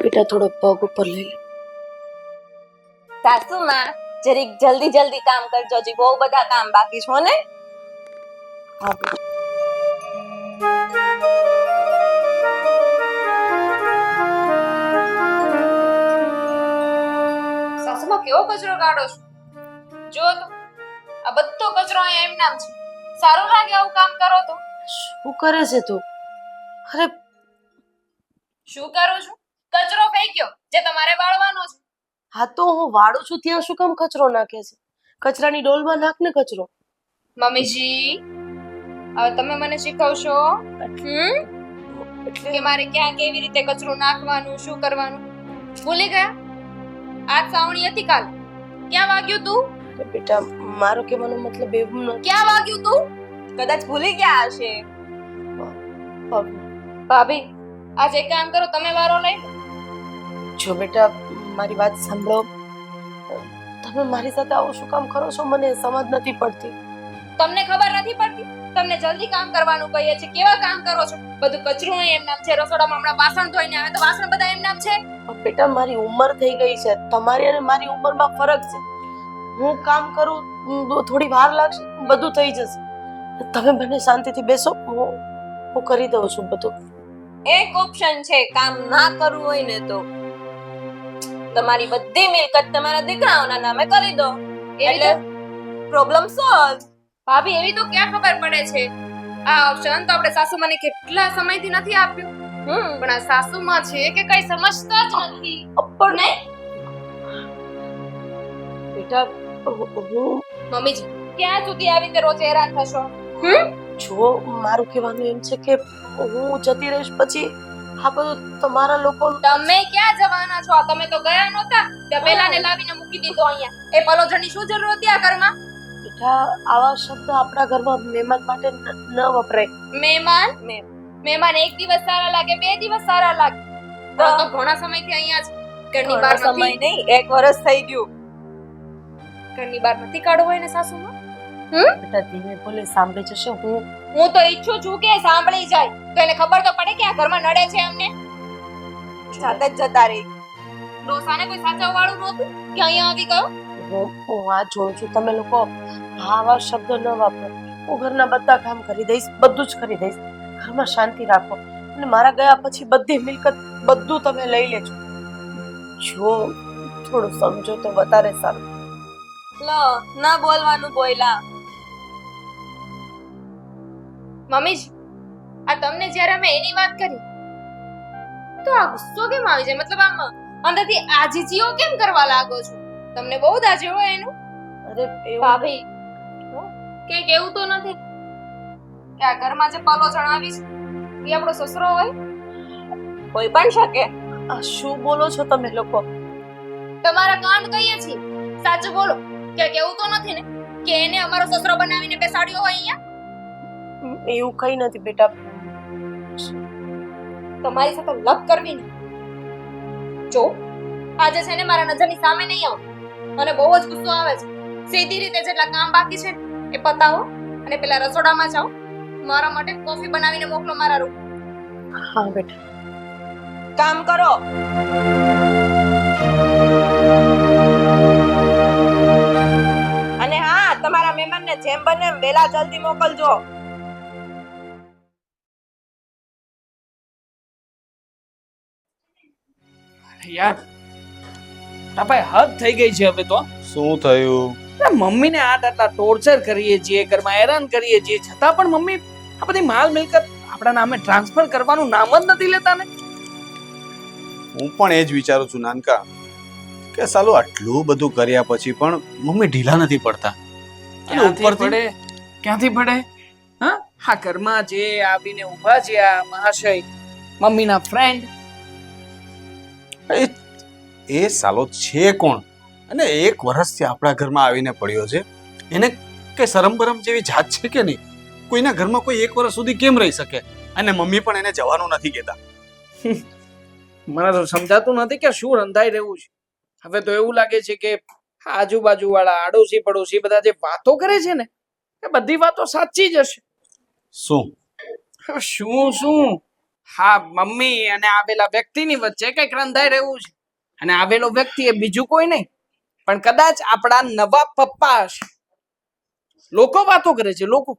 બેટા થોડો પગ ઉપર લઈ લે. સાસુમાં જરીક જલ્દી જલ્દી કામ કરજો, હજી બહુ બધા કામ બાકી છો ને. હા બેટા. સાસુમાં કેવો કચરો કાઢો છો? જો તો આ બધો કચરો અહીંયા એમ નામ છે. સારું લાગે આવું કામ કરો તો? શું કરે છે તું? અરે શું કરું છું? કચરો ફેંક્યો જે તમારે વાળવાનો છે. હા તો હું વાળું છું ત્યાં શું કામ કચરો નાખે છે? કચરાની ડોલમાં નાખ ને કચરો. મમ્મીજી, હવે તમે મને શીખવશો કે મારે ક્યાં કેવી રીતે કચરો નાખવાનું, શું કરવાનું? ભૂલી ગયા? આજ સાવણી હતી કાલ. ક્યાં વાગ્યું તું? તો બેટા મારો કહેવાનો મતલબ એવું નથી. ક્યાં વાગ્યું તું? કદાચ ભૂલી ગયા હશે. ભાભી, આજ એક કામ કરો, તમે વારો લઈ લો. જો બેટા મારી વાત સાંભળો. તમે મારી સાથે આવું શું કામ કરો છો? મને સમજ નથી પડતી. તમને ખબર નથી પડતી? તમને જલ્દી કામ કરવાનું કહીએ છે, કેવા કામ કરો છો? બધું કચરું અહીં એમ નામ છે. રસોડામાં હમણાં વાસણ ધોઈને આવે તો વાસણ બધા એમ નામ છે. બેટા મારી ઉંમર થઈ ગઈ છે. તમારી અને મારી ઉંમરમાં ફરક છે. હું કામ કરું તો થોડી વાર લાગશે, બધું થઈ જશે. તમે બંને શાંતિથી બેસો, હું કરી દઉં છું બધું. એક ઓપ્શન છે, કામ ના કરવું હોય ને તો તમારી બધી મિલકત તમારા દીકરાઓના નામે કરી દો, એટલે પ્રોબ્લેમ સોલ્વ. ભાભી, એવી તો ક્યાં ખબર પડે છે? આ ઓપ્શન તો આપણે સાસુમાને કેટલા સમયથી નથી આપ્યું. પણ આ સાસુમાં છે કે કઈ સમજતા જ નથી. પણ નહીં બેટા હું મમ્મીજી, ક્યાં સુધી આવી રીતે રોજ હેરાન થશો? જો મારું કહેવાનું એમ છે કે હું જતી રહીશ પછી આ બધું તમારા લોકો. તમે ક્યાં જવાના છો? તમે તો ગયા નહોતા ત્યાં પેલાને લાવીને મૂકી દીધો અહીંયા. એ પલોજણની શું જરૂર હતી આ ઘરમાં? બેટા આવા શબ્દ આપણા ઘરમાં મહેમાન માટે ન વપરાય. મહેમાન એક દિવસ સારા લાગે, 2 દિવસ સારા લાગે. તો ઘણા સમયથી અહીંયા છે. ઘરની બહાર સમય નથી. નહીં, 1 વર્ષ થઈ ગયું. ઘરની બહાર નથી કાઢવું હોય ને સાસુમાં? બેટા ધીમે બોલે સાંભળી જશે. હું તો ઈચ્છું છું કે સાંભળી જાય તો એને ખબર તો પડે કે આ ઘરમાં નડે છે અમને. જાતે જ જતા રહી. ડોસાને કોઈ સાચવવા વાળું નહોતું કે અહીંયા આવી ગયો. હું આ જોઉં છું તમે લોકો આવા શબ્દ ન વાપરો. હું ઘરના બધા કામ કરી દઈશ, બધું જ કરી દઈશ. ઘરમાં શાંતિ રાખો અને મારા ગયા પછી બધી મિલકત બધું તમે લઈ લેજો. જો થોડું સમજો તો વધારે સારું. લો, ના બોલવાનું બોયલા. મમ્મીજી, આ તમને જ્યારે અમે એની વાત કરી તો આ ગુસ્સો કેમ આવી જાય? મતલબ આમ અંદરથી આજીજીઓ કેમ કરવા લાગો છો? તમને બહુ દાજ્યો હોય એનું? અરે ભાભી, કે કેવું તો નથી કે આ ઘરમાં જે પલોજણ આવી છે એ આપણો સસરો હોય? કોઈ પણ શકે. આ શું બોલો છો તમે લોકો? તમારા કાન કહીએ છીએ, સાચું બોલો. કે કેવું તો નથી ને કે એને અમારો સસરો બનાવીને બેસાડ્યો હોય અહીંયા? એવું કઈ નથી બેટા. તમારી સાથે લપ કરવી ને. જો આજે છે ને મારા નજરની સામે નહીં આવો. મને બહુ જ ગુસ્સો આવે છે. સીધી રીતે જેટલા કામ બાકી છે એ પતાવો અને પેલા રસોડામાં જાઓ. મારા માટે કોફી બનાવીને મોકલો મારા રૂમ. હા બેટા. કામ કરો. અને હા, તમારા મહેમાનને જેમ બને એમ વહેલા જલ્દી મોકલજો. યાર તાપાય હદ થઈ ગઈ છે હવે તો. શું થયું? મમ્મીને આટલા ટોર્ચર કરીએ છીએ, ઘરમાં હેરાન કરીએ છીએ, છતાં પણ મમ્મી આ બધી માલ મિલકત આપણા નામે ટ્રાન્સફર કરવાનું નામ જ નથી લેતા ને. હું પણ એ જ વિચારું છું નાનકા કે સાલું આટલું બધું કર્યા પછી પણ મમ્મી ઢીલા નથી પડતા. અને ક્યાંથી પડે? હા, આ ઘરમાં જે આવીને ઊભા છે આ મહાશય, મમ્મીના ફ્રેન્ડ, એ સાલો છે કોણ? અને 1 વર્ષથી આપણા ઘરમાં આવીને પડ્યો છે. એને કે શરમ બરમ જેવી જાત છે કે નહીં? કોઈના ઘરમાં કોઈ 1 વર્ષ સુધી કેમ રહી શકે? અને મમ્મી પણ એને જવાનું નથી કહેતા. મને તો સમજાતું નથી કે શું રંધાઈ રહ્યું છે. હવે તો એવું લાગે છે કે આજુબાજુ વાળા આડોશી પડોશી બધા જે વાતો કરે છે ને એ બધી વાતો સાચી જ હશે. શું? શું હા મમ્મી અને આવેલા વ્યક્તિની વચ્ચે કંઈક રંધાઈ રહ્યું છે અને આવેલો વ્યક્તિ એ બીજું કોઈ નહીં પણ કદાચ આપણા નવા પપ્પા હશે. લોકો વાતો કરે છે લોકો.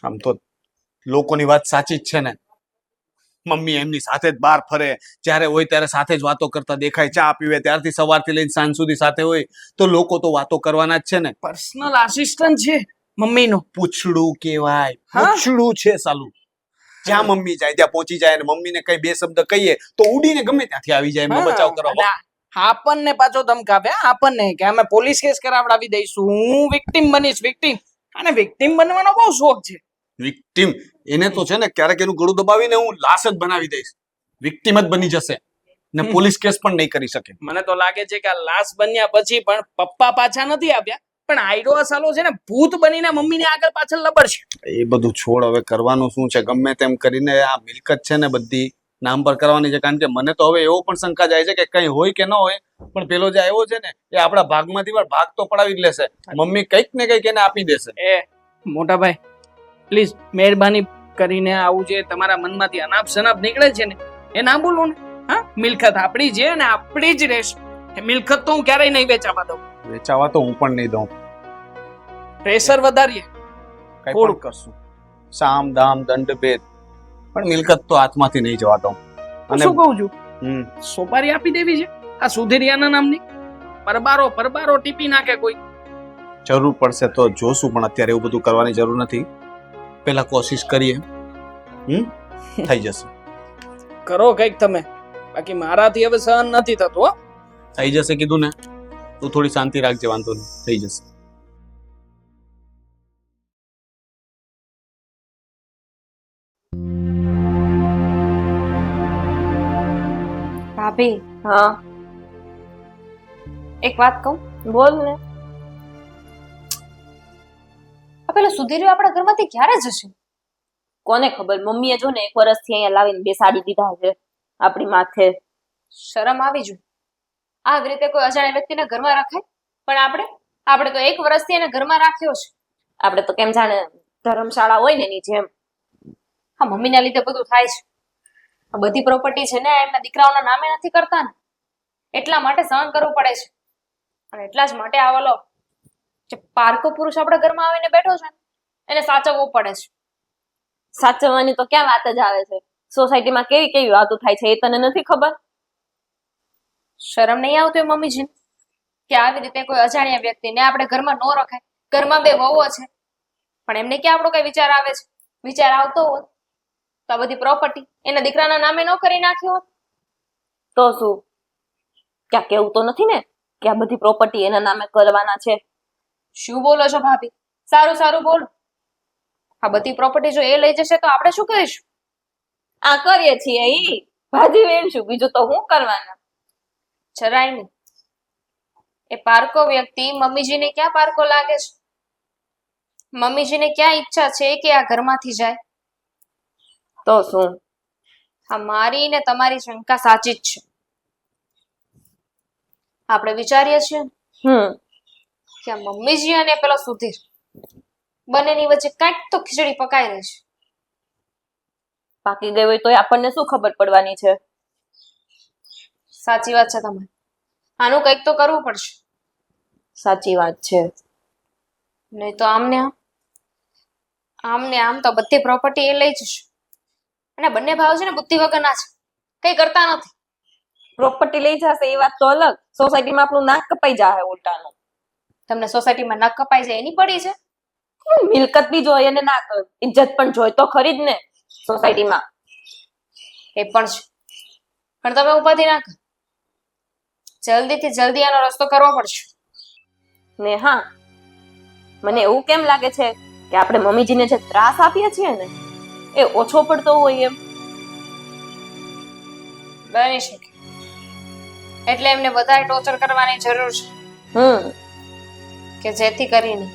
આમ તો લોકોની વાત સાચી જ છે ને. મમ્મી એમની સાથે જ બહાર ફરે, જ્યારે હોય ત્યારે સાથે જ વાતો કરતા દેખાય, ચા પીવે ત્યારથી સવારથી લઈને સાંજ સુધી સાથે હોય, તો લોકો તો વાતો કરવાના જ છે ને. પર્સનલ આસિસ્ટન્ટ છે મમ્મીનો. પૂછડું કહેવાય, હા? પૂછડું છે સાલું. જ્યાં મમ્મી જાય ત્યાં પહોંચી જાય, અને મમ્મીને કઈ બે શબ્દ કહીએ તો ઉડીને ગમે ત્યાંથી આવી જાય એમનો બચાવ અને કરવા. આપણને પાછો ધમકાવે આપણને કે અમે પોલીસ કેસ કરાવડાવી દઈશું, હું વિક્ટિમ બનીશ વિક્ટિમ. અને વિક્ટિમ બનવાનો બહુ શોખ છે. વિક્ટિમ એને તો છે ને ક્યારેક એનું ગળું દબાવીને હું લાશ જ બનાવી દઈશ. વિક્ટિમ જ બની જશે ને પોલીસ કેસ પણ નહીં કરી શકે. મને તો લાગે છે કે આ લાશ બન્યા પછી પણ પપ્પા પાછા નથી આવ્યા, પણ આઈડો સાલો છે ને ભૂત બનીને મમ્મીને આગળ પાછળ લબડશે. એ બધું છોડ, હવે કરવાનું શું છે? ગમે તેમ કરીને આ મિલકત છે ને બધી નામ પર કરવાની છે. કારણ કે મને તો હવે એવો પણ શંકા જાય છે કે કઈ હોય કે ન હોય, પણ પેલો જે આવ્યો છે ને એ આપણા ભાગમાંથી પણ ભાગ તો પડાવી જ લેશે. મમ્મી કંઈક ને કંઈક એને આપી દેશે. એ મોટા ભાઈ પ્લીઝ મહેરબાની કરીને આવું જે તમારા મનમાંથી અનાપ શનાપ નીકળે છે ને એ ના બોલો ને. હા, મિલકત આપણી છે અને આપણી જ રહેશે. એ મિલકત તો હું ક્યારેય નહીં વેચાવા દઉં. વેચાવા તો હું પણ નહીં દઉં. પ્રેશર વધારીએ કઈ પણ કરશું, સામ દામ દંડ ભેદ, પણ મિલકત તો હાથમાંથી નહીં જવા દઉં. હું શું કહું છું, હમ, સોપારી આપી દેવી છે આ સુધીરિયાના નામની. પરબારો ટીપી નાખે કોઈ. જરૂર પડશે તો જોશું, પણ અત્યારે એવું બધું કરવાની જરૂર નથી. પેલા કોશિશ કરીએ. થઈ જશે. કરો કઈક તમે, બાકી મારાથી હવે સહન નથી થતું. હો, થઈ જશે કીધું ને. તું થોડી શાંતિ રાખજે, વાંધો નહીં, થઈ જશે. ભાભી, હા એક વાત કહું? બોલ ને. આ પેલો સુધીર્યો આપણા ઘરમાંથી ક્યારે જશે? કોને ખબર, મમ્મીએ જો ને 1 વર્ષથી અહીંયા લાવીને બેસાડી દીધા છે આપણી માથે. શરમ આવી જોઈએ. આવી રીતે કોઈ અજાણ્યા વ્યક્તિને ઘરમાં રખાય? પણ આપણે તો 1 વર્ષથી એને ઘરમાં રાખ્યો છે. આપણે તો કેમ જાણે ધર્મશાળા હોય ને એની જેમ. હા, મમ્મીના લીધે બધું થાય છે. આ બધી પ્રોપર્ટી છે ને એમના દીકરાઓના નામે નથી કરતા ને, એટલા માટે સહન કરવું પડે છે. અને એટલા જ માટે આવેલો જે પારકો પુરુષ આપણા ઘરમાં આવીને બેઠો છે ને એને સાચવવું પડે છે. સાચવવાની તો ક્યાં વાત જ આવે છે? સોસાયટીમાં કેવી કેવી વાતો થાય છે એ તને નથી ખબર? શરમ નહીં આવતી મમ્મીજીને કે આવી રીતે કોઈ અજાણ્યા વ્યક્તિને આપણે ઘરમાં ન રખાય? ઘરમાં 2 વહુઓ છે, પણ એમને ક્યાં આપણો કઈ વિચાર આવે છે? વિચાર આવતો હોત તો આ બધી પ્રોપર્ટી એના દીકરાના નામે ન કરી નાખ્યો હોત. તો શું, ક્યાં કેવું તો નથી ને કે આ બધી પ્રોપર્ટી એના નામે કરવાના છે? શું બોલો છો ભાભી? સારું બોલો. આ બધી પ્રોપર્ટી જો એ લઈ જશે તો આપણે શું કરીશું? આ કરીએ છીએ ઈ ભાજી વેણશું, બીજું તો હું કરવાના? જરાય નહીં. એ પારકો વ્યક્તિ મમ્મીજીને ક્યાં પારકો લાગે છે? મમ્મીજીને ક્યાં ઈચ્છા છે કે આ ઘરમાંથી જાય? તો શું, આ મારી ને તમારી શંકા સાચી જ છે. આપણે વિચારીએ છીએ કે આ મમ્મીજી અને પેલો સુધીર બંનેની વચ્ચે કાંઈક તો ખીચડી પકાઈ રહી છે. પાકી ગઈ હોય તો આપણને શું ખબર પડવાની છે? સાચી વાત છે તમારી. આનું કંઈક તો કરવું પડશે. સાચી વાત છે. નહીં તો આમને આમ તો બધી પ્રોપર્ટી એ લઈ જશે. અને બંને ભાવ છે ને બુદ્ધિ વગરના છે, કઈ કરતા નથી. પ્રોપર્ટી લઈ જશે એ વાત તો અલગ, સોસાયટીમાં આપણું નાક કપાઈ જાય ઉલટાનું. તમને સોસાયટીમાં નખ કપાઈ જાય એની પડી છે? મિલકત બી જોઈએ અને ના ઇજ્જત પણ જોઈએ તો ખરી જ ને સોસાયટીમાં. એ પણ છે, પણ તમે ઉપાધિ ના કરો. જલ્દીથી જલ્દી આનો રસ્તો કરવો પડશે. ને હા, મને એવું કેમ લાગે છે કે આપણે મમ્મીજીને જે ત્રાસ આપીએ છીએ ને એ ઓછો પડતો હોય એમ. બની શકે, એટલે એમને વધારે ટોર્ચર કરવાની જરૂર છે કે જેથી કરીને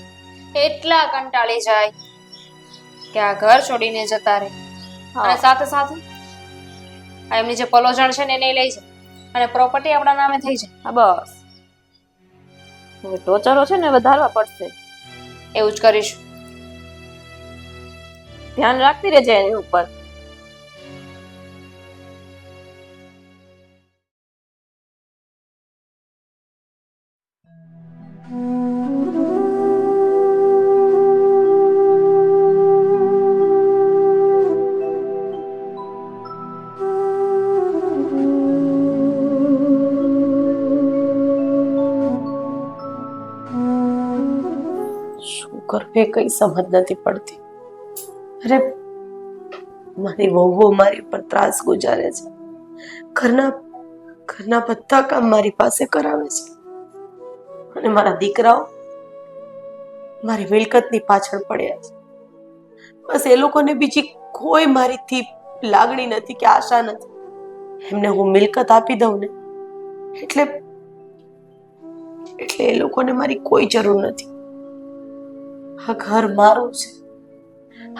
એટલા કંટાળી જાય કે આ ઘર છોડીને જતા રહે. અને સાથે સાથે આ એમની જે પલોજણ છે ને એને લઈ જાય અને પ્રોપર્ટી આપણા નામે થઈ જાય. હા બસ, હવે ટોચરો છે ને વધારવા પડશે. એવું જ કરીશું. ધ્યાન રાખતી રહેજે એની ઉપર. કરું એ કઈ સમજ નથી પડતી. અરે મારી વહુઓ મારી પર ત્રાસ ગુજારે છે. ઘરના બધા કામ મારી પાસે કરાવે છે અને મારા દીકરાઓ મારી મિલકતની પાછળ પડ્યા છે. બસ એ લોકોને બીજી કોઈ મારીથી લાગણી નથી કે આશા નથી. એમને હું મિલકત આપી દઉં ને એટલે એ લોકોને મારી કોઈ જરૂર નથી. આ ઘર મારું છે.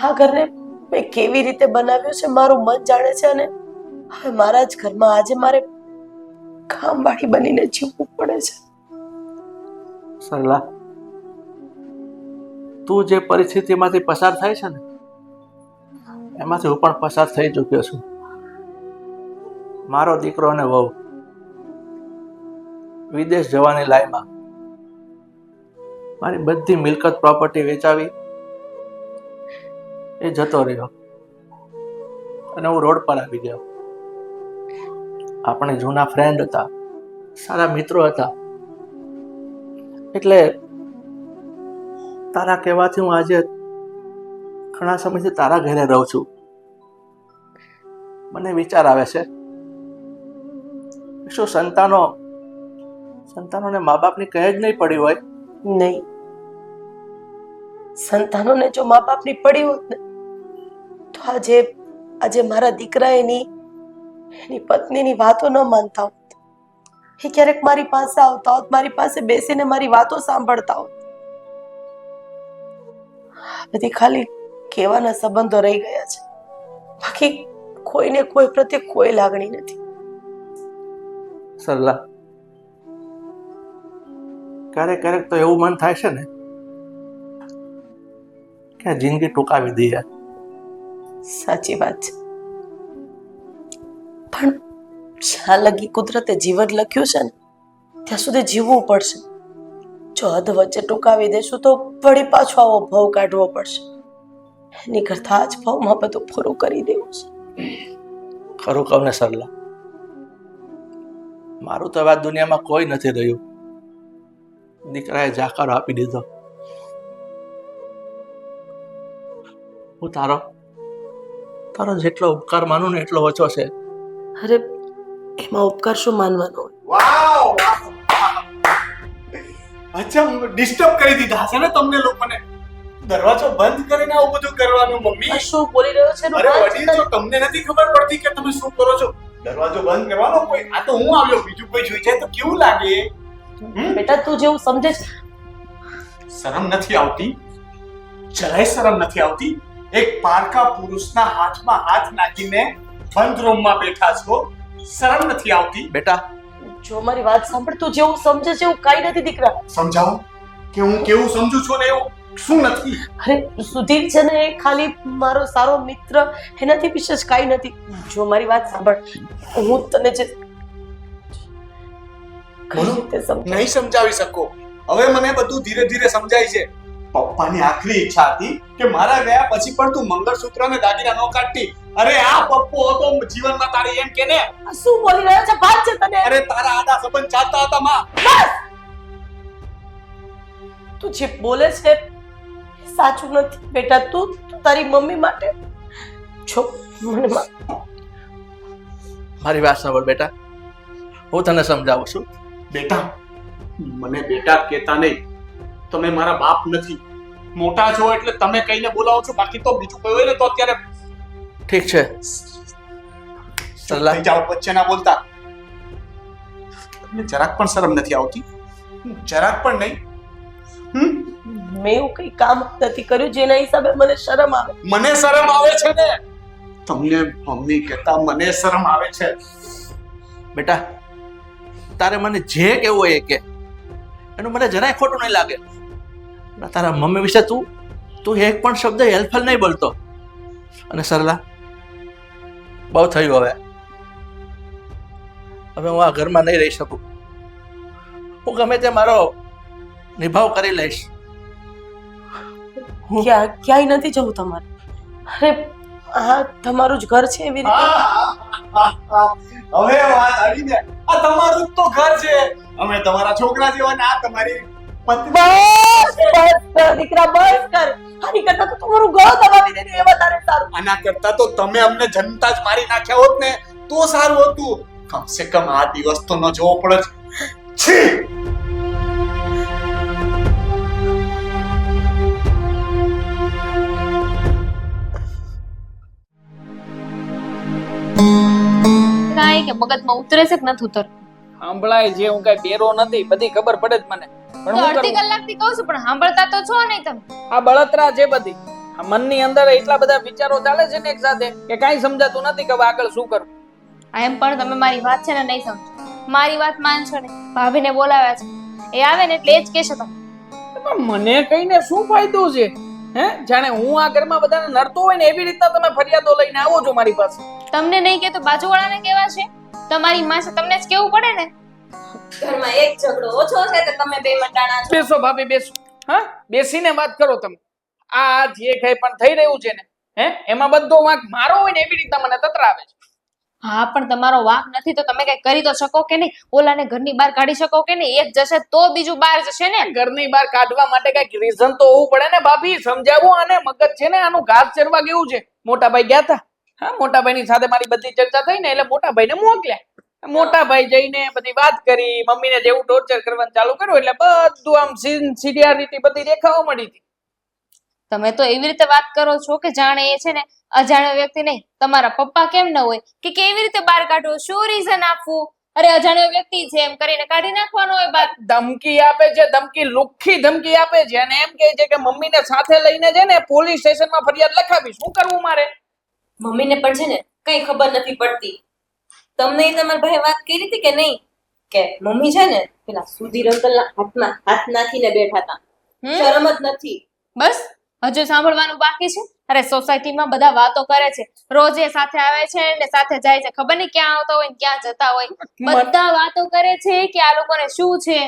આ ઘરને મેં કેવી રીતે બનાવ્યું છે મારું મન જાણે છે અને હવે મારા જ ઘરમાં આજે મારે કામવાળી બનીને જીવવું પડે છે. સરલા, તું જે પરિસ્થિતિમાંથી પસાર થાય છે ને એમાંથી હું પણ પસાર થઈ ચૂક્યો છું. મારો દીકરો અને વહુ વિદેશ જવાની લાઈનમાં મારી બધી મિલકત પ્રોપર્ટી વેચાવી એ જતો રહ્યો અને હું રોડ પર આવી ગયો. આપણે જૂના ફ્રેન્ડ હતા, સારા મિત્રો હતા, એટલે તારા કહેવાથી હું આજે ઘણા સમયથી તારા ઘરે રહું છું. મને વિચાર આવે છે શું સંતાનોને મા બાપની કહે જ નહીં પડી હોય? નહીં, સંતાનોને જો મા બાપની પડી હોત ને તો આજે મારા દીકરા એની પત્નીની વાતો ન માનતા હોત. એ ક્યારેક મારી પાસે આવતા હોત, મારી પાસે બેસીને મારી વાતો સાંભળતા હોત. બધી ખાલી કહેવાના સંબંધો રહી ગયા છે. બાકી કોઈને કોઈ પ્રત્યે કોઈ લાગણી નથી. સરલા, ક્યારેક તો એવું મન થાય છે ને કે આ જિંદગી ટૂંકાવી દઈએ. સાચી વાત છે, પણ જ્યાં લગી કુદરતે જીવન લખ્યું છે ને ત્યાં સુધી જીવવું પડશે. જો હદ વચ્ચે ટૂંકાવી દેશું તો વળી પાછો આવો ભવ કાઢવો પડશે. એની કરતા આજ ભવમાં બધું પૂરું કરી દેવું છે. ખરું કહું ને સરલા, મારું તો હવે આ દુનિયામાં કોઈ નથી રહ્યું. દીકરાએ જાકારો આપી દીધો. હું તારો જેટલો ઉપકાર માનું ને એટલો ઓછો છે. અરે એમાં ઉપકાર શું માનવાનો હોય? વાવ! અચ્છા, ડિસ્ટર્બ કરી દીધા છે ને તમને લોકોને. દરવાજો બંધ કરીને આવું બધું કરવાનું મમ્મી? આ શું બોલી રહ્યો છે? અરે વડીલ છો, તમને નથી ખબર પડતી કે તમે શું કરો છો? દરવાજો બંધ કરવાનો કોઈ, આ તો હું આવ્યો, બીજું કોઈ જોઈ જાય તો કેવું લાગે? બેટા તું જેવું સમજે છે. શરમ નથી આવતી? જરાય શરમ નથી આવતી? એક પારકા પુરુષના હાથમાં હાથ નાખીને બંધ રૂમમાં બેઠા છો, શરમ નથી આવતી? બેટા, જો મારી વાત સાંભળ, તું જેવું સમજે છે એવું કાઈ નથી દીકરા. સમજાવો કે હું કેવું સમજુ છું ને એવું શું નથી? અરે સુધીર છે ને એ ખાલી મારો સારો મિત્ર, એનાથી વિશેષ કાઈ નથી. જો મારી વાત સાંભળ, હું તને જે કઈ રીતે સમજાવું? નહીં સમજાવી શકો. હવે મને બધું ધીરે ધીરે સમજાય છે. પપ્પાની આખરી ઈચ્છા હતી કે મારા ગયા પછી પણ તું મંગળસૂત્ર ને દાગીના ન કાઢતી. અરે આ પપ્પો હતો જીવનમાં તારી, એમ કે ને. આ શું બોલી રહ્યો છે? વાત છે તને? અરે તારા આડા સંબંધ ચાલતા હતા માં. બસ! તું જે બોલે છે એ સાચું નથી બેટા. તું તારી મમ્મી માટે છો મને મારી વાત સાંભળ બેટા, હું તને સમજાવું છું. બેટા, મને બેટા કહેતા નહીં. તમે મારા બાપ નથી. મોટા છો એટલે તમે કહીને બોલાવો છો, બાકી તો બીજું કોઈ હોય ને તો અત્યારે ઠીક છે સરલા, થઈ જાઓ, વચ્ચે ના બોલતા. તમને જરાક પણ શરમ નથી આવતી? જરાક પણ નહીં? મેં એવું કઈ કામ નથી કર્યું જેના હિસાબે મને શરમ આવે. મને શરમ આવે છે ને? તમને મમ્મી કહેતા મને શરમ આવે છે? બેટા તારે મને જે કહેવું હોય એ કે, એનું મને જરાય ખોટું નહીં લાગે. તારા મમ્મી વિશે તું એક પણ શબ્દ હેલ્પફુલ નહીં બોલતો. અને સરલા, બહુ થયું. હવે હું આ ઘરમાં નહીં રહી શકું. હું ગમે તે મારો નિભાવ કરી લઈશ. ક્યાંય નથી જવું તમારે. અરે આ તમારું જ ઘર છે એવી રીતે. હવે વાત આવી ને, આ તમારું જ તો ઘર છે. અમે તમારા છોકરા જેવા ને આ તમારી બસ કર દીકરા, બસ કર. આની કરતા તો તમારું ગળું દબાવી દેને એ વધારે સારું. આના કરતા તો તમે અમને જનતા જ મારી નાખ્યા હોત ને તો સારું હતું. કમસે કમ આ દિવસ તો ન જોવો પડે. છી! કાંઈ કે મગજમાં ઉતરે છે કે નથી ઉતરતું? સાંભળાય જે હું કઈ બેરો નથી, બધી ખબર પડે જ મને. પણ તો હું અડધી કરું? કલાકથી કહું છું પણ સાંભળતા તો છો નહીં તમે. આ બળતરા છે બધી. આ મનની અંદર એટલા બધા વિચારો ચાલે છે ને એક સાથે કે કાંઈ સમજાતું નથી કે હવે આગળ શું કરું. આ એમ પણ તમે મારી વાત છે ને નહીં સમજો. મારી વાત માનશો ને, ભાભીને બોલાવ્યા છે, એ આવે ને એટલે એ જ કહેશે તમે. પણ મને કહીને શું ફાયદો છે? હે, જાણે હું આ ઘરમાં બધાને નડતો હોય ને એવી રીતના તમે ફરિયાદો લઈને આવો છો મારી પાસે. તમને નહીં કે તો બાજુવાળાને કેવા છે? તમારી માં છે, તમને જ કેવું પડે ને. ઘરમાં એક ઝઘડો ઓછો છે તો તમે બે મંડાણા છો. બેસો ભાભી બેસો. હા, બેસીને વાત કરો તમે. આ જે કઈ પણ થઈ રહ્યું છે ને, હે, એમાં બધો વાંક મારો હોય ને એવી રીતના મને તતરાવે છે. હા પણ તમારો વાંક નથી તો તમે કઈ કરી તો શકો કે નહીં? ઓલાને ઘરની બહાર કાઢી શકો કે નહીં? એક જશે તો બીજું બહાર જશે ને. ઘરની બહાર કાઢવા માટે કઈક રીઝન તો હોવું પડે ને ભાભી. સમજાવો આને, મગજ છે ને આનું ઘાસ ચરવા કેવું છે. મોટા ભાઈ ગયા હતા, હા, મોટા ભાઈની સાથે મારી બધી ચર્ચા થઈ ને એટલે મોટા ભાઈને મોકલ્યા. મોટા ભાઈ જઈને બધી વાત કરી, મમ્મીને જેવું ટોર્ચર કરવાનું ચાલુ કર્યું એટલે બધું આમ સિનિયરિટી બધી દેખાવા મળી હતી. તમે તો એવી રીતે વાત કરો છો કે જાણે એ છે ને અજાણ્યો વ્યક્તિ નહીં. તમારા પપ્પા કેમ ન હોય કે કેવી રીતે બહાર કાઢવો, શું રીઝન આપવું? અરે અજાણ્યો વ્યક્તિ છે એમ કરીને કાઢી નાખવાનો હોય બાર. ધમકી આપે છે, ધમકી, લુખ્ખી ધમકી આપે છે અને એમ કહે છે કે મમ્મીને સાથે લઈને છે ને પોલીસ સ્ટેશનમાં ફરિયાદ લખાવી. શું કરવું મારે? મમ્મીને પણ છે ને કઈ ખબર નથી પડતી. તમને એ તમારા ભાઈ વાત કરી હતી કે નહીં કે મમ્મી છે ને પેલા સુધીર અંકલના હાથમાં હાથ નાખીને બેઠા હતા? શરમ જ નથી. બસ હજુ સાંભળવાનું બાકી છે. અરે સોસાયટીમાં બધા વાતો કરે છે, રોજ એ સાથે આવે છે ને સાથે જાય છે, ખબર નહીં ક્યાં આવતા હોય ને ક્યાં જતા હોય. બધા વાતો કરે છે કે આ લોકોને શું છે.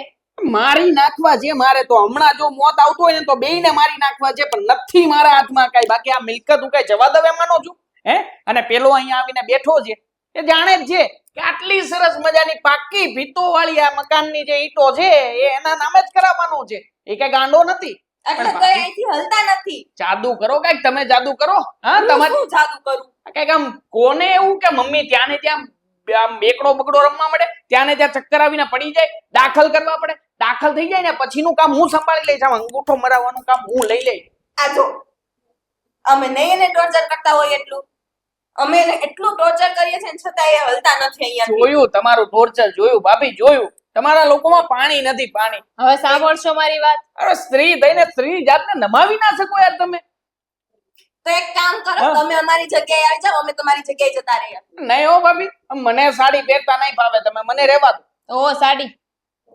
મારી નાખવા છે મારે તો. હમણાં જો મોત આવતું હોય ને તો બેયને મારી નાખવા છે, પણ નથી મારા હાથમાં કઈ. બાકી આ મિલકત હું કઈ જવા દઉં એમાંનો છું? હે, અને પેલો અહીંયા આવીને બેઠો છે એ જાણે જ છે કે આટલી સરસ મજાની પાકી ભીતો વાળી આ મકાનની જે ઈંટો છે એ એના નામે જ કરાવવાનો છે. એ કઈ ગાંડો નથી. એટલે તો અહીંથી હલતા નથી. જાદુ કરો કઈક, તમે જાદુ કરો. હા, હું તમારે શું જાદુ કરું? કઈક આમ કોને એવું કે મમ્મી ત્યાં ને ત્યાં આમ બેકડો બગડો રમવા મળે, ત્યાં ને ત્યાં ચક્કર આવીને પડી જાય, દાખલ કરવા પડે. દાખલ થઈ જાય ને પછીનું કામ હું સંભાળી લઈશ. આમ અંગૂઠો મરાવવાનું કામ હું લઈ લઈશ. આ જો અમે નહીં એને ટોર્ચર કરતા હોય એટલું, અમે એને એટલું ટોર્ચર કરીએ છીએ ને છતાં એ હલતા નથી અહીંયા. જોયું તમારું ટોર્ચર, જોયું ભાભી, જોયું. તમારા લોકોમાં પાણી નથી, પાણી. હવે સાંભળશો મારી વાત. અરે સ્ત્રી થઈને સ્ત્રી જાતને નમાવી ના શકો યાર તમે. તો એક કામ કરો, તમે અમારી જગ્યાએ આવી જાઓ, અમે તમારી જગ્યાએ જતા રહીએ. નહીં હો ભાભી, મને સાડી પહેરતા નહીં ભાવે. તમે મને રહેવા દો. ઓ સાડી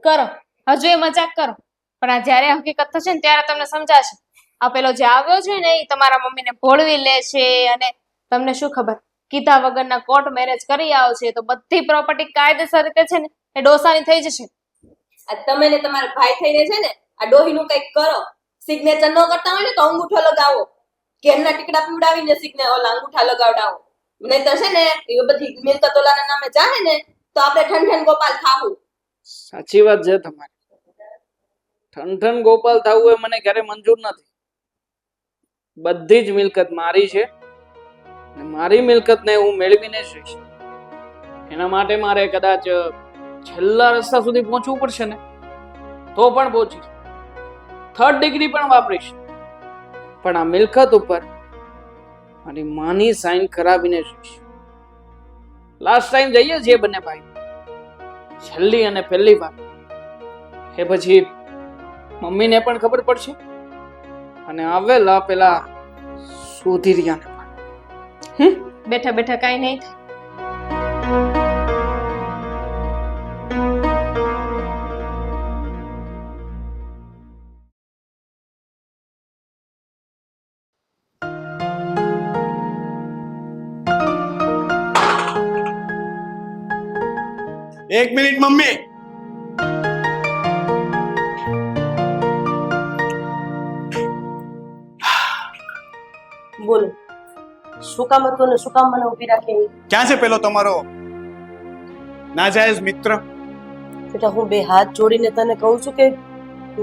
કરો, હજુ એ મજાક કરો, પણ આ જ્યારે હકીકત થશે ને ત્યારે તમને સમજાશે. આ પેલો જે આવ્યો છે ને એ તમારા મમ્મીને ભોળવી લે છે અને તમને શું ખબર, કીધા વગરના કોર્ટ મેરેજ કરી આવો છે તો બધી પ્રોપર્ટી કાયદેસર રીતે છે ને એ ડોસાની થઈ જશે. આ તમે ને તમારા ભાઈ થઈને છે ને આ ડોહીનું કંઈક કરો. સિગ્નેચર ન કરતા હોય ને તો અંગૂઠો લગાવો, ઘેરના ટીકડા પીવડાવીને ઓલા અંગૂઠા લગાવડાવો. નહીં તો છે ને એ બધી મિલકત ઓલાના નામે જાહે ને તો આપણે ઠંઠન ગોપાલ થાવું. સાચી વાત છે તમારી. ઠંઠન ગોપાલ થવું એ મને ક્યારે મંજૂર નથી. બધી જ મિલકત મારી છે અને મારી મિલકતને હું મેળવીને જ રહીશ. એના માટે મારે કદાચ છેલ્લા રસ્તા સુધી પહોંચવું પડશે ને તો પણ પહોંચીશ. 3rd ડિગ્રી પણ વાપરીશ, પણ આ મિલકત ઉપર મારી માની સાઈન કરાવીને જ રહીશ. લાસ્ટ ટાઈમ જઈએ છીએ બંને ભાઈ, છેલ્લી અને પહેલી વાર. એ પછી મમ્મીને પણ ખબર પડશે અને આવેલા પેલા સુધીરિયાને પણ. બેઠા બેઠા કાંઈ નહીં થાય. એક મિનિટ મમ્મી. બોલો, શું કામ હતું ને શું કામ મને ઊભી રાખી? ક્યાં છે પેલો તમારો નાજાયજ મિત્ર? બેટા, હું બે હાથ જોડીને તને કહું છું કે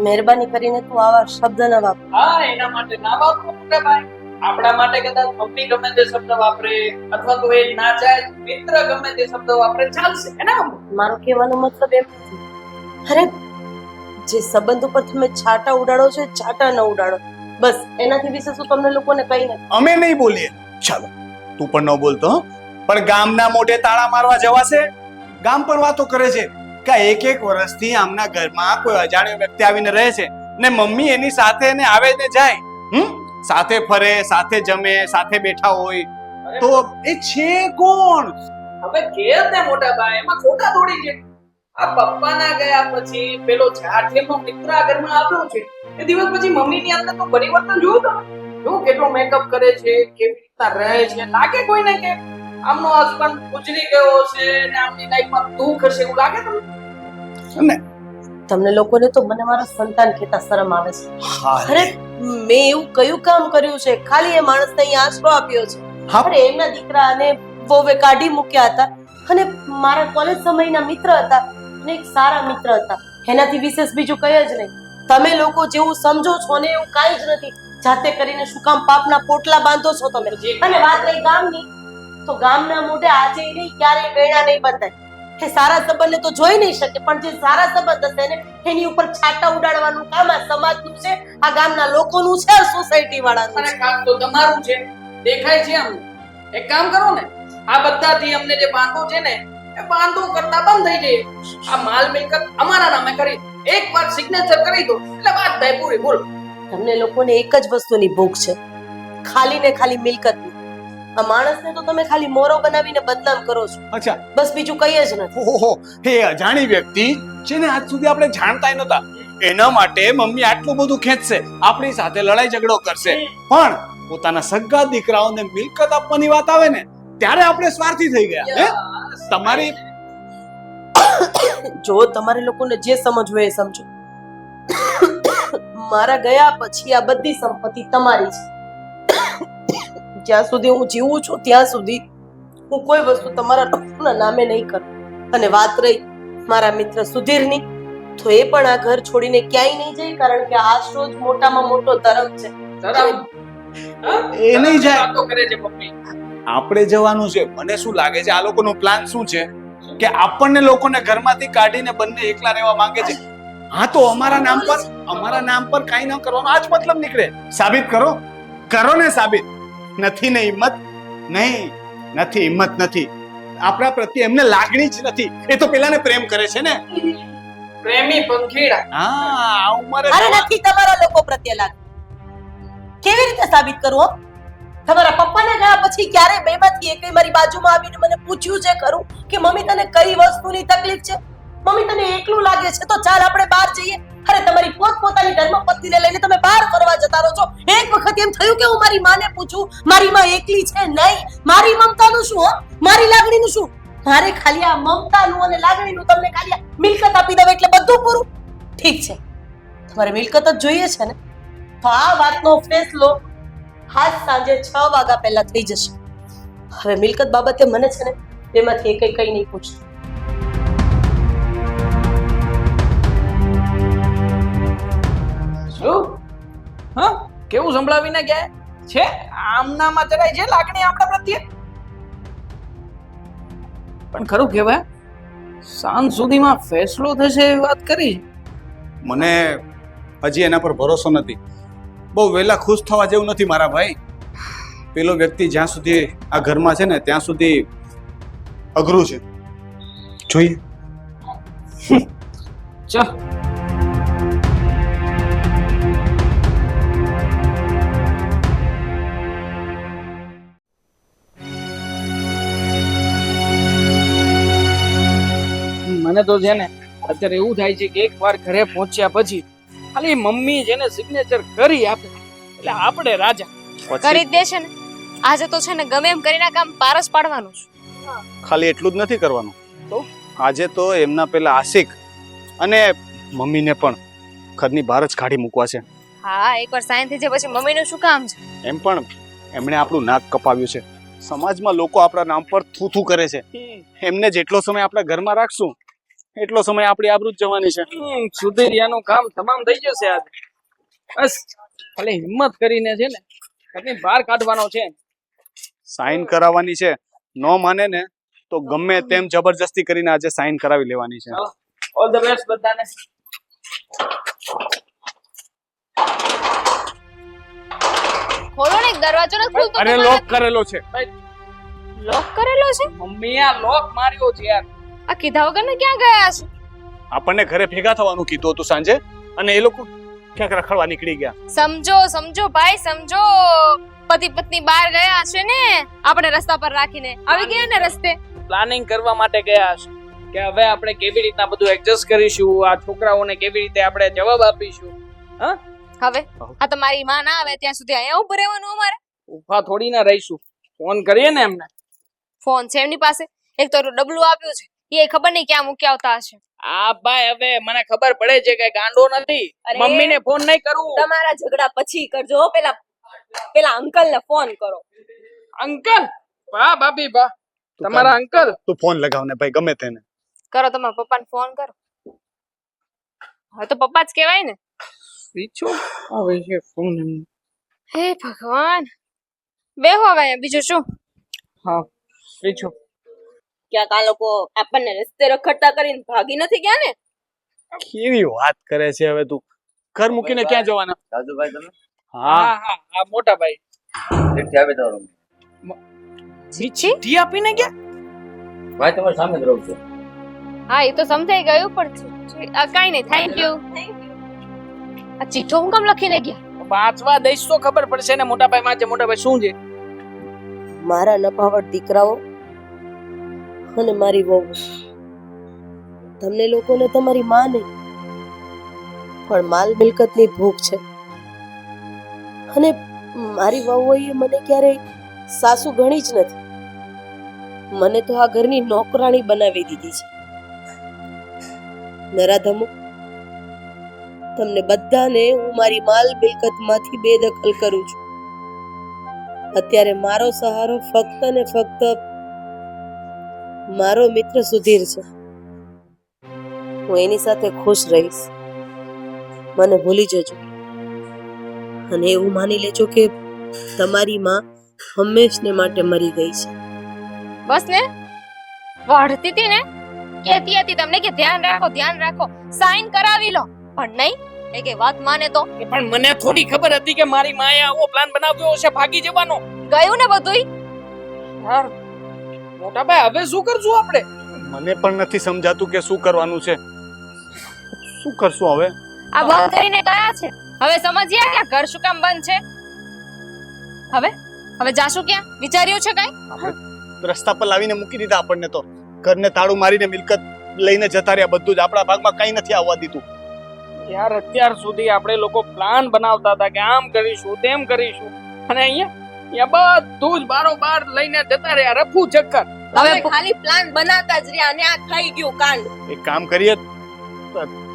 મહેરબાની કરીને તું આવા શબ્દ ન વાપર. હા એના માટે ના વાપરો મોટા ભાઈ. આપણા માટે કદાચ મમ્મી ગમે તે શબ્દ વાપરે અથવા તો એ ના જાય મિત્ર ગમે તે શબ્દ વાપરે ચાલશે હે ને મમ્મી? મારો કહેવાનો મતલબ એમ નથી. અરે જે સંબંધ ઉપર તમે છાંટા ઉડાડો છો એ છાંટા ન ઉડાડો. બસ એનાથી વિશે શું તમને લોકોને કઈ નથી. અમે નહીં બોલીએ. ચાલો તું પણ ન બોલતો હં? પણ ગામના મોઢે તાળા મારવા જવાશે? ગામ પણ વાતો કરે છે કે એક વર્ષથી આમના ઘરમાં કોઈ અજાણ્યો વ્યક્તિ આવીને રહે છે ને મમ્મી એની સાથે ને આવે ને જાય. સાથે ફરે, સાથે જમે, સાથે બેઠા હોય તો એ છે કોણ? હવે કે ને મોટા ભાઈ એમાં ખોટા થોડી છે. આ પપ્પાના ગયા પછી પેલો જાઠેનો મિત્ર આ ઘરમાં આવ્યો છે એ દિવસ પછી મમ્મીની અંદર તો પરિવર્તન જોયું તમે? જો કેટલો મેકઅપ કરે છે, કેવી રીતના રહે છે, લાગે કોઈને કે આમનો હસબન્ડ ગુજરી ગયો છે ને આમની લાઈફમાં દુઃખ હશે એવું લાગે તમને? ને તમને લોકોને તો મને મારા સંતાન કહેતા શરમ આવે છે. હા અરે મેં એવું કયું કામ કર્યું છે? ખાલી એ માણસને અહીંયા આશરો આપ્યો છે. હા. અરે એમના દીકરાને વહુએ કાઢી મૂક્યા હતા અને મારા કોલેજ સમયના મિત્ર હતા અને એક સારા મિત્ર હતા. એનાથી વિશેષ બીજું કઈ જ નહીં. તમે લોકો જેવું સમજો છો ને એવું કાંઈ જ નથી. જાતે કરીને શું કામ પાપના પોટલા બાંધો છો તમે? અને વાત રહી ગામની, તો ગામના મોઢે આજે નહીં ક્યારેય વેણા નહીં બંધાય. એ સારા સંબંધને તો જોઈ નહીં શકે, પણ જે સારા સંબંધ હશે ને એની ઉપર છાંટા ઉડાડવાનું કામ આ સમાજનું છે, આ ગામના લોકોનું છે, સોસાયટી વાળાનું અને છે. કામ તો તમારું છે, દેખાય છે અમને. એક કામ કરો ને, આ બધાથી અમને જે બાંધો છે ને એ બાંધો કરતા બંધ થઈ જાય. આ માલ મિલકત અમારા નામે કરી એકવાર સિગ્નેચર કરી દો એટલે વાત થાય પૂરી. બોલો. તમને લોકોને એક જ વસ્તુની ભૂખ છે, ખાલી ને ખાલી મિલકતની. આ માણસને તો તમે ખાલી મોરો બનાવીને બદનામ કરો છો, અચ્છા. બસ બીજું કઈ જ નથી. ઓહો, એ અજાણી વ્યક્તિ જેને આજ સુધી આપણે જાણતા નહોતા એના માટે મમ્મી આટલું બધું ખેંચશે, આપણી સાથે લડાઈ ઝઘડો કરશે, પણ પોતાના સગા દીકરાઓને મિલકત આપવાની વાત આવે ને ત્યારે આપણે સ્વાર્થી થઈ ગયા. હે તમારી જો તમારે લોકોને જે સમજવું એ સમજો. મારા ગયા પછી આ બધી સંપત્તિ તમારી છે. જ્યાં સુધી હું જીવું છું ત્યાં સુધી હું કોઈ વસ્તુ તમારા લોકોના નામે નહીં કરું. અને વાત રહી મારા મિત્ર સુધીરની, તો એ પણ આ ઘર છોડીને ક્યાંય નહીં જાય, કારણ કે આ જ મોટામાં મોટો ધર્મ છે. ધરમ. હા? એ નહીં જાય. વાતો કરે છે મમ્મી. આપણે જવાનું છે. મને શું લાગે છે આ લોકોનો પ્લાન શું છે કે આપણને લોકોને ઘરમાંથી કાઢીને બંને એકલા રહેવા માંગે છે. હા તો અમારા નામ પર કાઈ ન કરવાનો આ જ મતલબ નીકળે. સાબિત કરો ને સાબિત. નથી ને હિંમત નહીં, નથી હિંમત નથી. આપણા પ્રત્યે એમને લાગણી જ નથી. એ તો પેલાને પ્રેમ કરે છે ને. પ્રેમી પંખીડા. હા આ ઉંમરે અરે નથી તમારા લોકો પ્રત્યે લાગે. કેવી રીતે સાબિત કરું હો? તમારા પપ્પાને ગયા પછી ક્યારે બેમાંથી એકઈ મારી બાજુમાં આવીને મને પૂછ્યું છે ખરું કે મમ્મી તને કઈ વસ્તુની તકલીફ છે? મમ્મી તને એકલું લાગે છે તો ચાલ આપણે બહાર જઈએ. અરે તમારી પોતપોતાની ધર્મપત્નીને લઈને તમે બહાર ફરવા જતા રહો છો. એક વખત એમ થયું કે હું મારી માને પૂછું, મારી માં એકલી છે? નહીં. મારી મમતાનું શું હો? મારી લાગણીનું શું? મારે ખાલી આ મમતાનું અને લાગણીનું તમને ખાલી આ મિલકત આપી દઉં એટલે બધું પૂરું. ઠીક છે, તમારે મિલકત જ જોઈએ છે ને, તો આ વાતનો ફેસલો આજ સાંજે 6 વાગ્યા પહેલા થઈ જશે. હવે મિલકત બાબતે મને છે ને તેમાંથી એકઈ કઈ નહીં પૂછતું. શું? હા કેવું સંભળાવીને ગયા છે? આમનામાં જરાય છે લાગણી આપણા પ્રત્યે? પણ ખરું કહેવાય સાંજ સુધીમાં ફેસલો થશે એવી વાત કરી. મને હજી એના પર ભરોસો નથી. બહુ વહેલા ખુશ થવા જેવું નથી મારા ભાઈ. પેલો વ્યક્તિ જ્યાં સુધી આ ઘરમાં છે ને ત્યાં સુધી અઘરું છે. જોઈએ. ચાલ. મને તો છે ને અત્યારે એવું થાય છે કે એકવાર ઘરે પહોંચ્યા પછી ખાલી મમ્મી છે ને સિગ્નેચર કરી આપે એટલે આપણે રાજા. કરી જ દેશે ને. આજે તો છે ને ગમે એમ કરીને કામ પારસ પાડવાનું છે. ખાલી એટલું જ નથી કરવાનું. તો? આજે તો એમના પેલા આશિક અને મમ્મીને પણ ઘરની બહાર જ કાઢી મૂકવા છે. હા એકવાર સાઈન થઈ જાય પછી મમ્મીનું શું કામ છે? એમ પણ એમણે આપણું નાક કપાવ્યું છે. સમાજમાં લોકો આપણા નામ પર થૂથું કરે છે. એમને જેટલો સમય આપણા ઘરમાં રાખશું એટલો સમય આપણી આબરૂ જ જવાની છે. સુધીરિયાનું કામ તમામ થઈ જશે આજે. બસ ખાલી હિંમત કરીને છે ને ઘરની બહાર કાઢવાનો છે. સાઈન કરાવવાની છે. નો માને ને તો ગમે તેમ જબરજસ્તી કરીને આજે સાઈન કરાવી લેવાની છે. ઓલ ધ બેસ્ટ બધાને. ખોલો ને, દરવાજો નથી ખુલતો અરે લોક કરેલો છે. લોક કરેલો છે. મમ્મી આ લોક માર્યો છે યાર. આ કીધા વગર ને ક્યાં ગયા છે? આપણને ઘરે ભેગા થવાનું કીધું હતું સાંજે અને એ લોકો ક્યાંક રખડવા નીકળી ગયા. સમજો સમજો ભાઈ સમજો. પતિ પત્ની બહાર ગયા છે ને, આપણે રસ્તા પર રાખીને આવી ગયા ને રસ્તે. પ્લાનિંગ કરવા માટે ગયા હશે કે હવે આપણે કેવી રીતના બધું એડજસ્ટ કરીશું, આ છોકરાઓને કેવી રીતે આપણે જવાબ આપીશું. હવે આ તમારી માં ના આવે ત્યાં સુધી અહીંયા ઉભું રહેવાનું અમારે. ઉભા થોડી ના રહીશું. ફોન કરીએ ને એમને. ફોન છે એમની પાસે. એક તો ડબલું આપ્યું છે, એ ખબર નહીં ક્યાં મૂકી આવતા હશે. આ ભાઈ હવે મને ખબર પડે છે કે ગાંડો નથી. અરે, મમ્મીને ફોન નહીં કરું. તમારા ઝઘડા પછી કરજો. પેલા અંકલ ને ફોન કરો. અંકલ વાહ ભાભી વાહ. તમારા અંકલ તું ફોન લગાવ ને ભાઈ, ગમે તેને. કરો તમારા પપ્પાને ફોન કરો. હવે તો પપ્પા જ કહેવાય ને. પીછો આવે છે ફોન એમને. હે ભગવાન, બેહો હવે અહીંયા, બીજું શું. હા પીછો. ક્યાંક આ લોકો આપણને રસ્તે રખડતા કરીને ભાગી નથી ગયા ને? કેવી વાત કરે છે હવે તું. ઘર મૂકીને ક્યાં જવાના? રાજુભાઈ તમે હા હા હા હા મોટા ભાઈ. ચિઠ્ઠી આપી દો ચિઠ્ઠી આપીને ગયા? ભાઈ તમારી સામે જ રહું છું. હા એ તો સમજાઈ ગયું, પણ કાઈ નહીં. Thank you. આ ચિઠ્ઠો હું કામ લખીને ગયા? વાંચવા દઈશ તો ખબર પડશે ને મોટા ભાઈ માં છે. મોટા ભાઈ શું છે? મારા નફાવટ દીકરાઓ અને મારી વહુ, તમને લોકોને તમારી માં નહીં પણ માલ મિલકતની ભૂખ છે. અને મારી વહુએ મને ક્યારેય સાસુ ગણી જ નથી. મને તો આ ઘરની નોકરાણી બનાવી દીધી છે. નરાધમો, તમને બધાને હું મારી માલ મિલકતમાંથી બેદખલ કરું છું. અત્યારે મારો સહારો ફક્ત ને ફક્ત મારો મિત્ર સુધીર છે. હું એની સાથે ખુશ રહીશ. મને ભૂલી જજો અને એવું માની લેજો કે તમારી માં હંમેશને માટે મરી ગઈ છે. બસ ને, વાઢતી હતી ને, કહેતી હતી તમને કે ધ્યાન રાખો, સાઈન કરાવી લો. પણ નહીં, એ કે વાત માને તો. પણ મને થોડી ખબર હતી કે મારી માએ આવો પ્લાન બનાવ્યો હશે ભાગી જવાનો. ગયું ને બધુંય. યાર મોટા ભાઈ હવે શું કરશું આપણે? મને પણ નથી સમજાતું કે શું કરવાનું છે. શું કરશું હવે? આ બંધ કરીને ગયા છે. હવે સમજ્યા કે આ ઘર શું કામ બંધ છે? હવે જાશું ક્યાં? વિચાર્યું છે કઈ? રસ્તા પર લાવીને મૂકી દીધા આપણને તો. ઘરને તાળું મારીને મિલકત લઈને જતા રહ્યા. બધું જ આપણા ભાગમાં કઈ નથી આવવા દીધું. યાર અત્યાર સુધી આપણે લોકો પ્લાન બનાવતા હતા કે આમ કરીશું તેમ કરીશું, અને અહીંયા બધું જ બારોબાર લઈને જતા રહ્યા. રફુ ચક્કર. હવે ખાલી પ્લાન બનાવતા જ રહ્યા અને આ થઈ ગયું કાંડ. એક કામ કરીએ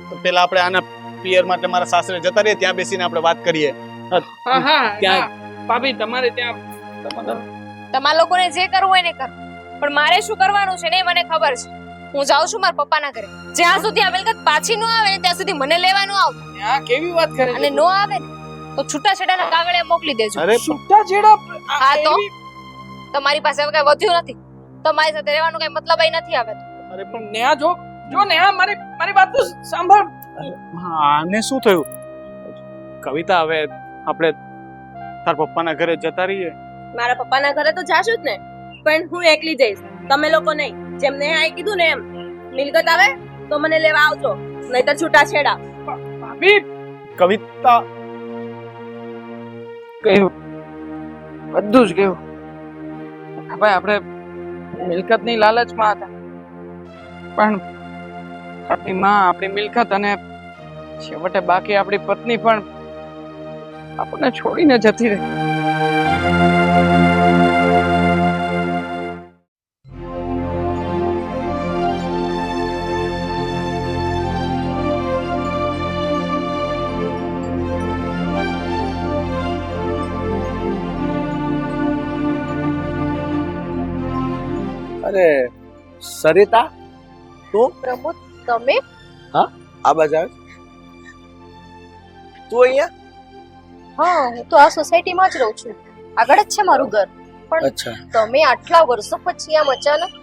તો પેલા આપણે આના પિયર માટે મારા સાસરે જતા રહીએ, ત્યાં બેસીને આપણે વાત કરીએ. હા હા ત્યાં ભાભી તમારે ત્યાં તમારા લોકોને જે કરવું હોય ને કરો, પણ મારે શું કરવાનું છે ને એ મને ખબર છે. હું જાઉં છું મારા પપ્પાના ઘરે. જ્યાં સુધી આ મિલકત પાછી ન આવે ને ત્યાં સુધી મને લેવાનું આવતું. ત્યાં કેવી વાત કરે અને નો આવે ને તો છૂટાછેડાના કાગળિયા મોકલી દેજો. અરે છૂટા છેડા. હા તો તમારી પાસે હવે કઈ વધ્યું નથી. તમારી સાથે રહેવાનો કઈ મતલબ નથી આવે. અરે પણ ન્યા જો ન્યા મારી વાત તો સાંભળ. આને શું થયું? કવિતા, હવે આપણે તાર પપ્પાના ઘરે જતા રહીએ. મારા પપ્પાના ઘરે તો જાશું જ ને, પણ હું એકલી જઈશ, તમે લોકો નહીં. જેમ નેહાએ કીધું ને એમ, મિલકત આવે તો મને લેવા આવજો, નહીતર છૂટા છેડા. ભાભી કવિતા, કહ્યું બધું જ કહ્યું. ભાઈ આપણે મિલકતની લાલચમાં હતા, પણ આપણી માં, આપણી મિલકત અને છેવટે બાકી આપણી પત્ની પણ આપણને છોડીને જતી રહી. અરે સરિતા, તું પ્રમોદ, તમે આ બાજુ આવે તું અહીંયા હા હું તો આ સોસાયટીમાં જ રહું છું આગળ જ છે મારું ઘર પણ અચ્છા તમે આટલા વર્ષો પછી આમ અચાનક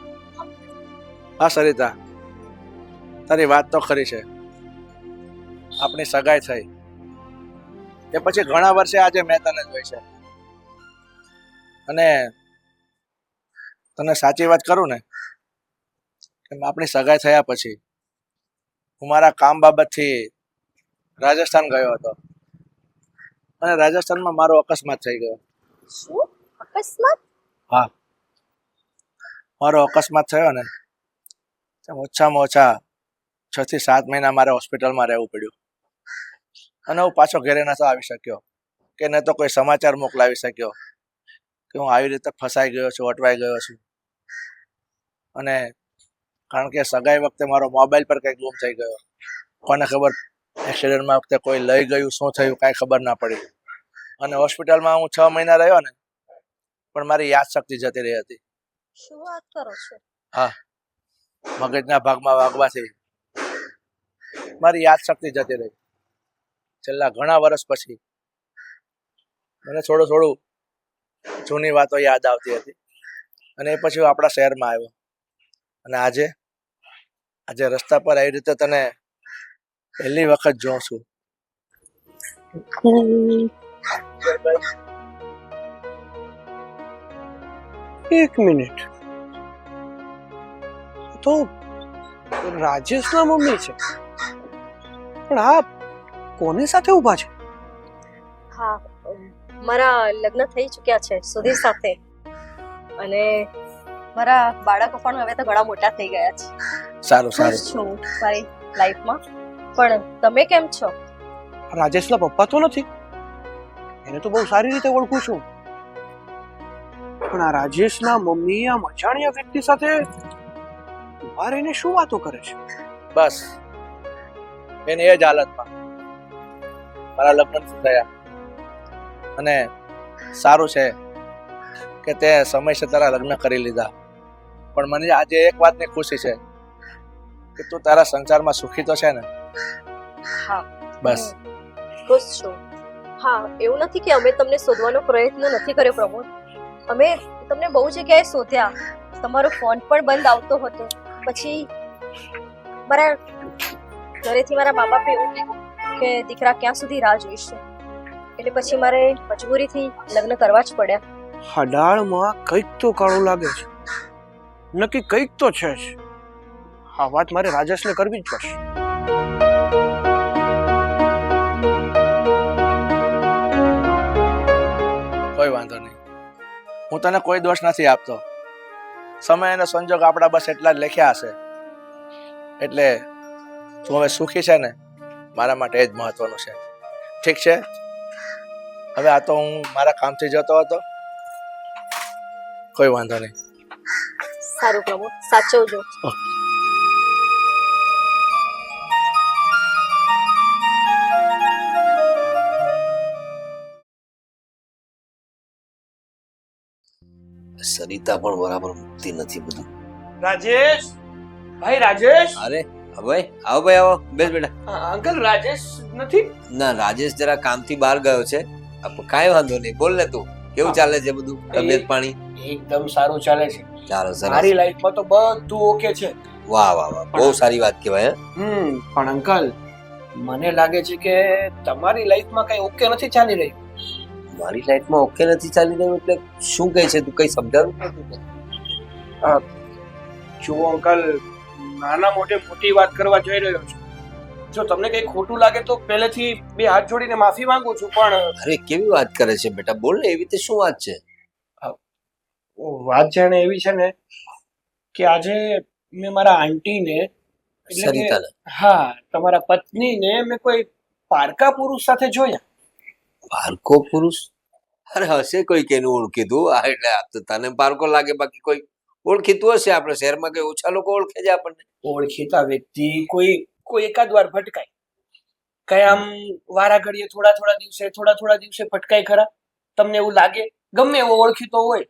હા સરિતા તારી વાત તો ખરી છે આપણી સગાઈ થઈ એ પછી ઘણા વર્ષે આજે મેં તને જોઈ છે અને તને સાચી વાત કરું ને કે આપણી સગાઈ થયા પછી હું મારા કામ બાબતથી રાજસ્થાન ગયો હતો અને રાજસ્થાનમાં મારો અકસ્માત થઈ ગયો શું અકસ્માત મારો અકસ્માત થયો ને ઓછામાં ઓછા 6 થી 7 મહિના મારે હોસ્પિટલમાં રહેવું પડ્યું અને હું પાછો ઘરે નતો આવી શક્યો કે ન તો કોઈ સમાચાર મોકલાવી શક્યો કે હું આવી રીતે ફસાઈ ગયો છું અટવાઈ ગયો છું અને કારણ કે સગાઈ વખતે મારો મોબાઈલ પર કંઈક ગુમ થઈ ગયો કોને ખબર એક્સિડન્ટમાં વખતે કોઈ લઈ ગયું શું થયું કાંઈ ખબર ના પડી અને હોસ્પિટલમાં હું 6 મહિના રહ્યો ને પણ મારી યાદશક્તિ જતી રહી હતી શું વાત કરો છો મગજના ભાગમાં વાગવાથી મારી યાદશક્તિ જતી રહી છેલ્લા ઘણા વર્ષ પછી મને થોડું જૂની વાતો યાદ આવતી હતી અને એ પછી હું આપણા શહેરમાં આવ્યો અને આજે રસ્તા પર આવી રીતે તને પહેલી વખત જોઉં છું એક મિનિટ તો રાજેશના મમ્મી છે પણ આ કોની સાથે ઊભા છે હા મારા લગ્ન થઈ ચૂક્યા છે સુધીર સાથે અને મારા બાળકો પણ હવે તો ઘણા મોટા થઈ ગયા છે સારું ખુશ છું મારી લાઈફમાં પણ તમે કેમ છો રાજેશના પપ્પા તો નથી એને તો બહુ સારી રીતે ઓળખું છું પણ આ રાજેશના મમ્મી આ અજાણ્યા વ્યક્તિ સાથે ઉભા રહીને શું વાતો કરે છે બસ એની એ જ હાલતમાં મારા લગ્ન થયા અને સારું છે કે તે સમયસર તારા લગ્ન કરી લીધા પણ મને આજે એક વાતની ખુશી છે કે તું તારા સંસારમાં સુખી તો છે ને હા બસ ખુશ છું હા એવું નથી કે અમે તમને શોધવાનો પ્રયત્ન નથી કર્યો પ્રમોદ અમે તમને બહુ જગ્યાએ શોધ્યા તમારો ફોન પણ બંધ આવતો હતો પછી મારા ઘરેથી મારા મા બાપે એવું કીધું કે દીકરા ક્યાં સુધી રાહ જોઈશું એટલે પછી મારે મજબૂરીથી લગ્ન કરવા જ પડ્યા હડાળમાં કંઈક તો કાળું લાગે છે નક્કી કંઈક તો છે જ આ વાત મારે રાજેશને કરવી જ પડશે કોઈ વાંધો નહીં હું તને કોઈ દોષ નથી આપતો સમય અને સંજોગ આપણા બસ એટલા જ લખ્યા હશે એટલે તું હવે સુખી છે ને મારા માટે એ જ મહત્વનું છે ઠીક છે હવે આ તો હું મારા કામથી જતો હતો કોઈ વાંધો નહીં સારું પ્રમોદ સાચવજો સરિતા પણ બરાબર મૂકતી નથી બધું રાજેશ ભાઈ રાજેશ અરે ભાઈ આવો ભાઈ આવો બેસ બેટા અંકલ રાજેશ નથી ના રાજેશ જરા કામથી બહાર ગયો છે કાંઈ વાંધો નહીં બોલ ને તું કેવું ચાલે છે બધું તબિયત પાણી એકદમ સારું ચાલે છે ચાલો સરસ મારી લાઈફમાં તો બધું ઓકે છે વાહ વાહ વાહ બહુ સારી વાત કહેવાય પણ અંકલ મને લાગે છે કે તમારી લાઈફમાં કઈ ઓકે નથી ચાલી રહ્યું મારી લાઈફમાં ઓકે નથી ચાલી રહ્યું એટલે શું કહે છે તું કઈ સમજાવું જુઓ અંકલ નાના મોટે મોટી વાત કરવા જઈ રહ્યો છું જો તમને કઈ ખોટું લાગે તો પહેલેથી બે હાથ જોડીને માફી માંગુ છું પણ અરે કેવી વાત કરે છે બેટા બોલ ને એવી રીતે શું વાત છે વાત જાણે એવી છે ને કે આજે મેં મારા આંટીને એટલે કે સરિતાને હા તમારા પત્નીને મેં કોઈ પારકા પુરુષ સાથે જોયા પારકો પુરુષ અરે હશે કોઈ કેનું ઓળખીતું આ એટલે આ તો તને પારકો લાગે બાકી કોઈ ઓળખીતું હશે આપણે શહેરમાં કઈ ઓછા લોકો ઓળખે છે આપણને ઓળખીતા વ્યક્તિ કોઈ એકાદ વાર ભટકાય કઈ આમ વારા ઘડીએ થોડા થોડા દિવસે ભટકાય ખરા તમને એવું લાગે ગમે એવો ઓળખીતો હોય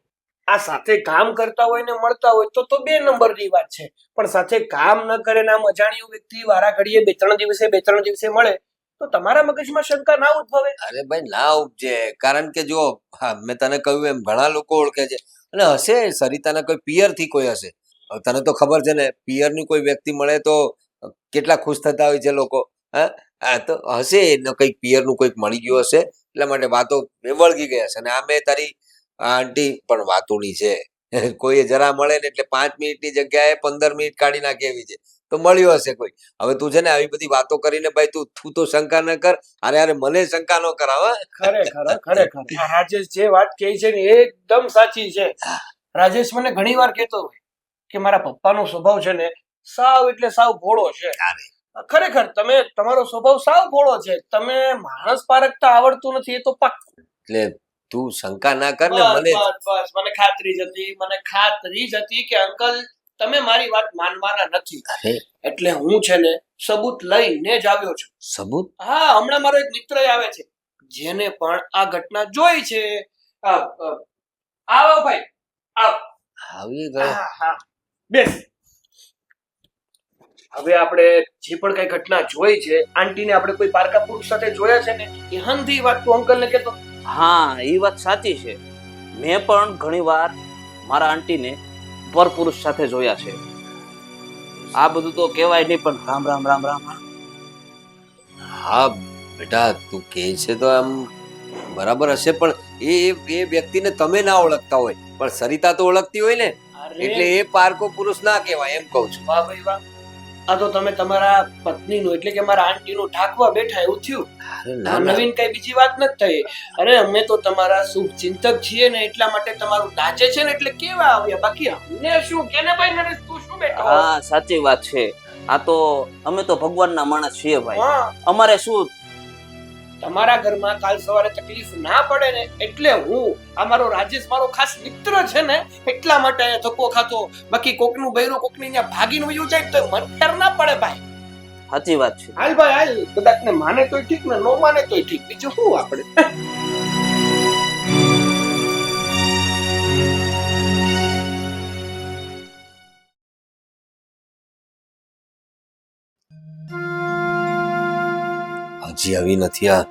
આ સાથે કામ કરતા હોય ને મળતા હોય તો 2 નંબરની વાત છે, પણ સાથે કામ ન કરે ને આમ અજાણ્યો વ્યક્તિ વારા ઘડીએ 2-3 દિવસે મળે તો તમારા મગજમાં શંકા ના ઉદ્ભવે? અરે ભાઈ ના ઉપજે, કારણ કે જો હા મેં તને કહ્યું એમ ઘણા લોકો ઓળખે છે અને હશે સરિતાના કોઈ પિયર થી કોઈ હશે. હવે તને તો ખબર છે ને, પિયર ની કોઈ વ્યક્તિ મળે તો કેટલા ખુશ થતા હોય છે લોકો. હા તો હશે એનો કંઈક પિયર નું કોઈક મળી ગયું હશે, એટલા માટે વાતો વળગી ગયા છે. અને આ મેં તારી આંટી પણ વાતોની છે, કોઈ જરા મળે ને એટલે 5 મિનિટની જગ્યાએ 15 મિનિટ કાઢી નાખે એવી છે, તો મળ્યું હશે કોઈ. હવે તું છે ને આવી બધી વાતો કરીને ભાઈ તું તો શંકા ન કર, અરે મને શંકા ન કરાવ. ખરેખર આ રાજેશ જે વાત કહે છે ને એકદમ સાચી છે. રાજેશ મને ઘણીવાર કહેતો હોય કે મારા પપ્પાનો સ્વભાવ છે ને સાવ એટલે સાવ ભોળો છે. ખરેખર તમારો સ્વભાવ સાવ ભોળો છે, તમે માણસ પારખતા આવડતું નથી એ તો પાક્કું. એટલે તું શંકા ના કર ને. બસ મને ખાતરી જ હતી કે અંકલ તમે મારી વાત માનવાના નથી, એટલે હું છે ને સબૂત લઈને જ આવ્યો છું. સબૂત? હા, હમણાં મારો એક મિત્ર આવે છે જેને પણ આ ઘટના જોઈ છે. આવો ભાઈ, આવો. આવી ગયો. હા, બેસ. હવે આપણે જે પણ કઈ ઘટના જોઈ છે, આંટીને આપણે કોઈ પારકા પુરુષ સાથે જોયા છે ને, એ હંધી વાત તું અંકલ ને કહેતો. હા, એ વાત સાચી છે. મેં પણ ઘણીવાર મારા આંટીને પરપુરુષ સાથે જોયા છે. આ બધું તો કહેવાય નહીં, પણ રામ રામ રામ રામ. હા બેટા, તું કહે છે તો આમ બરાબર હશે, પણ એ વ્યક્તિને તમે ના ઓળખતા હોય, પણ સરિતા તો ઓળખતી હોય ને, એટલે એ પારકો પુરુષ ના કહેવાય એમ કહું છું. વાહ ભાઈ વાહ, આ તો તમે તમારા પત્નીનું એટલે કે મારા આંટીનું ઢાંકવા બેઠા એવું થયું. નવીન કઈ બીજી વાત નથી થઈ. અરે અમે તો તમારા શુભ ચિંતક છીએ ને, એટલા માટે તમારું દાજે છે ને એટલે કેવા આવ્યા, બાકી અમને શું કેને ભાઈ નરેશ તું શું બેઠો? હા સાચી વાત છે. આ તો અમે તો ભગવાનના માણસ છીએ ભાઈ, અમારે શું. તમારા ઘરમાં કાલ સવારે તકલીફ ના પડે ને એટલે હું આ મારો રાજેશ મારો ખાસ મિત્ર છે ને એટલા માટે ધક્કો ખાતો, બાકી કોકનું બૈરું કોકની ત્યાં ભાગીને વયું જાય તો મન ફેર ના પડે ભાઈ. સાચી વાત છે. હાલ ભાઈ હાલ, કદાચ ને માને તોય ઠીક ને નો માને તોય ઠીક, બીજું શું આપણે. હજી આવી નથી. આ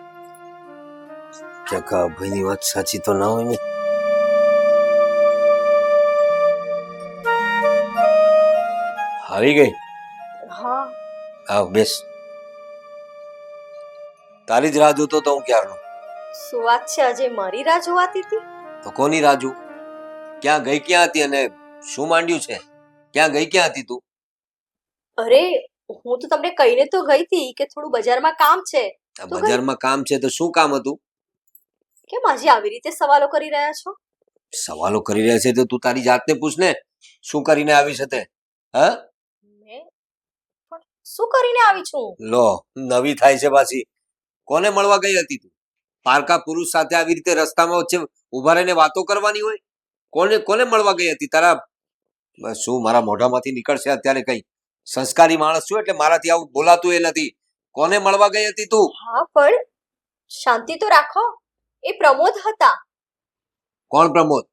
ક્યાંક ભાઈની વાત સાચી તો ના હોય ને. આવી ગઈ? હા. આવ બેસ. તારી જ રાહ જોતો તો હું ક્યારનો. શું વાત છે, આજે મારી રાહ જોવાતી હતી? તો કોની રાજુ? ક્યાં ગઈ, ક્યાં હતી અને શું માંડ્યું છે? ક્યાં ગઈ, ક્યાં હતી તું? અરે હું તો તમને કહીને તો ગઈ હતી કે થોડું બજારમાં કામ છે. બજારમાં કામ છે તો શું કામ હતું? કેમ આજે આવી રીતે સવાલો કરી રહ્યા છો? સવાલો કરી રહ્યા છે તો તું તારી જાતને પૂછ ને, શું કરીને આવી છે તે? હા, મેં પણ શું કરીને આવી છું? લો નવી થાય છે પાછી. કોને મળવા ગઈ હતી તું? પારકા પુરુષ સાથે આવી રીતે રસ્તામાં વચ્ચે ઉભા રહીને વાતો કરવાની હોય? કોને મળવા ગઈ હતી? તારા શું મારા મોઢામાંથી નીકળશે અત્યારે? કઈ સંસ્કારી માણસ છું એટલે મારાથી આવું બોલાતું એ નથી. કોને મળવા ગઈ હતી તું? હા પણ શાંતિ તો રાખો. એ પ્રમોદ હતા. કોણ પ્રમોદ?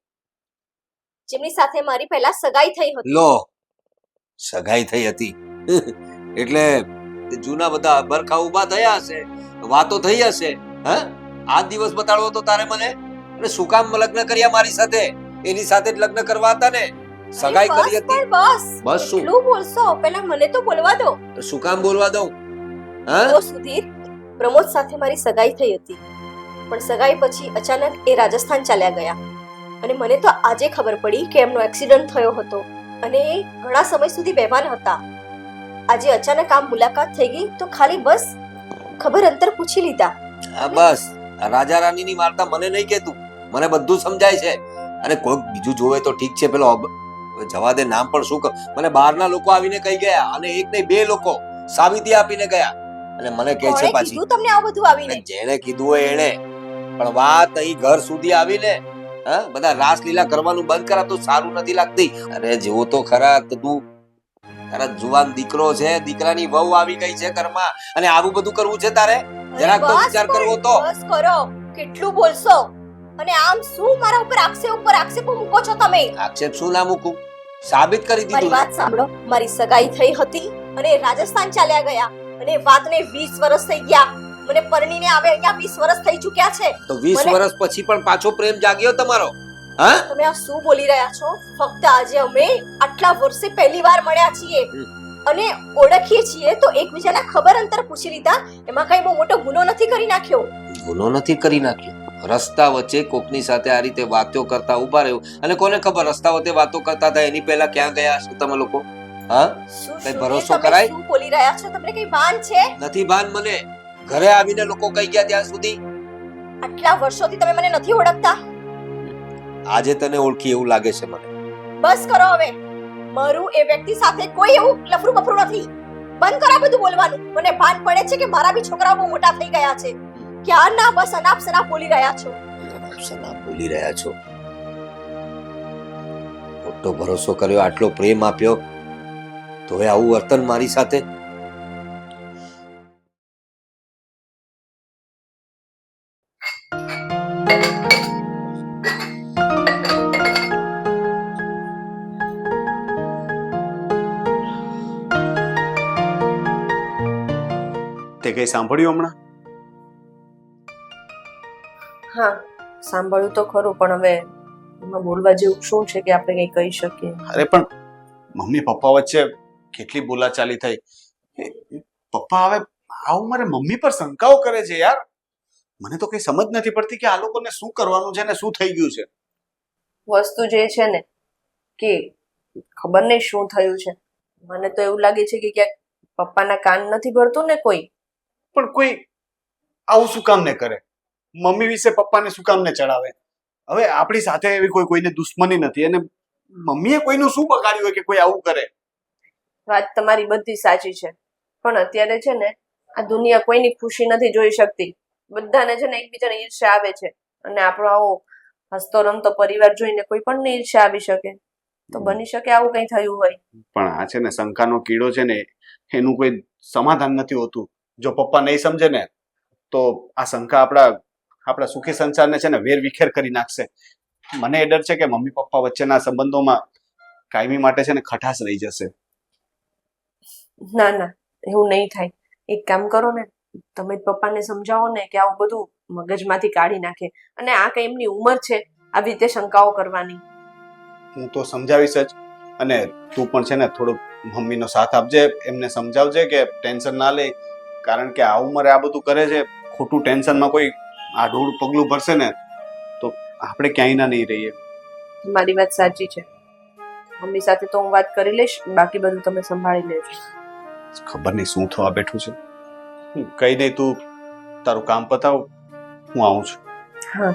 જેમની સાથે મારી પહેલા સગાઈ થઈ હતી. લો સગાઈ થઈ હતી એટલે જૂના બધા બરખા ઉભા થયા હશે, વાતો થઈ હશે. હા, આ દિવસ બતાડવો તો તારે મને? અને શું કામ લગ્ન કર્યા મારી સાથે? એની સાથે જ લગ્ન કરવા હતા ને? સગાઈ કરી હતી. બસ શું એટલું બોલશો? પહેલા મને તો બોલવા દો. શું કામ બોલવા દઉં? હા, તો સુધીર, પ્રમોદ સાથે મારી સગાઈ થઈ હતી, પણ સગાઈ પછી અચાનક એ રાજસ્થાન ચાલ્યા ગયા અને મને તો આજે ખબર પડી કે એમનો એક્સિડન્ટ થયો હતો અને એ ઘણા સમય સુધી બેભાન હતા. આજે અચાનક આમ મુલાકાત થઈ ગઈ તો ખાલી બસ ખબર અંતર પૂછી લીધા. હા બસ, રાજા રાણીની વાર્તા મને નહીં કહેતું, મને બધું સમજાય છે. અને કોઈક બીજું જોવે તો ઠીક છે, પેલો જવા દે, નામ પણ શું કર. મને બહારના લોકો આવીને કહી ગયા અને એક નહીં 2 લોકો સાબિતી આપીને ગયા અને મને કહે છે પાછી. તમને આ બધું આવીને? જેણે કીધું હોય એણે, પણ વાત અહીં ઘર સુધી આવીને હા બધા રાસલીલા કરવાનું બંધ કરા તો સારું નથી લાગતી. અરે જેવો તો ખરા, તો તું તારા જુવાન દીકરો છે, દીકરાની વહુ આવી ગઈ છે ઘરમાં અને આવું બધું કરવું છે તારે? જરાક તો વિચાર કરવો તો. બસ કરો, કેટલું બોલશો? અને આમ શું મારા ઉપર આક્ષેપો મૂકો છો તમે? આક્ષેપ શું ના મૂકું? સાબિત કરી મારી દીધું. વાત સાંભળો, મારી સગાઈ થઈ હતી અને રાજસ્થાન ચાલ્યા ગયા અને વાતને 20 વર્ષ થઈ ગયા. મને પરણીને આવે અહીંયા 20 વર્ષ થઈ ચૂક્યા છે. તો 20 મને- વર્ષ પછી પણ પાછો પ્રેમ જાગ્યો તમારો? હા? તમે આ શું બોલી રહ્યા છો? ફક્ત આજે અમે આટલા વર્ષે પહેલીવાર મળ્યા છીએ અને ઓળખીએ છીએ તો એકબીજાના ખબર અંતર પૂછી લીધા. એમાં કઈ બહુ મોટો ગુનો નથી કરી નાખ્યો. ગુનો નથી કરી નાખ્યો. રસ્તા વચ્ચે કોકની સાથે આ રીતે વાતો કરતા ઉભા રહ્યો અને કોને ખબર રસ્તા વચ્ચે વાતો કરતા હતા એની પહેલા ક્યાં ગયા છો તમે લોકો? હા? શું કઈ શું ભરોસો તમે કરાય? શું બોલી રહ્યા છો? તમને કઈ ભાન છે? નથી ભાન મને. ઘરે આવીને લોકો કહી ગયા ત્યાં સુધી આટલા વર્ષોથી તમે મને નથી ઓળખતા? આજે તને ઓળખી એવું લાગે છે મને. બસ કરો હવે. મારું એ વ્યક્તિ સાથે કોઈ એવું લફરું બફરું નથી. બંધ કરો બધું બોલવાનું. મને ભાન પડે છે કે મારા બી છોકરાઓ બહુ મોટા થઈ ગયા છે. ક્યારના બસ અનાપ શનાપ બોલી રહ્યા છો. સલાહ બોલી રહ્યા છો. ખોટો ભરોસો કર્યો, આટલો પ્રેમ આપ્યો, તો હવે આવું વર્તન મારી સાથે? તે કઈ સાંભળ્યું હમણાં? હા, સાંભળ્યું તો ખરું, પણ હવે એમાં બોલવા જેવું શું છે કે આપણે કંઈ કહી શકીએ? અરે પણ મમ્મી પપ્પા વચ્ચે કેટલી બોલાચાલી થઈ. પપ્પા હવે આવું મારે મમ્મી પર શંકાઓ કરે છે યાર. મને તો કઈ સમજ નથી પડતી કે આ લોકોને શું કરવાનું છે ને શું થઈ ગયું છે. વસ્તુ જે છે ને કે ખબર નહીં શું થયું છે. મને તો એવું લાગે છે કે ક્યાંક પપ્પાના કાન નથી ભરતું ને કોઈ. પણ કોઈ આવું શું કામ ને કરે? મમ્મી વિશે પપ્પાને શું કામ ને ચડાવે? હવે આપણી સાથે એવી કોઈને દુશ્મની નથી અને મમ્મીએ કોઈનું શું બગાડ્યું હોય કે કોઈ આવું કરે? વાત તમારી બધી સાચી છે, પણ અત્યારે છે ને આ દુનિયા કોઈની ખુશી નથી જોઈ શકતી. બધાને છે ને એકબીજાને ઈર્ષ્યા આવે છે અને આપણો આવો હસતો રમતો પરિવાર જોઈને કોઈ પણ ઈર્ષ્યા આવી શકે. તો બની શકે આવું કંઈ થયું હોય. પણ આ છે ને શંકાનો કીડો છે ને એનું કોઈ સમાધાન નથી હોતું. જો પપ્પા નહીં સમજે ને તો આ શંકા આપણા સુખી સંસારને છે ને વેર વિખેર કરી નાખશે. મને એ ડર છે કે મમ્મી પપ્પા વચ્ચેના સંબંધોમાં કાયમી માટે છે ને ખટાશ રહી જશે. ના ના, એવું નહીં થાય. એક કામ કરો ને, તમે જ પપ્પાને સમજાવો ને કે આવું બધું મગજમાંથી કાઢી નાખે. અને આ કઈ એમની ઉંમર છે આવી રીતે શંકાઓ કરવાની. હું તો સમજાવીશ જ. અને તું પણ છે ને થોડું મમ્મીનો સાથ આપજે, એમને સમજાવજે કે ટેન્શન ના લે. કારણ કે આ ઉંમરે આ બધું કરે છે, ખોટું ટેન્શનમાં કોઈ આડું પગલું ભરશે ને તો આપણે ક્યાંય ના નહીં રહીએ. મારી વાત સાચી છે. મમ્મી સાથે તો હું વાત કરી લઈશ, બાકી બધું તમે સંભાળી લેજો. ખબર નહીં શું થવા બેઠું છે. કઈ નહીં, તું તારું કામ પતાવ, હું આવું છું. હા.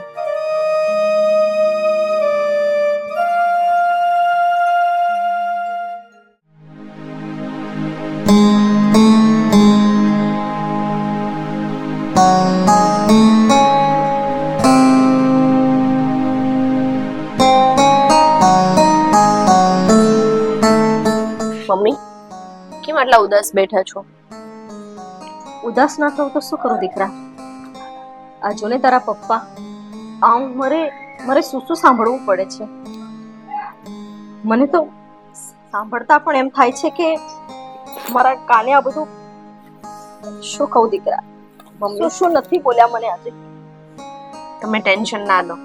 મમ્મી, કેમ આટલા ઉદાસ બેઠા છો? ઉદાસ ના થવું તો શું કરું દીકરા? આ જો ને તારા પપ્પા આ ઉંમરે મારે શું શું સાંભળવું પડે છે. મને તો સાંભળતા પણ એમ થાય છે કે મારા કાને આ બધું શું કહું દીકરા. મમ્મી શું નથી બોલ્યા મને આજે. તમે ટેન્શન ના લો.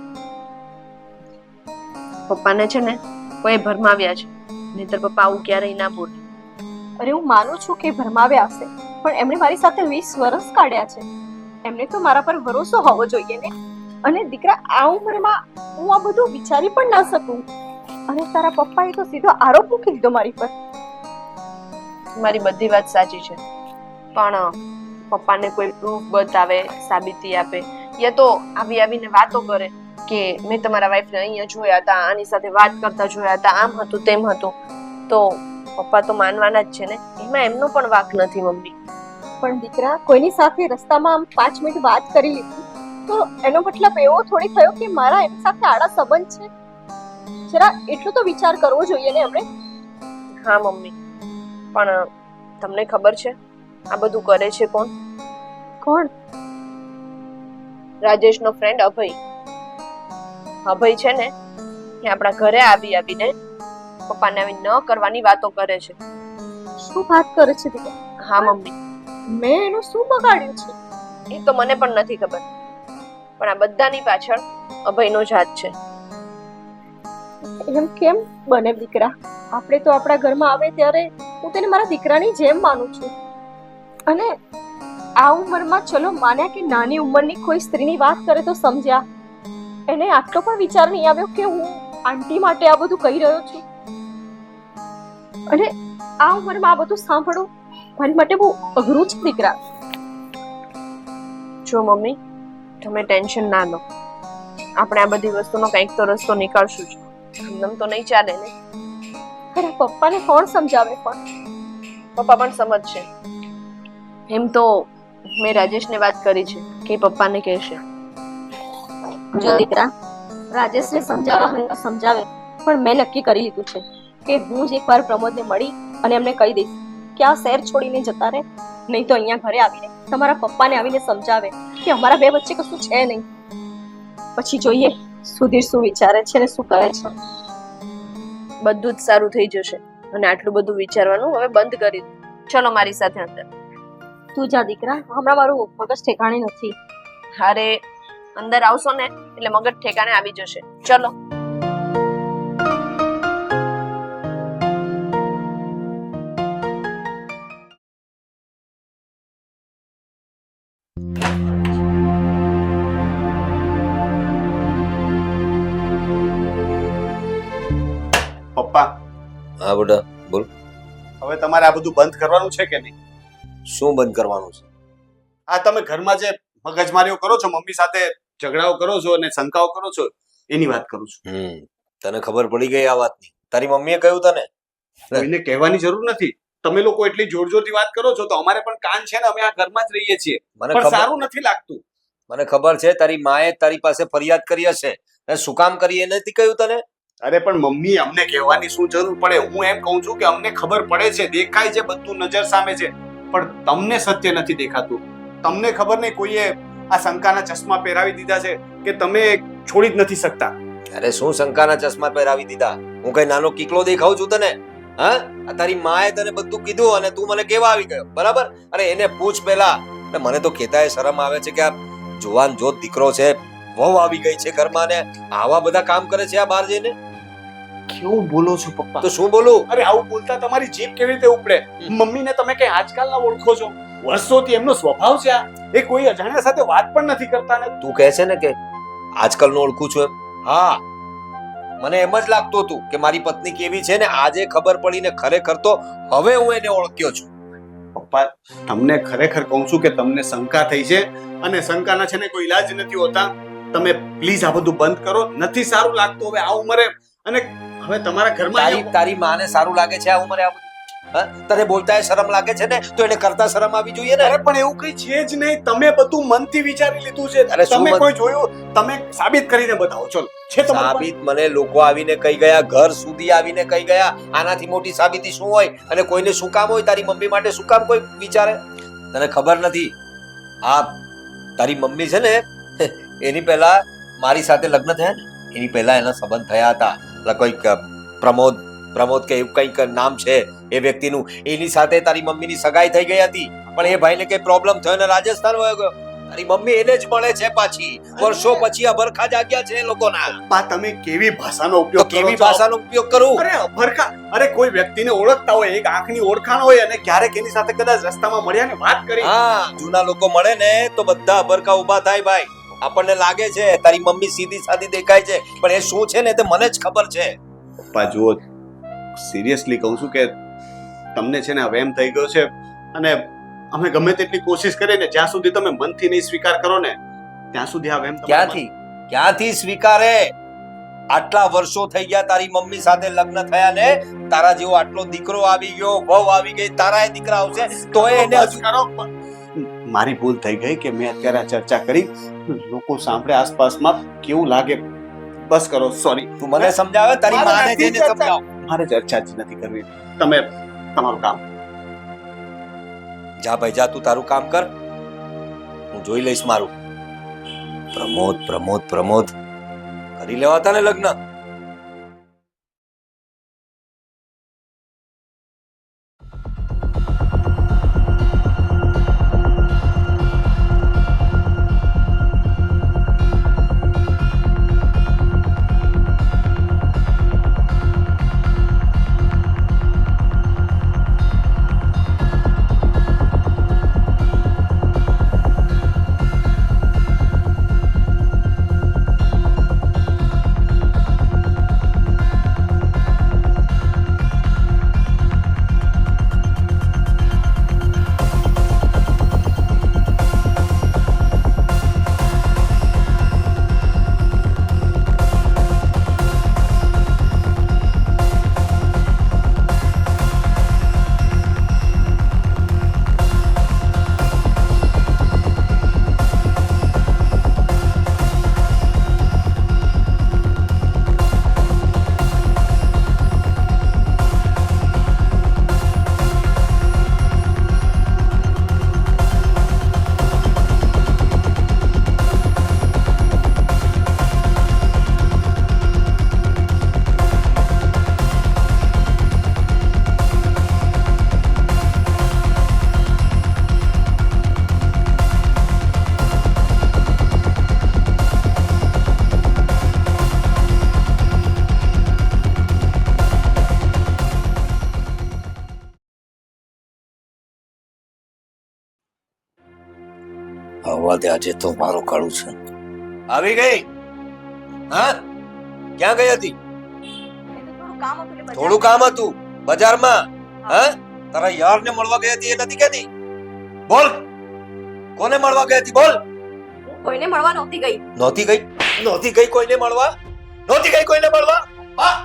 પપ્પાને છે ને કોઈ ભરમાવ્યા છે, નહીંતર પપ્પા આવું ક્યારેય ના બોલે. અરે હું માનું છું કે ભરમાવ્યા હશે, પણ એમણે મારી સાથે 20 વર્ષ કાઢ્યા છે. એમને તો મારા પર ભરોસો હોવો જોઈએ ને. અને દીકરા આ ઉંમરમાં હું આ બધું વિચારી પણ ના શકું. અને તારા પપ્પાએ તો સીધો આરોપ મૂકી દીધો મારી પર. મારી બધી વાત સાચી છે, પણ પપ્પાને કોઈ પ્રૂફ બતાવે, સાબિતી આપે, યા તો આવીને વાતો કરે કે મેં તમારા વાઈફને અહીંયા જોયા હતા, આની સાથે વાત કરતા જોયા હતા, આમ હતું તેમ હતું, તો પપ્પા તો માનવાના જ છે ને. એમાં એમનો પણ વાંક નથી મમ્મી. પણ દીકરા કોઈની સાથે રસ્તામાં આમ 5 મિનિટ વાત કરી લીધી તો એનો મતલબ એવો થોડી થયો કે મારા એની સાથે આડા સંબંધ છે. જરા એટલો તો વિચાર કરવો જોઈએ ને એમણે. હા મમ્મી, પણ તમને ખબર છે આ બધું કરે છે કોણ? કોણ? રાજેશનો ફ્રેન્ડ અભય. અભય છે ને એ આપણા ઘરે આવીને પપ્પાને આવી ન કરવાની વાતો કરે છે. શું વાત કરે છે દીકરા? હા મમ્મી, મેં એનું શું બગાડ્યું છે? એ તો મને પણ નથી ખબર, પણ આ બધાની પાછળ અભયનો જ હાથ છે. એમ કેમ બને દીકરા? આપણે તો આપણા ઘરમાં આવે ત્યારે હું તેને મારા દીકરાની જેમ માનું છું. અને આ ઉંમરમાં ચલો માન્યા કે નાની ઉંમરની કોઈ સ્ત્રીની વાત કરે તો સમજ્યા, એને આટલો પણ વિચાર નહીં આવ્યો કે હું આંટી માટે આ બધું કહી રહ્યો છું. અને આ ઉંમરમાં આ બધું સાંભળવું મારી માટે બહુ અઘરું છે દીકરા. જો મમ્મી, તમે ટેન્શન ના લો, આપણે આ બધી વસ્તુનો કંઈક તો રસ્તો નીકાળશું જ. એમ તો નહીં ચાલે ને. અરે પપ્પાને કોણ સમજાવે? પણ પપ્પા પણ સમજશે. એમ તો મેં રાજેશને વાત કરી છે કે પપ્પાને કહેશે. જો દીકરા, રાજેશને સમજાવવા હોય તો સમજાવે, પણ મેં નક્કી કરી લીધું છે કે હું જ એકવાર પ્રમોદને મળી અને એમને કહી દઈશ કે આ શહેર છોડીને જતા રહે, નહીં તો અહીંયા ઘરે આવીને તમારા પપ્પાને આવીને સમજાવે કે અમારા બે વચ્ચે કશું છે નહીં. પછી જોઈએ સુધીર શું વિચારે છે ને શું કરે છે. બધું જ સારું થઈ જશે. અને આટલું બધું વિચારવાનું હવે બંધ કરી દો. ચલો મારી સાથે અંદર. તું જા દીકરા, હમણાં મારું મગજ ઠેકાણે નથી. અરે અંદર આવશો ને એટલે મગજ ઠેકાણે આવી જશે. ચલો. પપ્પા, હા બેટા બોલ. હવે તમારે આ બધું બંધ કરવાનું છે કે નહીં? શું બંધ કરવાનું છે? આ તમે ઘરમાં જે મગજમારીઓ કરો છો, મમ્મી સાથે ઝઘડાઓ કરો છો અને શંકાઓ કરો છો, એની વાત કરું છું. તને ખબર પડી ગઈ આ વાતની? તારી મમ્મીએ કહ્યું તને? કોઈને કહેવાની જરૂર નથી. તમે લોકો એટલી જોર જોરથી વાત કરો છો તો અમારે પણ કાન છે ને, અમે આ ઘરમાં જ રહીએ છીએ. પણ સારું નથી લાગતું. મને ખબર છે તારી માએ તારી પાસે ફરિયાદ કરી હશે. શું કામ કરી એ નથી કહ્યું તને? અરે પણ મમ્મી, અમને કહેવાની શું જરૂર પડે? હું એમ કહું છું કે અમને ખબર પડે છે, દેખાય છે, બધું નજર સામે છે, પણ તમને સત્ય નથી દેખાતું. તમને ખબર નહીં કોઈએ આ શંકાના ચશ્મા પહેરાવી દીધા છે કે તમે છોડી જ નથી શકતા. અરે શું શંકાના ચશ્મા પહેરાવી દીધા? હું કઈ નાનો કીકલો દેખાઉં છું તને? હા, આ તારી માએ તને બધું કીધું અને તું મને કેવા આવી ગયો? બરાબર? અરે એને પૂછ પેલા. મને તો કહેતાય શરમ આવે છે કે આ જુવાન જોત દીકરો છે, વહુ આવી ગઈ છે ઘરમાં ને આવા બધા કામ કરે છે આ બહાર જઈને. કેવું બોલો છો પપ્પા? તો શું બોલું? અરે આવું બોલતા તમારી જીભ કેવી રીતે ઉપડે? મમ્મીને તમે કઈ આજકાલના ઓળખો છો? વર્ષોથી એમનો સ્વભાવ છે આ. એ કોઈ અજાણ્યા સાથે વાત પણ નથી કરતા ને. તું કહે છે ને કે આજકાલનો ઓળખું છું એમ? હા, મને એમ જ લાગતું હતું કે મારી પત્ની કેવી છે ને આજે ખબર પડી ને ખરેખર તો હવે હું એને ઓળખ્યો છું. પપ્પા, તમને ખરેખર કહું છું કે તમને શંકા થઈ છે અને શંકાના છે ને કોઈ ઈલાજ નથી હોતા. તમે પ્લીઝ આ બધું બંધ કરો. નથી સારું લાગતું હવે આ ઉંમરે. અને હવે તમારા ઘરમાં તારી માને સારું લાગે છે આ ઉંમરે આ બધું? તને બોલતા શરમ લાગે છે ને તો એને કરતા શરમ આવી જોઈએ ને. અરે પણ એવું કઈ છે જ નહીં. તમે બધું મનથી વિચારી લીધું છે. તમે કોઈ જોયું? તમે સાબિત કરીને બતાવો. ચલો. છે તમારું સાબિત? મને લોકો આવીને કહી ગયા, ઘર સુધી આવીને કહી ગયા. આનાથી મોટી સાબિતી શું હોય? અને કોઈને શું કામ હોય? તારી મમ્મી માટે શું કામ કોઈ વિચારે? તને ખબર નથી? આ તારી મમ્મી છે ને, એની પહેલા મારી સાથે લગ્ન થયા ને, એની પહેલા એના સંબંધ થયા હતા. કોઈક પ્રમોદ કે એવું કંઈક નામ છે એ વ્યક્તિનું. એની સાથે તારી મમ્મીની સગાઈ થઈ ગઈ હતી, પણ એ ભાઈને કઈ પ્રોબ્લેમ થયો ને રાજસ્થાન વયો ગયો. તારી મમ્મી એને જ મળે છે પાછી. વર્ષો પછી અભરખા જાગ્યા છે એ લોકોના. પપ્પા, તમે કેવી ભાષાનો ઉપયોગ કરો છો? કેવી ભાષાનો ઉપયોગ કરું? અરે અભરખા, અરે કોઈ વ્યક્તિને ઓળખતા હોય, એક આંખની ઓળખાણ હોય અને ક્યારેક એની સાથે કદાચ રસ્તામાં મળ્યા ને વાત કરી. હા, જૂના લોકો મળે ને તો બધા અભરખા ઊભા થાય ભાઈ. આપણને લાગે છે તારી મમ્મી સીધી સાદી દેખાય છે, પણ એ શું છે ને તે મને જ ખબર છે. પપ્પા જુઓ, સિરિયસલી કહું છું કે તમને છે ને હવે એમ થઈ ગયો છે, અને અમે ગમે તેટલી કોશિશ કરીએ ને જ્યાં સુધી તમે મનથી નહીં સ્વીકાર કરો ને ત્યાં સુધી હવે એમ ક્યાંથી સ્વીકારે? આટલા વર્ષો થઈ ગયા તારી મમ્મી સાથે લગ્ન થયા ને, તારા જેવો આટલો દીકરો આવી ગયો, વહુ આવી ગઈ, તારા દીકરા આવશે તો એને કરો. મારી ભૂલ થઈ ગઈ કે મેં અત્યારે આ ચર્ચા કરી. લોકો સાંભળે આસપાસમાં કેવું લાગે. બસ કરો. સોરી. તું મને સમજાવે, તારી માને જઈને સમજાવ. મારે ચર્ચા જ નથી કરવી. તમે તમારું કામ. જા ભાઈ જા, તું તારું કામ કર, હું જોઈ લઈશ મારું. પ્રમોદ કરી લેવાતા ને લગ્ન. હવા દે, આજે તો મારું કાળું છે. આવી ગઈ? હા, ક્યાં ગઈ હતી? થોડું કામ હતું બજારમાં. હા, તારા યારને મળવા ગઈ હતી એ નથી કહેતી? બોલ, કોને મળવા ગઈ હતી? બોલ. કોઈને મળવા નહોતી ગઈ. નહોતી ગઈ? નહોતી ગઈ કોઈને મળવા? નહોતી ગઈ કોઈને મળવા? હા,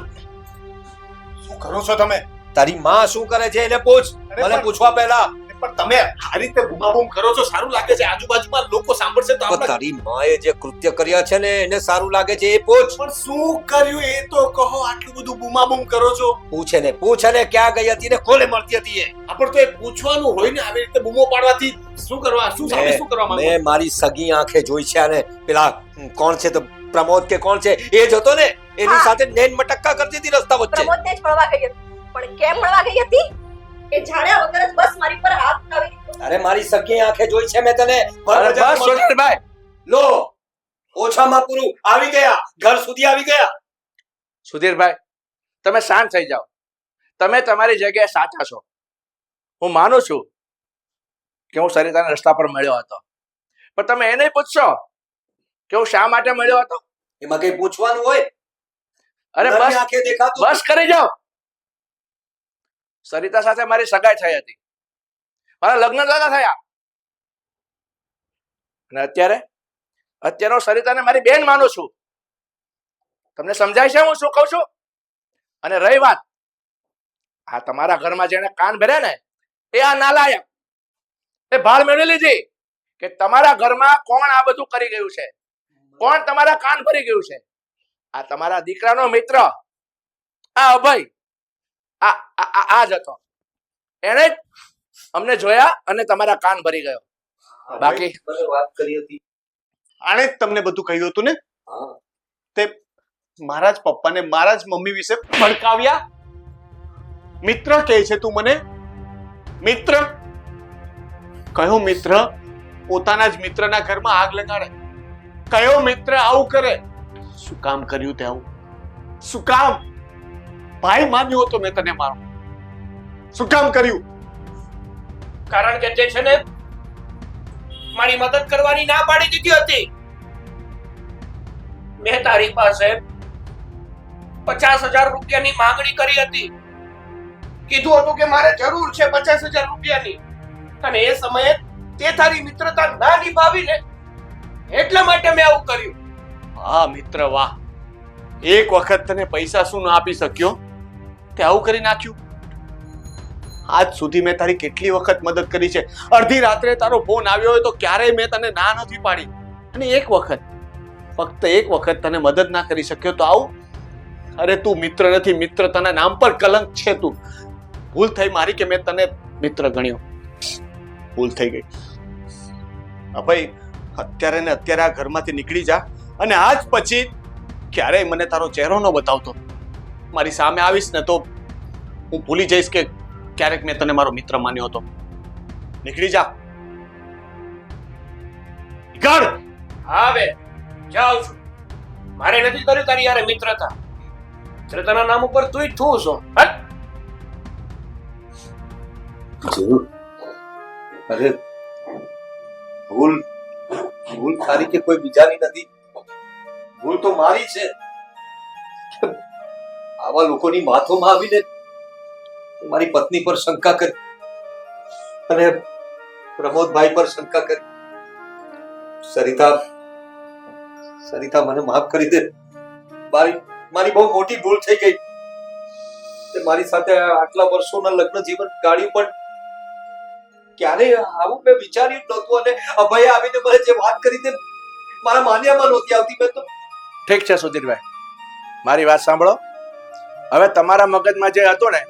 શું કરો છો તમે? તારી માં શું કરે છે એને પૂછ. મને પૂછવા પહેલા. પણ તમે આ રીતે બૂમાબૂમ કરો છો, સારું લાગે છે? આજુબાજુમાં લોકો સાંભળશે તો પણ તારી માએ જે કૃત્ય કર્યા છે ને એને સારું લાગે છે એ પૂછ. પણ શું કર્યું એ તો કહો. આટલું બધું બૂમાબૂમ કરો છો. પૂછે ને ક્યાં ગઈ હતી ને કોને મળતી હતી એ. પણ તો એ પૂછવાનું હોય ને. આવી રીતે બૂમો પાડવાથી શું કરવા? શું સામે શું કરવા માંગો? મેં મારી સગી આંખે જોઈ છે અને પેલા કોણ છે તો પ્રમોદ કે કોણ છે એ જ હતો ને, એની સાથે નેન મટક્કા કરતી હતી રસ્તા વચ્ચે. પ્રમોદને જ મળવા ગઈ હતી. પણ કેમ મળવા ગઈ હતી? એ જાણ્યા વગર જ બસ મારી પર હાથ ઉઠાવી દીધો. અરે મારી સગી આંખે જોઈ છે મેં તને. બસ સુધીરભાઈ, લો, ઓછામાં પૂરું આવી ગયા, ઘર સુધી આવી ગયા. સુધીરભાઈ, તમે શાંત થઈ જાઓ. તમે તમારી જગ્યાએ સાચા છો. હું માનું છું કે હું સરિતાને રસ્તા પર મળ્યો હતો, પણ તમે એ નહીં પૂછશો કે હું શા માટે મળ્યો હતો? એમાં કઈ પૂછવાનું હોય? અરે નરની બસ આંખે દેખાતું. બસ કરી જાઓ. સરિતા સાથે મારી સગાઈ થઈ હતી, મારા લગ્ન દાદા થયા, અને અત્યારે હું સરિતાને મારી બેન માનું છું. તમને સમજાય છે હું શું કહું છું? અને રહી વાત આ તમારા ઘરમાં જેને કાન ભર્યા ને, એ આ નાલાયક, એ ભાળ મેળવી લીધી કે તમારા ઘરમાં કોણ આ બધું કરી ગયું છે, કોણ તમારા કાન ભરી ગયું છે. આ તમારા દીકરાનો મિત્ર આ અભય, આ જ હતો. એને જ અમને જોયા અને તમારા કાન ભરી ગયો. બાકી વાત કરી હતી. આણે જ તમને બધું કહ્યું હતું ને? હા. તે મારા જ પપ્પાને મારા જ મમ્મી વિશે ભડકાવ્યા. મિત્ર કહે છે તું મને? મિત્ર? કયો મિત્ર પોતાના જ મિત્રના ઘરમાં આગ લગાડે? કયો મિત્ર આવું કરે? શું કામ કર્યું તે આવું? શું કામ? ભાઈ માન્યો હતો મેં તને મારો. શું કામ કર્યું? કારણ કે તે છે ને મારી મદદ કરવાની ના પાડી દીધી હતી. મેં તારી પાસે 50,000 રૂપિયાની માંગણી કરી હતી. કીધું હતું કે મારે જરૂર છે 50,000 રૂપિયાની, અને એ સમયે તે તારી મિત્રતા ના નિભાવી ને, એટલા માટે મેં આવું કર્યું. હા મિત્ર, વાહ. એક વખત તને પૈસા શું ના આપી શક્યો, તે આવું કરી નાખ્યું. આજ સુધી મેં તારી કેટલી વખત મદદ કરી છે. અડધી રાત્રે તારો ફોન આવ્યો હોય તો ક્યારેય મેં તને ના નથી પાડી. અને એક વખત, ફક્ત એક વખત તને મદદ ના કરી શક્યો તો આવું? અરે તું મિત્ર નથી, મિત્રતાના નામ પર કલંક છે તું. ભૂલ થઈ મારી કે મેં તને મિત્ર ગણ્યો. ભૂલ થઈ ગઈ. ભાઈ અત્યારે ને અત્યારે આ ઘરમાંથી નીકળી જા, અને આજ પછી ક્યારેય મને તારો ચહેરો ન બતાવતો. મારી સામે આવીશ ને તો હું ભૂલી જઈશ કે ક્યારેક મેં તને મારો મિત્ર માન્યો હતો. નીકળી જા. નીકળ. હવે જાઉં છું. મારે નથી કર્યું તારી યારે મિત્રતા. મિત્રતાના નામ ઉપર તુંય થૂ છો. હટ. જરૂર. અરે ભૂલ ભૂલ તારી કે કોઈ બીજાની નથી. ભૂલ તો મારી છે. આવા લોકોની માથોમાં આવીને મારી પત્ની પર શંકા કરી અને પ્રમોદભાઈ પર શંકા કરી. સરિતા સરિતા મને માફ કરી દે. મારી બહુ મોટી ભૂલ થઈ ગઈ. તે મારી સાથે આટલા વર્ષોના લગ્ન જીવન ગાળ્યું પણ ક્યારેય આવું મેં વિચાર્યું નહોતું. અને અભય આવીને મને જે વાત કરી તે મારા માન્યામાં નહોતી આવતી. મેં તો ઠીક છે સુધીરભાઈ, મારી વાત સાંભળો. હવે તમારા મગજમાં જે હતું ને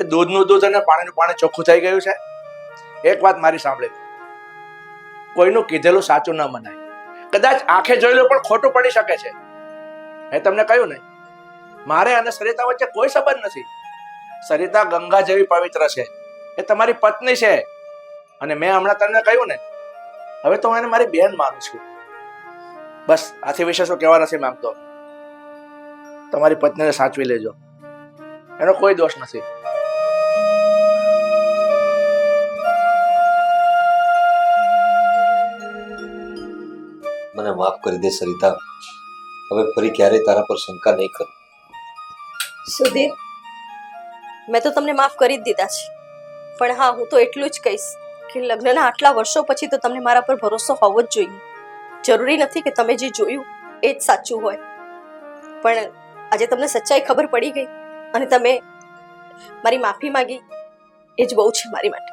એ દૂધનું દૂધ અને પાણીનું પાણી ચોખ્ખું થઈ ગયું છે. એક વાત મારી સાંભળે, કોઈનું કીધેલું સાચું ન મનાય. કદાચ આંખે જોયેલું પણ ખોટું પડી શકે છે. મેં તમને કહ્યું ને, મારે અને સરિતા વચ્ચે કોઈ સંબંધ નથી. સરિતા ગંગા જેવી પવિત્ર છે, એ તમારી પત્ની છે. અને મેં હમણાં તમને કહ્યું ને, હવે તો હું એને મારી બેન માનું છું. બસ આથી વિશે શું કહેવા નથી માંગતો. તમારી પત્નીને સાચવી લેજો, એનો કોઈ દોષ નથી. મને માફ કરી દે સરિતા. હવે ફરી ક્યારેય તારા પર શંકા નહીં કરું. સુધીર, મેં તો તમને માફ કરી જ દીધા છે. પણ હા, હું તો એટલું જ કહીશ કે લગ્નના આટલા વર્ષો પછી તો તમને મારા પર ભરોસો હોવો જ જોઈએ. જરૂરી નથી કે તમે જે જોયું એ જ સાચું હોય. પણ આજે તમને સચ્ચાઈ ખબર પડી ગઈ અને તમે મારી માફી માંગી, એ જ બહુ છે મારી માટે.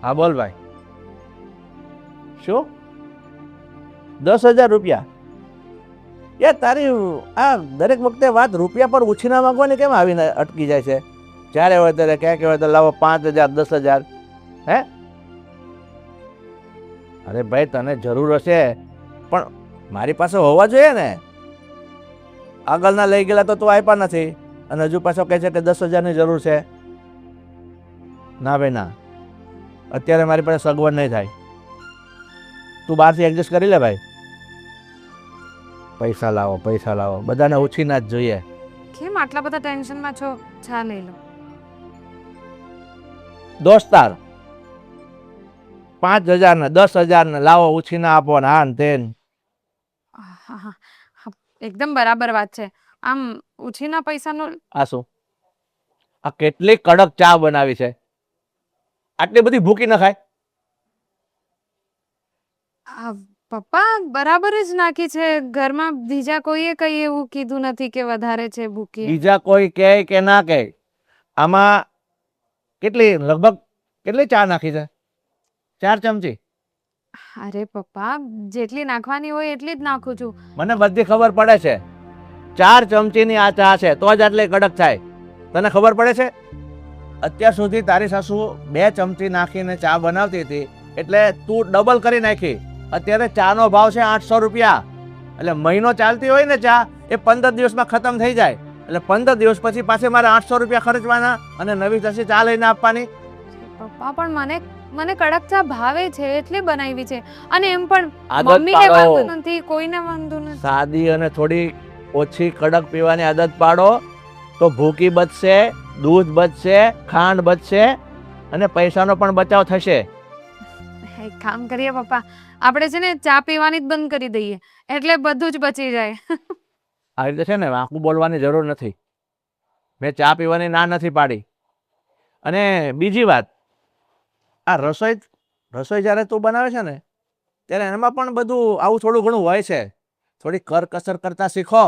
હા બોલ ભાઈ. શું 10,000 રૂપિયા? યાર તારી આ દરેક વખતે વાત રૂપિયા પર ઉછીના માંગવાની કેમ આવીને અટકી જાય છે? જ્યારે હોય ત્યારે ક્યાં કહેવાય તો લાવો 5,000 10,000. હે અરે ભાઈ, તને જરૂર હશે પણ મારી પાસે હોવા જોઈએ ને. આગળના લઈ ગયેલા તો તું આપ્યા નથી અને હજુ પાછો કહે છે કે 10,000ની જરૂર છે. ના ભાઈ ના, અત્યારે મારી પાસે સગવડ નહીં થાય. તું બહારથી એડજસ્ટ કરી લે ભાઈ. પૈસા લાવો પૈસા લાવો, બધાને ઉછીના જ જોઈએ. કેમ આટલા બધા ટેન્શનમાં છો? ચા લઈ લો. દોસ્તાર 5,000 ને 10,000 ને લાવો ઉછીના આપો ને આ ને તે. એકદમ બરાબર વાત છે. આમ ઉછીના પૈસાનો આ શું? આ કેટલી કડક ચા બનાવી છે, આટલી બધી ભૂકી ન ખાય. પપ્પા બરાબર જ નાખી છે. ઘરમાં બીજા કોઈએ કઈ એવું કીધું નથી કે વધારે છે ભૂકી. બીજા કોઈ કહે કે ના કહે, આમાં લગભગ કેટલી ચા નાખી છે? 4 ચમચી. અરે પપ્પા, જેટલી નાખવાની હોય એટલી જ નાખું છું. મને બધી ખબર પડે છે. 4 ચમચીની આ ચા છે તો જ આટલી કડક થાય. તને ખબર પડે છે? અત્યાર સુધી તારી સાસુ 2 ચમચી નાખીને ચા બનાવતી હતી એટલે તું ડબલ કરી નાખી. અત્યારે ચાનો ભાવ છે 800 રૂપિયા. એટલે મહિનો ચાલતી હોય ને ચા, એ 15 દિવસમાં ખતમ થઈ જાય. એટલે 15 દિવસ પછી પાછી મારે 800 રૂપિયા ખર્ચવાના અને નવી તસી ચા લઈને આપવાની. પપ્પા પણ મને કડક ચા ભાવે છે એટલે બનાવી છે. અને એમ પણ આદત મમ્મીને પાડો. વાંધો નથી, કોઈને વાંધો નથી. સાદી અને થોડી ઓછી કડક પીવાની આદત પાડો તો ભૂકી બચશે, દૂધ બચશે, ખાંડ બચશે અને પૈસાનો પણ બચાવ થશે. એક કામ કરીએ પપ્પા, આપણે છે ને ચા પીવાની જ બંધ કરી દઈએ એટલે બધું જ બચી જાય. આ રીતે છે ને વાંકું બોલવાની જરૂર નથી. મેં ચા પીવાની ના નથી પાડી. અને બીજી વાત, આ રસોઈ જ્યારે તું બનાવે છે ને ત્યારે એમાં પણ બધું આવું થોડું ઘણું હોય છે. થોડી કરકસર કરતા શીખો,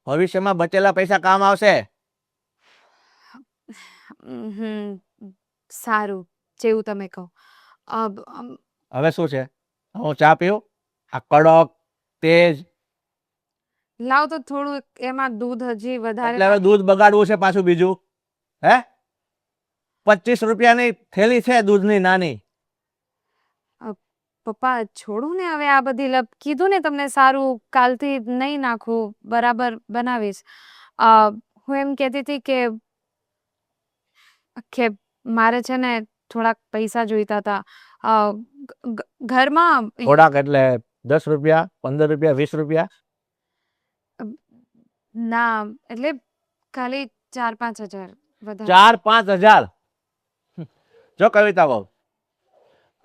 ભવિષ્યમાં બચેલા પૈસા કામ આવશે. સારું, જેવું તમે કહો. હવે શું છે, હું ચા પીવું? આ કડક તેજ. લાવ તો થોડું એમાં દૂધ હજી વધારે. એટલે હવે દૂધ બગાડવું છે પાછું બીજું? હે 25 રૂપિયાની થેલી છે દૂધની નાની. પપ્પા છોડું ને હવે આ બધી લપ. કીધું ને તમને સારું કાલથી નહીં નાખું, બરાબર બનાવીશ. હું એમ કહેતી હતી કે મારે છે ને થોડાક પૈસા જોઈતા હતા. ઘરમાં થોડાક એટલે 10 રૂપિયા, 15 રૂપિયા, 20 રૂપિયા? ના, એટલે ખાલી 4-5 હજાર વધારે. 4-5 હજાર? જો કવિતા કહું,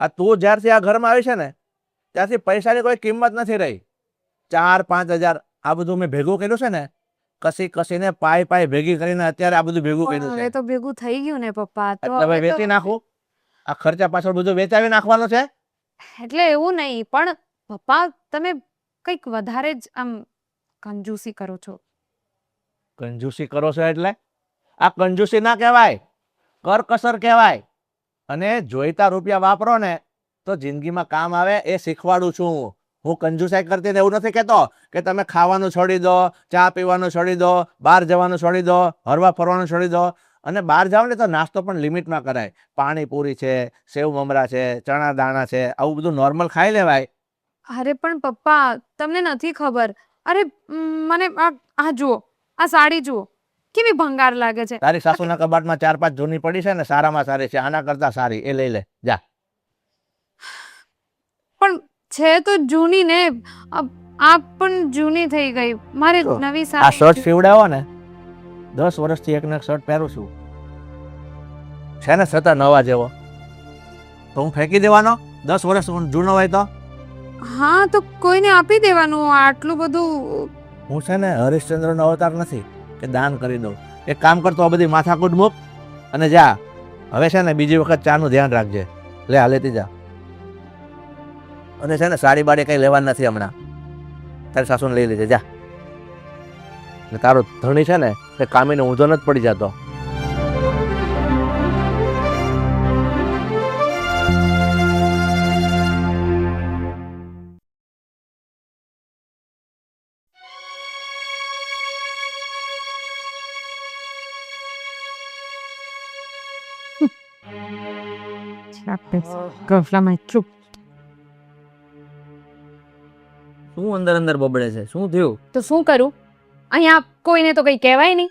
આ તું જ્યારથી આ ઘરમાં આવી છે ને ત્યારથી પૈસાની કોઈ કિંમત નથી રહી. 4-5 હજાર આ બધું મેં ભેગું કર્યું છે ને, કસીને પાઈ ભેગી કરીને અત્યારે આ બધું ભેગું કર્યું હવે છે. તો ભેગું થઈ ગયું ને પપ્પા. તો એટલે હવે વેચી નાખું? આ ખર્ચા પાછળ બધું વેચાવી નાખવાનું છે? એટલે એવું નહીં, પણ પપ્પા તમે કંઈક વધારે જ આમ કંજૂસી કરો છો. કંજૂસી કરો છો એટલે? આ કંજૂસી ના કહેવાય, કરકસર કહેવાય. અને જોઈતા રૂપિયા વાપરો ને તો જિંદગીમાં કામ આવે એ શીખવાડું છું. હું કંજૂસાઈ કરતી ને એવું નથી કહેતો કે તમે ખાવાનું છોડી દો, ચા પીવાનું છોડી દો, બહાર જવાનું છોડી દો, હરવા ફરવાનું છોડી દો. અને બહાર જાવ ને તો નાસ્તો પણ લિમિટમાં કરાય. પાણીપુરી છે, સેવ મમરા છે, ચણા દાણા છે, આવું બધું નોર્મલ ખાઈ લેવાય. અરે પણ પપ્પા તમને નથી ખબર. અરે મને આ જુઓ, આ સાડી જુઓ, કેવી ભંગાર લાગે છે. તારી સાસુના કબાટમાં 4-5 જૂની પડી છે ને, સારામાં સારી છે, આના કરતા સારી, એ લઈ લે જા. પણ છે તો જૂની ને, આ પણ જૂની થઈ ગઈ. મારે નવી આ સાડી શર્ટ સીવડાવો ને, 10 વર્ષથી એકને એક શર્ટ પહેરું છું, છે ને છતાં નવા જેવો, તો હું ફેંકી દેવાનો 10 વર્ષ જૂનો હોય તો? હા, તો કોઈને આપી દેવાનું. આટલું બધું હું છે ને હરિશ્ચંદ્રનો અવતાર નથી કે દાન કરી દઉં. એક કામ કરતો આ બધી માથાકૂટ મૂક અને જા. હવે છે ને બીજી વખત ચાનું ધ્યાન રાખજે. લે આ લેતી જા. અને છે ને સાડી બાડી કંઈ લેવાની નથી હમણાં, તારી સાસુને લઈ લેજે જા. ને તારો ધણી છે ને એ કામીને ઊંધો નથી પડી જતો. ગફલામાં ચૂપ. શું અંદર અંદર બબડે છે? શું થયું? તો શું કરું? અહીંયા કોઈને તો કંઈ કહેવાય નહીં.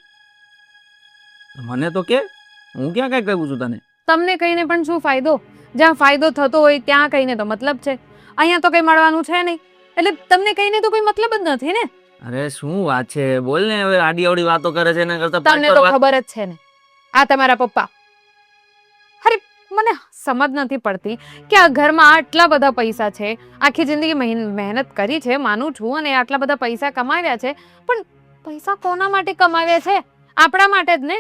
મને તો કે, હું ક્યાં કઈ કહું છું તને? તમને કહીને પણ શું ફાયદો? જ્યાં ફાયદો થતો હોય ત્યાં કહીને તો મતલબ છે. અહીંયા તો કંઈ મળવાનું છે નહીં, એટલે તમને કહીને તો કોઈ મતલબ જ નથી ને. અરે શું વાત છે, બોલ ને. હવે આડી અવડી વાતો કરે છે એના કરતા તમને તો ખબર જ છે ને, આ તમારા પપ્પા. અરે મને સમજ નથી પડતી કે આ ઘરમાં આટલા બધા પૈસા છે, આખી જિંદગી મહેનત કરી છે, માનું છું, અને આટલા બધા પૈસા કમાવ્યા છે, પણ પૈસા કોના માટે કમાવ્યા છે? આપણા માટે જ ને.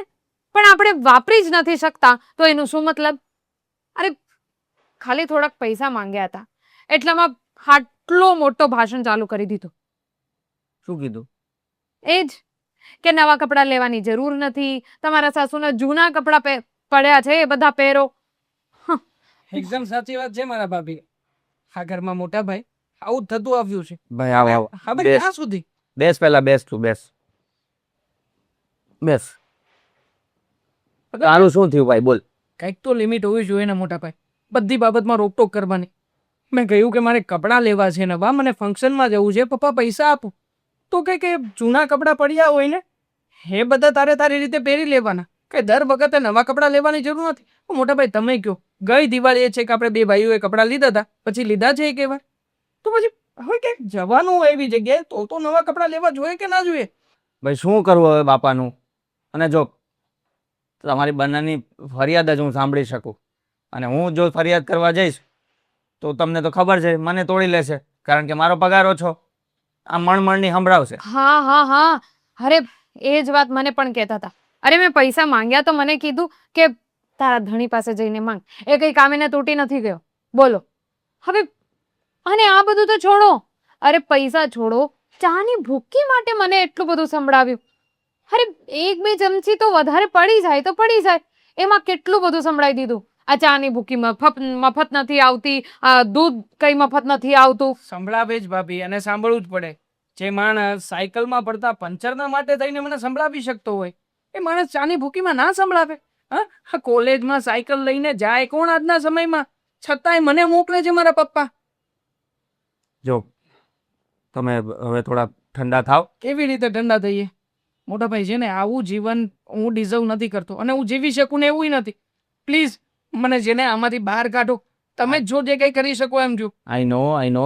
પણ આપણે વાપરી જ નથી શકતા, તો એનું શું મતલબ? અરે ખાલી થોડાક પૈસા માંગ્યા હતા એટલામાં આટલો મોટો ભાષણ ચાલુ કરી દીધું. શું કીધું? એ જ કે નવા કપડાં લેવાની જરૂર નથી, તમારા સાસુના જૂના કપડાં પડ્યા છે એ બધા પહેરો. એકદમ સાચી વાત છે મારા ભાભી. આ ઘરમાં મોટા ભાઈ આવું જ થતું આવ્યું છે. ભાઈ આવ આવ. હવે બેસ. ક્યાં સુધી? બેસ, પહેલા બેસ તું, બેસ બેસ. તારું શું થયું ભાઈ? બોલ. કંઈક તો લિમિટ હોવી જોઈએ ને મોટા ભાઈ, બધી બાબતમાં રોકટોક કરવાની. મેં કહ્યું કે મારે કપડાં લેવા છે નવા, મને ફંક્શનમાં જવું છે, પપ્પા પૈસા આપો. તો કંઈક એ જૂના કપડાં પડ્યા હોય ને એ બધા તારે તારી રીતે પહેરી લેવાના. કઈ દર વખતે નવા કપડાં લેવાની જરૂર નથી. મોટા ભાઈ તમે કહો, ગઈ દિવાળી એ છે કે આપણે બે ભાઈઓએ કપડાં લીધા હતા, પછી લીધા છે એક વાર, તો પછી હવે ક્યાંક જવાનું હોય એવી જગ્યાએ તો નવા કપડાં લેવા જોઈએ કે ના જોઈએ? ભાઈ શું કરવું હવે બાપાનું? અને જો તમારી બંનેની ફરિયાદ જ હું સાંભળી શકું, અને હું જો ફરિયાદ કરવા જઈશ તો તમને તો ખબર છે મને તોડી લેશે, કારણ કે મારો પગાર ઓછો. આ મણમણની સંભળાવશે. હા હા હા, અરે એ જ વાત મને પણ કહેતા હતા. અરે મેં પૈસા માંગ્યા તો મને કીધું કે તારા ધણી પાસે જઈને માંગ, એ કઈ કામીને તૂટી નથી ગયો. બોલો હવે. અને આ બધું તો છોડો, અરે પૈસા છોડો, ચાની ભૂકી માટે મને એટલું બધું સંભળાવ્યું. અરે 1-2 ચમચી તો વધારે પડી જાય તો પડી જાય, એમાં કેટલું બધું સંભળાવી દીધું. આ ચાની ભૂકી મફત નથી આવતી, આ દૂધ કઈ મફત નથી આવતું. સંભળાવે જ ભાભી, અને સાંભળવું જ પડે. જે માણસ સાયકલમાં પડતા પંચરના માટે થઈને મને સંભળાવી શકતો હોય, એ માણસ ચાની ભૂકીમાં ના સંભળાવે? હા, કોલેજમાં સાયકલ લઈને જાય કોણ આજના સમયમાં? છતાંય મને મોકલે છે મારા પપ્પા. જો તમે હવે થોડા ઠંડા થાવ. કેવી રીતે ઠંડા થઈએ? મોટા ભાઈ છે ને, આવું જીવન હું ડિઝર્વ નથી કરતો અને હું જીવી શકું ને એવું નથી. પ્લીઝ મને છે ને આમાંથી બહાર કાઢો. તમે જો જે કંઈ કરી શકો એમ જો. આઈ નો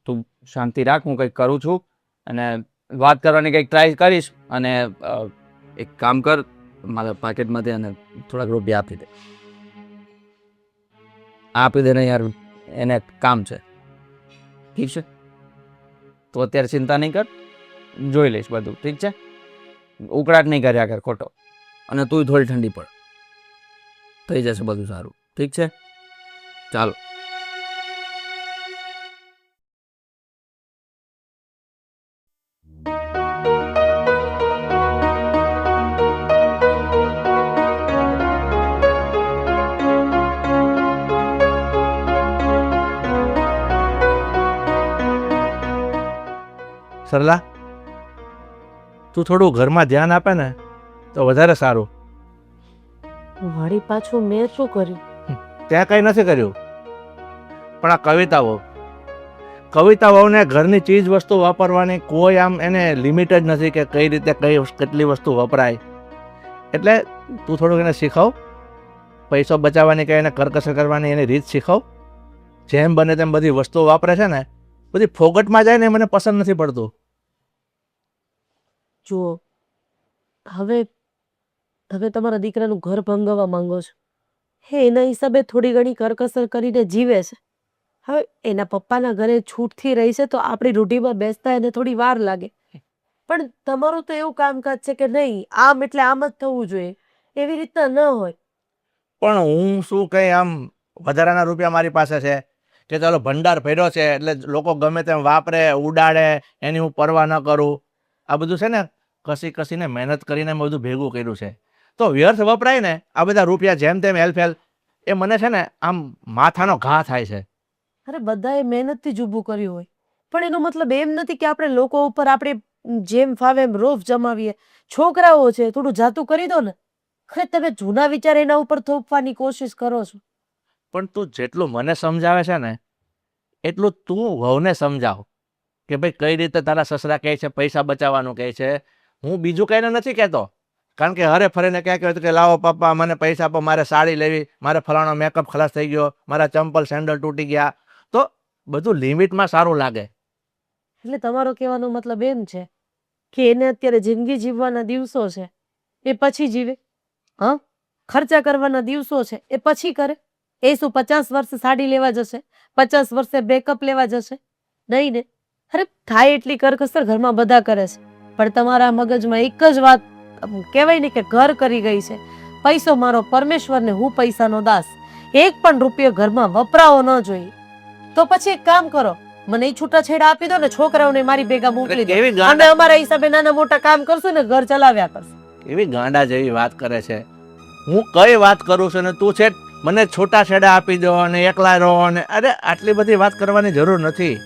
તું શાંતિ રાખ, હું કંઈક કરું છું અને વાત કરવાની કંઈક ટ્રાય કરીશ. અને એક કામ કર, મારા પાકેટમાંથી અને થોડાક રૂપિયા આપી દે. આપી દે ને યાર, એને કામ છે. ઠીક છે, તો અત્યારે ચિંતા નહીં કર, જોઈ લઈશ બધું. ઠીક છે, ઉકળાટ નહીં કર્યા કર ખોટો. અને તું થોડી ઠંડી પડ, થઈ જશે બધું સારું. ઠીક છે, ચાલો. સરલા, તું થોડું ઘરમાં ધ્યાન આપે ને તો વધારે સારું. વળી પાછું મેં શું કર્યું? ત્યાં કંઈ નથી કર્યું, પણ આ કવિતાઓને ઘરની ચીજ વસ્તુ વાપરવાની કોઈ આમ એને લિમિટ જ નથી કે કઈ રીતે કેટલી વસ્તુ વપરાય. એટલે તું થોડુંક એને શીખવ, પૈસો બચાવવાની કે એને કરકસર કરવાની એની રીત શીખવ. જેમ બને તેમ બધી વસ્તુઓ વાપરે છે ને, બધી ફોગટમાં જાય ને મને પસંદ નથી પડતું. જુઓ, હવે તમારા દીકરાનું ઘર ભંગાવવા માંગો છો. હે, એના હિસાબે થોડી ઘણી કરકસર કરીને જીવે છે. હવે એના પપ્પાના ઘરે છૂટથી રહી છે તો આપણી રૂઢીમાં બેસતા એને થોડી વાર લાગે. પણ તમારું તો એવું કામકાજ છે કે નહીં, આમ એટલે આમ જ થવું જોઈએ, એવી રીતના ન હોય. પણ હું શું કંઈ આમ વધારાના રૂપિયા મારી પાસે છે કે ચાલો ભંડાર ભર્યો છે એટલે લોકો ગમે તેમ વાપરે ઉડાડે, એની હું પરવા ન કરું? આ બધું છે ને કસીને મહેનત કરીને મેં બધું ભેગું કર્યું છે. તો વ્યર્થ વપરાય ને આ બધા રૂપિયા જેમ તેમ હેલ્ફેલ, એ મને છે ને આમ માથાનો ઘા થાય છે. અરે બધાએ મહેનતથી જ ઊભું કર્યું હોય, પણ એનો મતલબ એમ નથી કે આપણે લોકો ઉપર આપણે જેમ ફાવે એમ રોફ જમાવીએ. છોકરાઓ છે, થોડું જાતું કરી દો ને. અરે તમે જૂના વિચાર એના ઉપર થોપવાની કોશિશ કરો છો. પણ તું જેટલું મને સમજાવે છે ને એટલું તું વહુને સમજાવ કે ભાઈ કઈ રીતે તારા સસરા કહે છે પૈસા બચાવવાનું કહે છે. હું બીજું કઈને નથી કહેતો, કારણ કે હરે ફરીને ક્યાં કહેતું કે લાવો પપ્પા મને પૈસા આપો, મારે સાડી લેવી, મારે ફલાણો મેકઅપ ખલાસ થઈ ગયો, મારા ચંપલ સેન્ડલ તૂટી ગયા. તો બધું લિમિટમાં સારું લાગે. એટલે તમારો કહેવાનો મતલબ એમ છે કે એને અત્યારે જિંદગી જીવવાના દિવસો છે, એ પછી જીવે. હા, ખર્ચા કરવાના દિવસો છે, એ પછી કરે. એ શું 50 વર્ષે સાડી લેવા જશે, 50 વર્ષે બેકઅપ લેવા જશે? નહીં ને. અરે થાય એટલી કરકસર ઘરમાં બધા કરે છે, પણ તમારા મગજમાં એક જ વાત કહેવાય ને કે ઘર કરી ગઈ છે, પૈસો મારો પરમેશ્વર ને હું પૈસાનો દાસ. એક પણ રૂપિયો ઘરમાં વપરાવો ન જોઈએ. તો પછી એક કામ કરો, મને છૂટાછેડા આપી દો ને, છોકરાઓને મારી ભેગા મોકલી દો, અમે અમારા હિસાબે નાના મોટા કામ કરશું ને ઘર ચલાવ્યા કરશું. એવી ગાંડા જેવી વાત કરે છે. હું કઈ વાત કરું છું ને તું છે મને છૂટાછેડા આપી દો અને એકલા રહો ને. અરે આટલી બધી વાત કરવાની જરૂર નથી,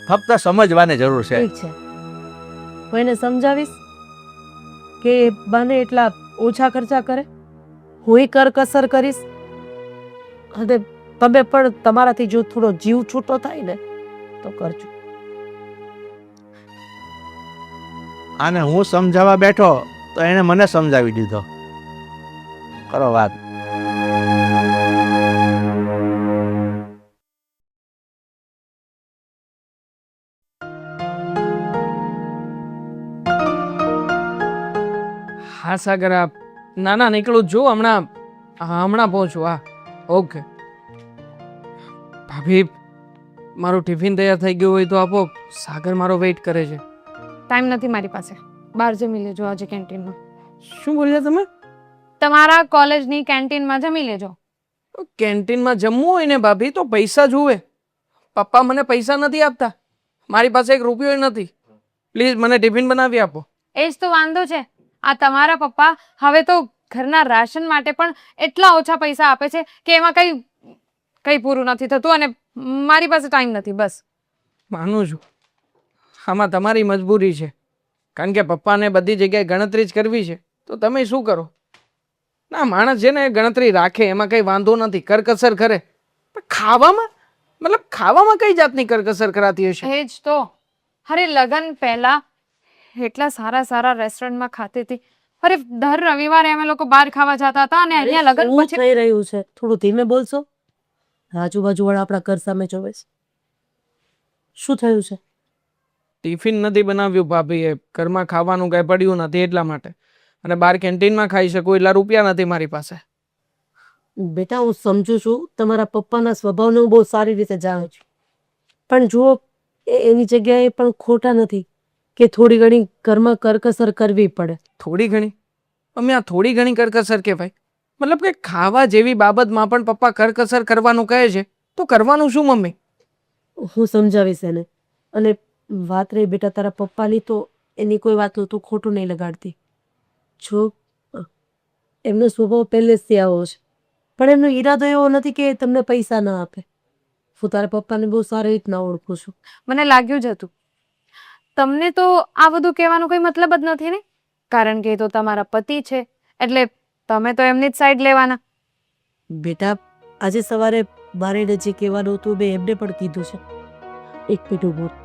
ફક્ત સમજવાની જરૂર છે. ઠીક છે, હું એને સમજાવીશ કે બને એટલા ઓછા ખર્ચા કરે, હું કરકસર કરીશ. અને તમે પણ તમારાથી જો થોડો જીવ છૂટો થાય ને તો કરજો. આને હું સમજાવવા બેઠો તો એને મને સમજાવી દીધો. કરો વાત. હા સાગર, ના નીકળું છું હમણાં પહોંચું. હા, ઓકે. ભાભી, મારું ટિફિન તૈયાર થઈ ગયું હોય તો આપો, સાગર મારો વેઇટ કરે છે. ટાઈમ નથી મારી પાસે, બહાર જમી લેજો આજે કેન્ટીનમાં. શું બોલ્યા તમે? તમારા કોલેજની કેન્ટીનમાં જમી લેજો. કેન્ટીનમાં જમવું હોય ને ભાભી તો પૈસા જુએ. પપ્પા મને પૈસા નથી આપતા, મારી પાસે 1 રૂપિયો નથી. પ્લીઝ મને ટિફિન બનાવી આપો. એ જ તો વાંધો છે, આ તમારા પપ્પા હવે તો ઘરના રાશન માટે પણ એટલા ઓછા પૈસા આપે છે કે એમાં કંઈ પૂરું નથી થતું અને મારી પાસે ટાઈમ નથી. બસ માનું છું, આમાં તમારી મજબૂરી છે, કારણ કે પપ્પાને બધી જગ્યાએ ગણતરી જ કરવી છે. તો તમે શું કરો? ના, માણસ છે ને ગણતરી રાખે, એમાં કઈ વાંધો નથી, કરકસર કરે. પણ ખાવામાં, મતલબ ખાવામાં કઈ જાતની કરકસર કરાતી હશે? એ જ તો. અરે લગન પહેલા એટલા સારા સારા રેસ્ટોરન્ટમાં ખાતી હતી. અરે દર રવિવારે અમે લોકો બહાર ખાવા જતા હતા અને અહીંયા લગન શું પછી થઈ રહ્યું છે? થોડું ધીમે બોલશો? આજુબાજુ વાળા આપણા ઘર સામે જોવે છે. શું થયું છે? ટિફિન નથી બનાવ્યું ભાભીએ, ઘરમાં ખાવાનું કઈ પડ્યું નથી એટલા માટે. અને બહાર કેન્ટીનમાં ખાઈ શકું એટલા રૂપિયા નથી મારી પાસે. બેટા, હું સમજુ છું, તમારા પપ્પાના સ્વભાવને હું બહુ સારી રીતે જાણું છું. પણ જુઓ, એની જગ્યાએ પણ ખોટા નથી કે થોડી ઘણી ઘરમાં કરકસર કરવી પડે. થોડી ઘણી? મમ્મી, આ થોડી ઘણી કરકસર કહેવાય? મતલબ કે ખાવા જેવી બાબતમાં પણ પપ્પા કરકસર કરવાનું કહે છે તો કરવાનું શું મમ્મી? હું સમજાવીશ એને. અને વાત રહી બેટા તારા પપ્પાની, તો એની કોઈ વાતનું તું ખોટું નહીં લગાડતી. જો એમનો સ્વભાવ પહેલેથી આવો છે, પણ એમનો ઈરાદો એવો નથી કે તમને પૈસા ના આપે. હું તારા પપ્પાને બહુ સારી રીતના ઓળખું છું. મને લાગ્યું જ હતું. તમને તો આ બધું કહેવાનો કોઈ મતલબ જ નથી ને, કારણ કે એ તો તમારા પતિ છે, એટલે તમે તો એમની જ સાઈડ લેવાના. બેટા, આજે સવારે મારે જે કહેવાનું હતું મેં એમને પણ કીધું છે. એક મિનિટ ઊભો રહો.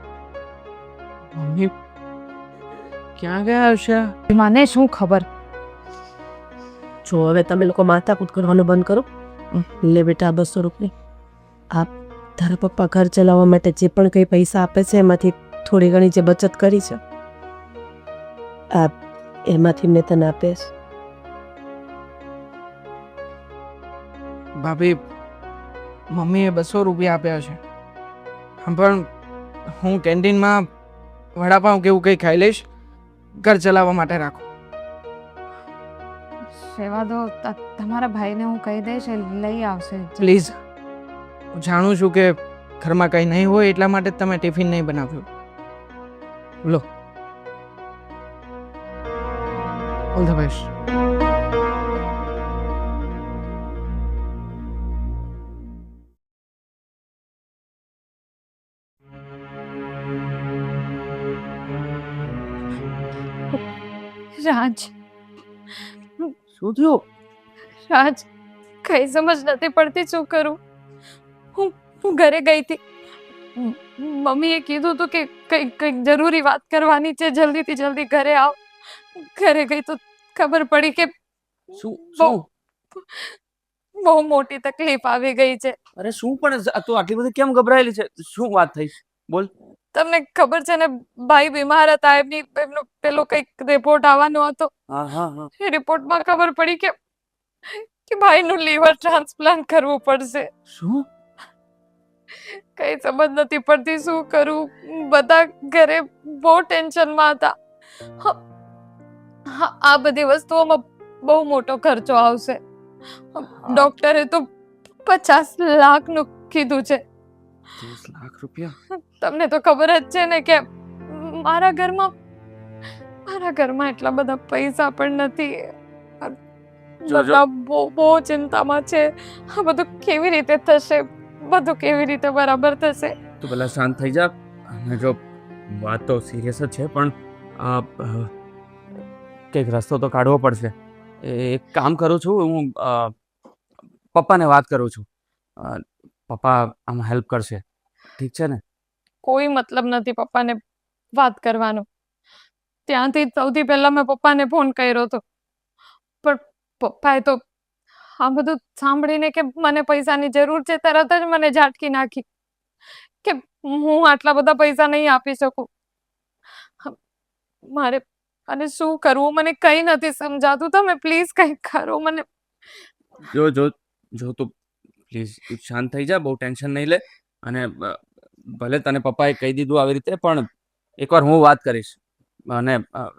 મમ્મી ક્યાં ગયા હશે? મને શું ખબર. જો હવે તમે લોકો માથાકૂટ કરવાનું બંધ કરો. લે બેટા, 200 રૂપિયા. આપ તારા પપ્પા ઘર ચલાવવા માટે જે પણ કંઈ પૈસા આપે છે એમાંથી થોડી ઘણી જે બચત કરી છે, આ એમાંથી મેં તને આપીશ. ભાભી, મમ્મીએ 200 રૂપિયા આપ્યા છે, પણ હું કેન્ટીનમાં વડાપાઉં કેવું કંઈ ખાઈ લઈશ. ઘર ચલાવવા માટે રાખો. સેવા દો, તમારા ભાઈને હું કહી દઈશ, એ લઈ આવશે. પ્લીઝ. હું જાણું છું કે ઘરમાં કંઈ નહીં હોય એટલા માટે જ તમે ટિફિન નહીં બનાવ્યું. લો, ઓલ ધ બેસ્ટ. રાજ, શું થયું? રાજ, કઈ સમજ નથી પડતી શું કરું. હું ઘરે ગઈ હતી. મમ્મીએ કીધું હતું કે કંઈક જરૂરી વાત કરવાની છે, જલ્દીથી જલ્દી ઘરે આવ. ઘરે ગઈ તો ખબર પડી કે શું? બહુ મોટી તકલીફ આવી ગઈ છે. અરે શું પણ તું આટલી બધી કેમ ગભરાયેલી છે? શું વાત થઈ? બોલ. તમને ખબર છે ને, ભાઈ બીમાર હતા, એમનો પેલો કંઈક રિપોર્ટ આવવાનો હતો. હા હા હા. એ રિપોર્ટમાં ખબર પડી કે ભાઈનું લીવર ટ્રાન્સપ્લાન્ટ કરવું પડશે. શું? કઈ સમજ નથી પડતી શું કરું. બધા ઘરે બહુ ટેન્શનમાં હતા. આ બધી વસ્તુઓમાં બહુ મોટો ખર્ચો આવશે. ડોક્ટરે તો 50 લાખનું કીધું છે. 30 લાખ રૂપિયા? તમને તો ખબર જ છે ને કે મારા ઘરમાં એટલા બધા પૈસા પણ નથી. બધા બહુ ચિંતામાં છે. આ બધું કેવી રીતે થશે? બધું કેવી રીતે બરાબર થશે? તું પેલા શાંત થઈ જા. અને જો વાત તો સિરિયસ જ છે, પણ કંઈક રસ્તો તો કાઢવો પડશે. એક કામ કરું છું હું, પપ્પાને વાત કરું છું. પપ્પા આમાં હેલ્પ કરશે, ઠીક છે ને? કોઈ મતલબ નથી પપ્પાને વાત કરવાનો. ત્યાંથી સૌથી પહેલા મેં પપ્પાને ફોન કર્યો હતો, પણ પપ્પાએ તો આ બધું સાંભળીને કે મને પૈસાની જરૂર છે, તરત જ મને ઝાટકી નાખી કે હું આટલા બધા પૈસા નહીં આપી શકું. મારે અને શું કરવું મને કંઈ નથી સમજાતું. તમે પ્લીઝ કંઈક કરો. મને જો તું પ્લીઝ શાંત થઈ જા, બહુ ટેન્શન નહીં લે. અને ભલે તને પપ્પાએ કહી દીધું આવી રીતે, પણ એકવાર હું વાત કરીશ અને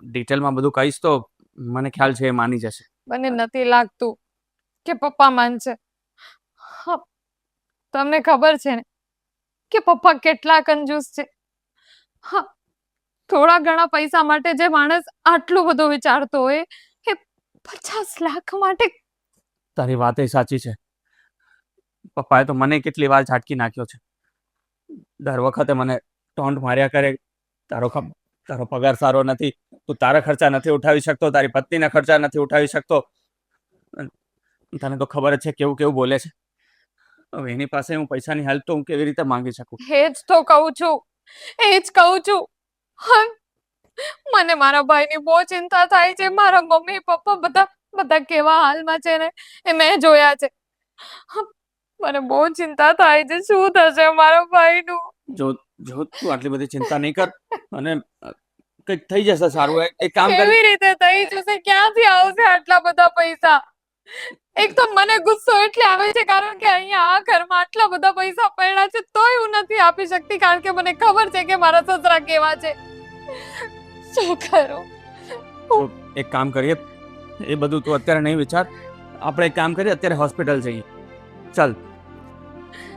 ડિટેલમાં બધું કહીશ તો મને ખ્યાલ છે એ માની જશે. મને નથી લાગતું કે પપ્પા માનશે. તમને ખબર છે ને કે પપ્પા કેટલા કંજૂસ છે. હા, થોડા ઘણા પૈસા માટે જે માણસ આટલું બધું વિચારતો હોય, એ 50 લાખ માટે. તારી વાત એ સાચી છે. પપ્પાએ તો મને કેટલી વાર ઝાટકી નાખ્યો છે. દર વખતે મને ટોન્ટ માર્યા કરે. તારો તારો પગાર સારો નથી, તું તારા ખર્ચા નથી ઉઠાવી શકતો, તારી પત્નીના ખર્ચા નથી ઉઠાવી શકતો. તને તો ખબર જ છે કેવું કેવું બોલે છે. હવે એની પાસે હું પૈસાની હેલ્પ તો હું કેવી રીતે માંગી શકું? એ જ તો કહું છું, એ જ કહું છું. હમ, મને મારા ભાઈની બહુ ચિંતા થાય છે. મારા મમ્મી પપ્પા બધા કેવા હાલમાં છે ને એ મેં જોયા છે. હમ, મને બહુ ચિંતા થાય છે. શું થશે મારા ભાઈનું? જો તું આટલી બધી ચિંતા નહીં કર, અને કંઈક થઈ જશે સારું. એક કામ કર. કેવી રીતે થઈ જશે? ક્યાંથી આવશે આટલા બધા પૈસા? એક તો મને ગુસ્સો એટલે આવે છે કારણ કે અહીંયા આ ઘરમાં આટલા બધા પૈસા પડ્યા છે તોય હું નથી આપી શકતી, કારણ કે મને ખબર છે કે મારા સસરા કેવા છે. શું કરું? તો એક કામ કરીએ, એ બધું તું અત્યારે નહીં વિચાર. આપણે એક કામ કરીએ, અત્યારે હોસ્પિટલ જઈએ. ચાલ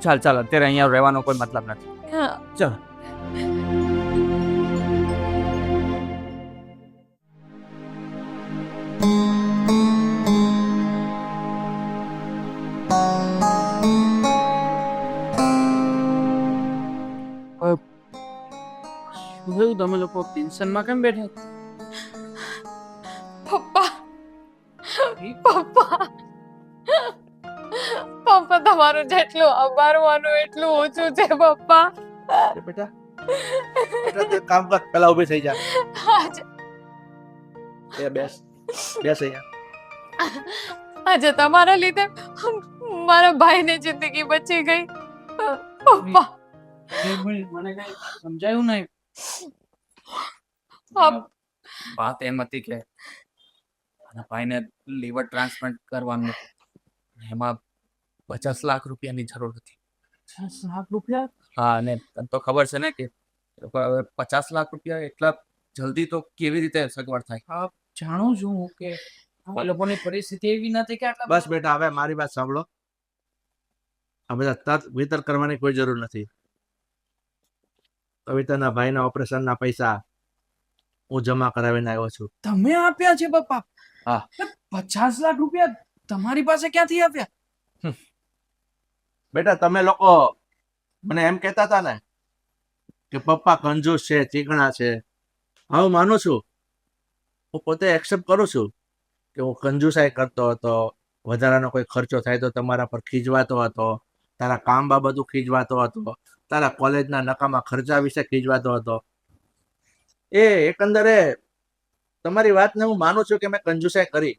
ચાલ ચાલ, અત્યારે અહીંયા રહેવાનો કોઈ મતલબ નથી. હા. ચાલ. શું થયું? તમે લોકો ટેન્શનમાં કેમ બેઠા? પપ્પા પપ્પા પપ્પા, તમારું જેટલું આભારવાનું એટલું ઓછું છે પપ્પા. બેટા તે કામ કર, પેલા ઊભી થઈ જા. આજે બેસ અહીંયા. આજે તમારા લીધે મારા ભાઈની જિંદગી બચી ગઈ પપ્પા. મને કઈ સમજાયું નહીં. વાત એમ હતી કે મારા ભાઈને લીવર ટ્રાન્સપ્લાન્ટ કરવાનું હતું. એમાં 50 લાખ રૂપિયાની જરૂર હતી. 50 લાખ રૂપિયા? હા, અને તને તો ખબર છે ને કે હવે 50 લાખ રૂપિયા એટલા જલ્દી તો કેવી રીતે સગવડ થાય? હા, જાણું છું હું કે આ લોકોની પરિસ્થિતિ એવી નથી કે આટલા બસ બેટા, હવે મારી વાત સાંભળો. આ બધા તર્ક વિતર્ક કરવાની કોઈ જરૂર નથી. કવિતાના ભાઈના ઓપરેશનના પૈસા હું જમા કરાવીને આવ્યો છું. તમે આપ્યા છે પપ્પા? હા. 50 લાખ રૂપિયા તમારી પાસે ક્યાંથી આપ્યા? બેટા, તમે લોકો મને એમ કહેતા હતા ને કે પપ્પા કંજૂસ છે, ચીકણા છે. હા, હું માનું છું. હું પોતે એક્સેપ્ટ કરું છું કે હું કંજૂસાઈ કરતો હતો, વધારાનો કોઈ ખર્ચો થાય તો તમારા પર ખીજવાતો હતો, તારા કામ બાબતું ખીજવાતો હતો, તારા કોલેજના નકામા ખર્ચા વિશે ખીજવાતો હતો. એ એકંદરે તમારી વાતને હું માનું છું કે મેં કંજૂસાઈ કરી,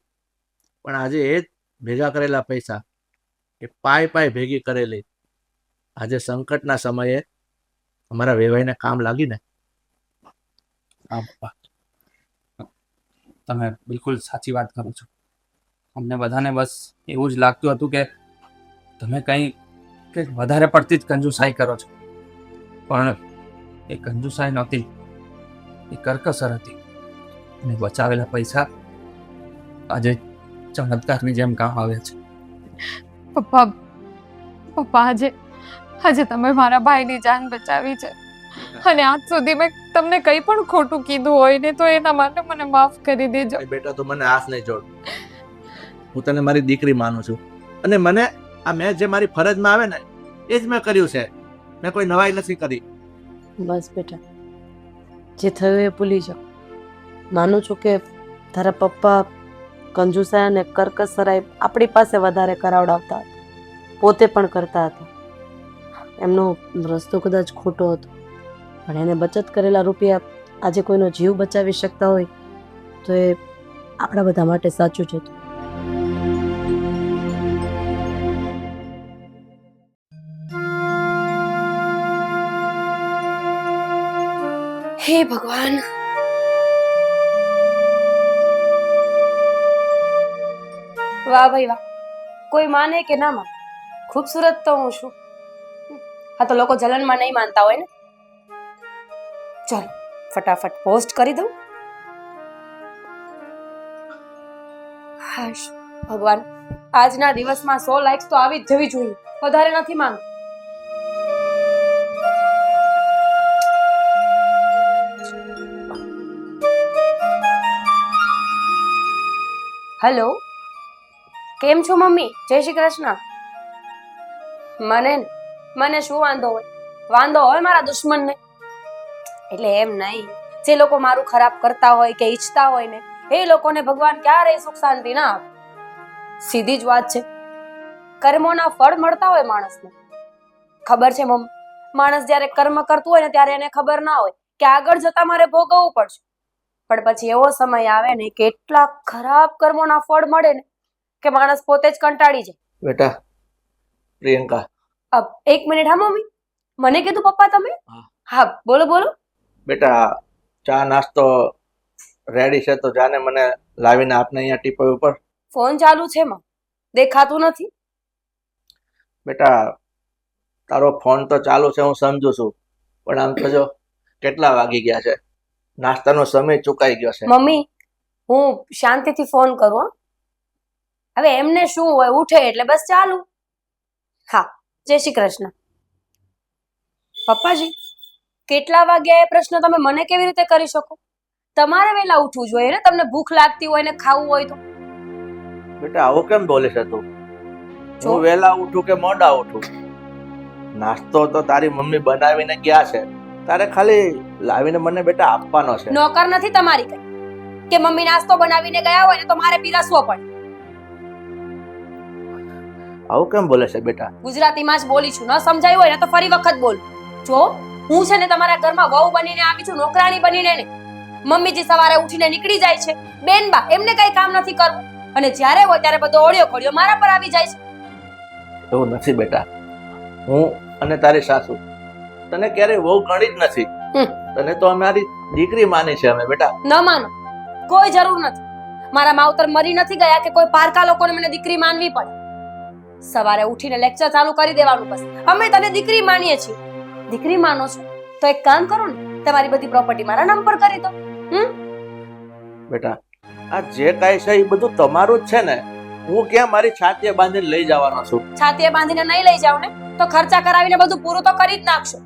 પણ આજે એ જ ભેગા કરેલા પૈસા, એ પાય ભેગી કરેલી, આજે સંકટના સમયે અમારા વેવાઈને કામ લાગીને. હા પપ્પા, તમે બિલકુલ સાચી વાત કરો છો. અમને બધાને બસ એવું જ લાગતું હતું કે તમે કંઈક વધારે પડતી જ કંજૂસાઈ કરો છો, પણ એ કંજૂસાઈ નહોતી, એ કરકસર હતી. અને બચાવેલા પૈસા આજે ચમત્કારની જેમ કામ આવે છે. પપ્પા આજે તમે મારા ભાઈની જાન બચાવી છે, અને આજ સુધી મેં તમને કંઈ પણ ખોટું કીધું હોય ને તો એના માટે મને માફ કરી દેજો. બેટા, તું મને હાથ નહીં જોડ. હું તને મારી દીકરી માનું છું, અને મને આ મેં જે મારી ફરજમાં આવે ને એ જ મેં કર્યું છે. મેં કોઈ નવાઈ નથી કરી. બસ બેટા, જે થયું એ ભૂલી જાઓ. માનું છું કે તારા પપ્પા કંજુસાઈ અને કરકસરાઈ આપણી પાસે વધારે કરાવડાવતા હતા, પોતે પણ કરતા હતા. એમનો રસ્તો કદાચ ખોટો હતો, પણ એને બચત કરેલા રૂપિયા આજે કોઈનો જીવ બચાવી શકતા હોય તો એ આપણા બધા માટે સાચું જ હતું. હે ભગવાન, વાહ ભાઈ વાહ. કોઈ માને કે ના માને, ખૂબસૂરત તો હું છું. હા, તો લોકો જલનમાં નહીં માનતા હોય ને. ચાલો ફટાફટ પોસ્ટ કરી દઉં. હાશ ભગવાન, આજના દિવસમાં 100 લાઇક્સ તો આવી જ જવી જોઈએ, વધારે નથી માંગતી. હેલો, કેમ છો મમ્મી? જય શ્રી કૃષ્ણ. મને શું વાંધો હોય? વાંધો હોય મારા દુશ્મનને. એટલે એમ નહીં, જે લોકો મારું ખરાબ કરતા હોય કે ઈચ્છતા હોય ને એ લોકોને ભગવાન ક્યારેય સુખ શાંતિ ના આપે. સીધી જ વાત છે. કર્મોના ફળ મળતા હોય માણસને. ખબર છે મમ્મી, માણસ જ્યારે કર્મ કરતું હોય ને ત્યારે એને ખબર ના હોય કે આગળ જતા મારે ભોગવવું પડશે. પણ પછી એવો સમય આવે ને કે એટલા ખરાબ કર્મોના ફળ મળે ને કે માણસ પોતે જ કંટાળી જાય. બેટા પ્રિયંકા, એક મિનિટ. હા મમ્મી, મને કીધું પપ્પા તમે? હા. હા બોલો બોલો. બેટા ચા નાસ્તો રેડી છે તો જાને મને લાવીને આપને અહીંયા ટીપોઈ ઉપર. ફોન ચાલુ છે માં, દેખાતું નથી. બેટા તારો ફોન તો ચાલુ છે હું સમજુ છું, પણ આમ તો જો કેટલા વાગી ગયા છે, નાસ્તાનો સમય ચૂકાઈ ગયો છે. મમ્મી હું શાંતિથી ફોન કરું હો. હવે એમને શું હોય, ઉઠે એટલે બસ ચાલુ. હા, જય શ્રી કૃષ્ણ. પપ્પાજી કેટલા વાગ્યા એ પ્રશ્ન તમે મને કેવી રીતે કરી શકો? તમારે વહેલા ઉઠવું જોઈએ ને, તમને ભૂખ લાગતી હોય ને ખાવું હોય તો. બેટા આવું કેમ બોલે છે તું? હું વહેલા ઉઠું કે મોડા ઉઠું, નાસ્તો તો તારી મમ્મી બનાવીને ગયા છે, તારે ખાલી લાવીને મને બેટા આપવાનો છે. નોકર નથી તમારી કઈ કે મમ્મી નાસ્તો બનાવીને ગયા હોય ને તો મારે પીરસવો પડે. આવું કેમ બોલે છે બેટા? ગુજરાતીમાં જ બોલી છું, ન સમજાયું હોય ને તો ફરી વખત બોલ. જો હું છે ને તમારા ઘરમાં વહુ બનીને આવી છું, નોકરાણી બનીને ને. મમ્મીજી સવારે ઉઠીને નીકળી જાય છે, બેનબા એમને કઈ કામ નથી કરવું, અને જ્યારે હોય ત્યારે બધો ઓળિયો ખોળિયો મારા પર આવી જાય છે. એવું નથી બેટા, હું અને તારી સાસુ તને ક્યારેય વહુ ગણી જ નથી. તને તો અમારી દીકરી માની છે અમે બેટા. ન માનો, કોઈ જરૂર નથી. મારા માવતર મરી નથી ગયા કે કોઈ પારકા લોકોને મને દીકરી માનવી પડે. સવારે ઉઠીને લેક્ચર ચાલુ કરી દેવાનું બસ. અમે તને દીકરી માનીએ છીએ. દીકરી માનો છો તો એક કામ કરો ને, તમારી બધી પ્રોપર્ટી મારા નામ પર કરી દો. બેટા આ જે કાંઈ છે એ બધું તમારું જ છે ને, હું ક્યાં મારી છાતીએ બાંધીને લઈ જવાનો છું? છાતીએ બાંધીને નહીં લઈ જાવ ને તો ખર્ચા કરાવીને બધું પૂરું તો કરી જ નાખશો.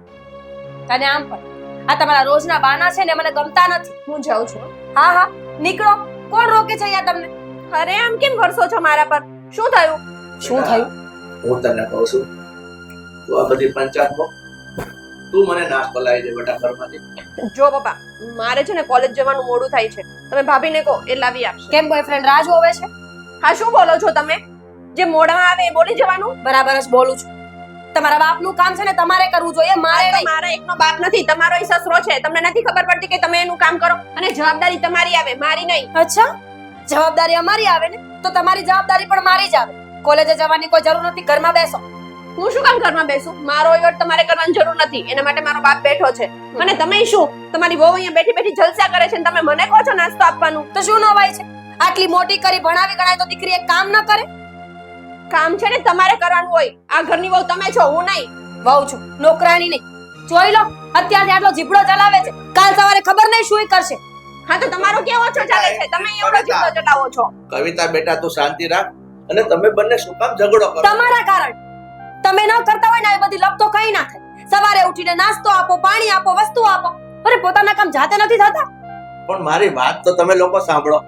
અને આમ પણ આ તમારા રોજના બાના છે ને મને ગમતા નથી. હું જાઉં છું. હા હા નીકળો. કોણ રોકે છે અહીંયા તમને? અરે આમ કેમ વરસો છો મારા પર? શું થયું? શું થયું? હું તને કહું છું, તું આ બધી પંચાયતમાં તું મને નાસ્તો લાવી દે બેટા ઘરમાંથી. જો પપ્પા, મારે છે ને કોલેજ જવાનું મોડું થાય છે, તમે ભાભીને કહો એ લાવી આપશે. કેમ બોયફ્રેન્ડ રાહ જોવે છે? હા શું બોલો છો તમે? જે મોઢામાં આવે એ બોલી જવાનું. બરાબર જ બોલું છું. તમારા બાપનું કામ છે ને તમારે કરવું જોઈએ, મારે નહીં. મારા એકનો બાપ નથી, તમારો ઈ સસરો છે. તમને નથી ખબર પડતી કે તમે એનું કામ કરો અને જવાબદારી તમારી આવે, મારી નહીં. અચ્છા, જવાબદારી અમારી આવે ને તો તમારી જવાબદારી પણ મારી જ આવે. કોલેજે જવાની કોઈ જરૂર નથી, ઘરમાં બેસો. હું શું કામ ઘરમાં બેસું? મારો વહીવટ તમારે કરવાની જરૂર નથી, એના માટે મારો બાપ બેઠો છે. અને તમે શું, તમારી વહુ અહીંયા બેઠી બેઠી જલસા કરે છે ને તમે મને કહો છો નાસ્તો આપવાનું? તો શું નવાય છે? આટલી મોટી કરી ભણાવી ગણાય તો દીકરી એક કામ ન કરે? કામ છે ને તમારે કરવાનું હોય. આ ઘરની વહુ તમે છો, હું નહીં. વહુ છું, નોકરાણી નહીં. જોઈ લો અત્યારથી આટલો જીભડો ચલાવે છે, કાલ સવારે ખબર નહીં શું કરશે. હા તો તમારો કેવો ઓછો ચાલે છે? તમે એવડો જીભડો ચલાવો છો. કવિતા બેટા તું શાંતિ રાખ, અને તમે બંને શું કામ ઝઘડો કરો? તમારા કારણ. તમે ન કરતા હોય ને એ બધી લપ તો કઈ ના થાય. સવારે ઉઠીને નાસ્તો આપો, પાણી આપો, વસ્તુ આપો. અરે પોતાના કામ જાતે નથી થતા? પણ મારી વાત તો તમે લોકો સાંભળો.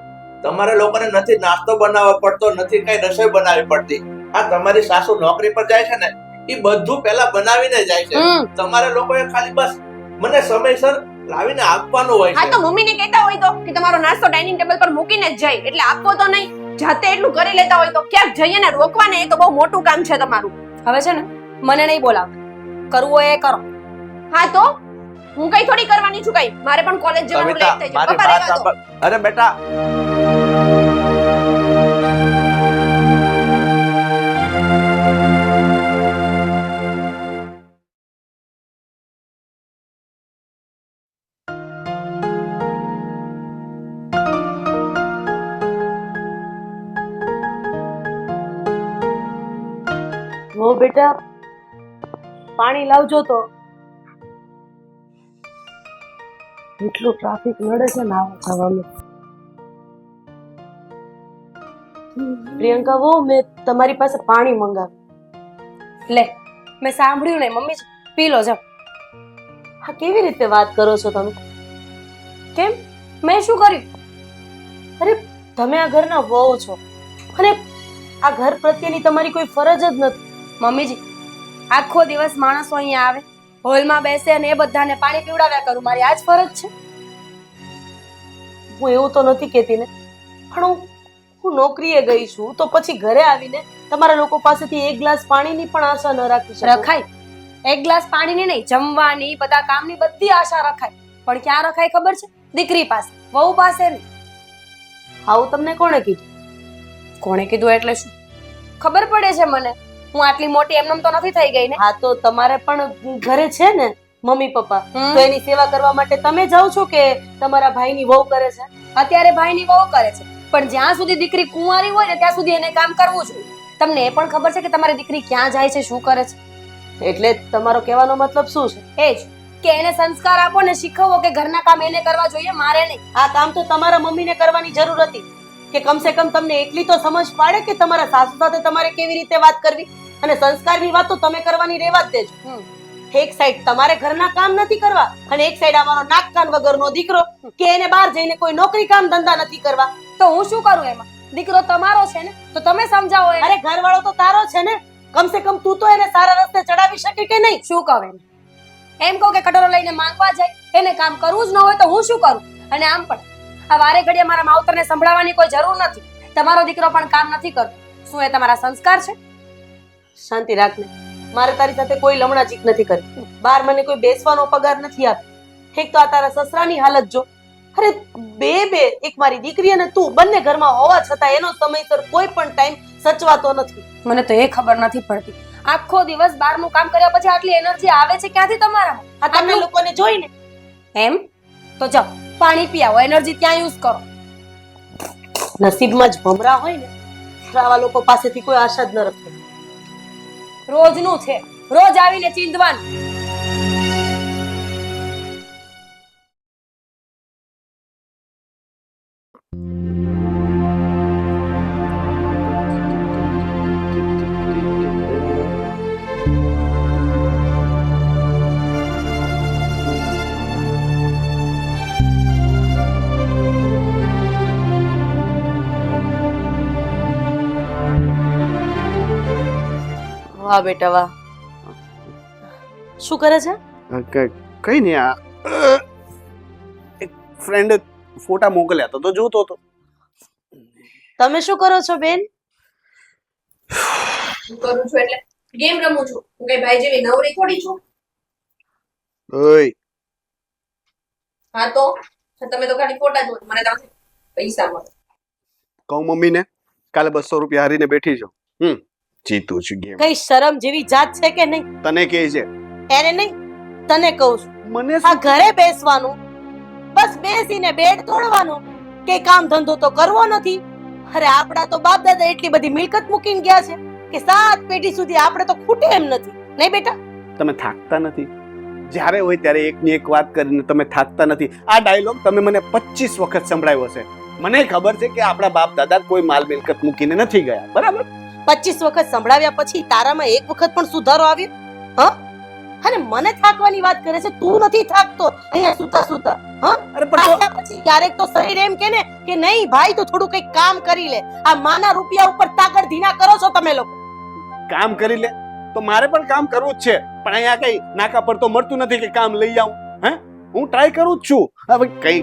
તમારે લોકોને નથી નાસ્તો બનાવવો પડતો, નથી કઈ રસોઈ બનાવવી પડતી. આ તમારી સાસુ નોકરી પર જાય છે ને, એ બધું પહેલા બનાવીને જાય છે. તમારે લોકોએ ખાલી બસ મને સમયસર લાવીને આપવાનું હોય છે. હા તો મમ્મીને કહેતા હોય તો કે તમારો નાસ્તો ડાઇનિંગ ટેબલ પર મૂકીને જ જાય, એટલે આપવો તો નહીં. જાતે એટલું કરી લેતા હોય તો ક્યાંક જઈએ ને રોકવાને, એ તો બહુ મોટું કામ છે તમારું. હવે છે ને મને નહીં બોલાવ, કરવું હોય એ કરો. હા તો હું કઈ થોડી કરવાની છું કઈ, મારે પણ કોલેજ જવાનું લેટ થઈ જાય. પપ્પા રહેવા દો. અરે બેટા હો બેટા પાણી લાવજો તો. એટલું ટ્રાફિક નડે છે ને આવવા જવાનું. પ્રિયંકા વહુ મેં તમારી પાસે પાણી મંગાવ્યું. લે, મેં સાંભળ્યું નહીં મમ્મી, પી લો જાઓ. હા કેવી રીતે વાત કરો છો તમે? કેમ, મેં શું કર્યું? અરે તમે આ ઘરના વહુ છો અને આ ઘર પ્રત્યેની તમારી કોઈ ફરજ જ નથી. મમ્મીજી, આખો દિવસ માણસો અહીંયા આવે, હોલમાં બેસે અને એ બધાને પાણી પીવડાવ્યા કરું, મારી આ જ ફરજ છે. હું એવું તો નથી કહેતી ને, પણ હું નોકરીએ ગઈ છું તો પછી ઘરે આવીને તમારા લોકો પાસેથી એક ગ્લાસ પાણીની પણ આશા ન રાખી શકું. રખાય એક ગ્લાસ પાણીની નહીં, જમવાની બધા કામની બધી આશા રખાય, પણ ક્યાં રખાય ખબર છે? દીકરી પાસે, વહુ પાસે નહીં. આવું તમને કોણે કીધું? કોણે કીધું એટલે શું? ખબર પડે છે મને, હું આટલી મોટી એમનેમ તો નથી થઈ ગઈ ને. હા તો તમારે પણ ઘરે છે ને મમ્મી પપ્પા, તો એની સેવા કરવા માટે તમે જાઓ છો કે તમારા ભાઈની વહુ કરે છે? અત્યારે ભાઈની વહુ કરે છે, પણ જ્યાં સુધી દીકરી કુંવારી હોય ને ત્યાં સુધી એને કામ કરવું જોઈએ. તમને એ પણ ખબર છે કે તમારી દીકરી ક્યાં જાય છે, શું કરે છે? એટલે તમારો કહેવાનો મતલબ શું છે? એ જ કે એને સંસ્કાર આપો ને શીખવો કે ઘરના કામ એને કરવા જોઈએ, મારે નહીં. આ કામ તો તમારા મમ્મીને કરવાની જરૂર હતી કે કમસે કમ તમને એટલી તો સમજ પાડે કે તમારા સાસુ સાથે તમારે કેવી રીતે વાત કરવી, અને સંસ્કારની વાત તો તમે કરવાની રહેવા જ દેજો. એક સાઈડ તમારે ઘરના કામ નથી કરવા અને એક સાઈડ અમારો નાક કાન વગરનો દીકરો કે એને બહાર જઈને કોઈ નોકરી કામ ધંધા નથી કરવા. તો હું શું કરું એમાં? દીકરો તમારો છે ને, તો તમે સમજાવો એને. અરે ઘરવાળો તો તારો છે ને, કમસે કમ તું તો એને સારા રસ્તે ચડાવી શકે કે નહીં? શું કહું એને? એમ કહું કે કટોરો લઈને માંગવા જાય, એને કામ કરવું જ ન હોય તો હું શું કરું? અને આમ પણ આ વારે ઘડીએ મારા માવતરને સંભળાવવાની કોઈ જરૂર નથી. તમારો દીકરો પણ કામ નથી કરતો, શું એ તમારા સંસ્કાર છે? શાંતિ રાખને, મારે તારી સાથે કોઈ લમણાચીક નથી કરી. બહાર મને કોઈ બેસવાનો પગાર નથી આપ્યો. એક તો આ તારા સસરાની હાલત જો, અરે બે એક મારી દીકરી અને તું બંને ઘરમાં હોવા છતાં એનો સમયસર કોઈ પણ ટાઈમ સચવાતો નથી. મને તો એ ખબર નથી પડતી, આખો દિવસ બહારનું કામ કર્યા પછી આટલી એનર્જી આવે છે ક્યાંથી તમારામાં? આ તમે લોકોને જોઈને એમ તો જાઓ પાણી પી આવો, એનર્જી ત્યાં યુઝ કરો. નસીબમાં જ ભમરા હોય ને, આવા લોકો પાસેથી કોઈ આશા જ ન રાખે. રોજનું છે, રોજ આવીને ચીંધવાનું. વાહ બેટા વાહ. શું કરે છે? કઈ નહીં, આ એક ફ્રેન્ડ ફોટા મોકલ્યા તો જોતો હતો. તમે શું કરો છો બેન? શું કરું છું એટલે ગેમ રમું છું. હું કઈ ભાઈ જેવી નવરી થોડી છું. ઓય હા તો તમે તો ખાલી ફોટા જુઓ, મને તો પૈસા મળે. કહું મમ્મીને કાલે 200 રૂપિયા હારીને બેઠી છો. જીતું છું ગેમ. કઈ શરમ જેવી જાત છે કે નહીં? તને કહે છે? એને નહીં, તને કહું છું. મને આ ઘરે બેસવાનું, બસ બેસીને બેડ તોડવાનું, કે કામ ધંધો તો કરવો નથી. અરે આપડા તો બાપ દાદા એટલી બધી મિલકત મૂકીને ગયા છે કે 7 પેઢી સુધી આપણે તો ખૂટે એમ નથી. નહીં બેટા? તમે થાકતા નથી? જ્યારે હોય ત્યારે એકની એક વાત કરીને તમે થાકતા નથી. આ ડાયલોગ તમે મને 25 વખત સંભળાવ્યો છે. મને ખબર છે કે આપણા બાપ દાદા કોઈ માલ મિલકત મૂકીને નથી ગયા, બરાબર? 25 વખત સંભળાવ્યા પછી તારામાં એક વખત પણ સુધારો આવ્યો? હા? અને મને થાકવાની વાત કરે છે, તું નથી થાકતો અહીંયા સુતા સુતા? હા? અરે પણ પછી ક્યારેક તો શરીર એમ કે ને કે નહીં ભાઈ તું થોડું કંઈક કામ કરી લે. આ માના રૂપિયા ઉપર તાકડ ધીના કરો છો તમે લોકો. કામ કરી લે તો મારે પણ કામ કરવું જ છે, પણ અહીંયા કઈ નાકા પર તો મળતું નથી કે કામ લઈ આવું. હે, હું ટ્રાય કરું જ છું. હવે કઈ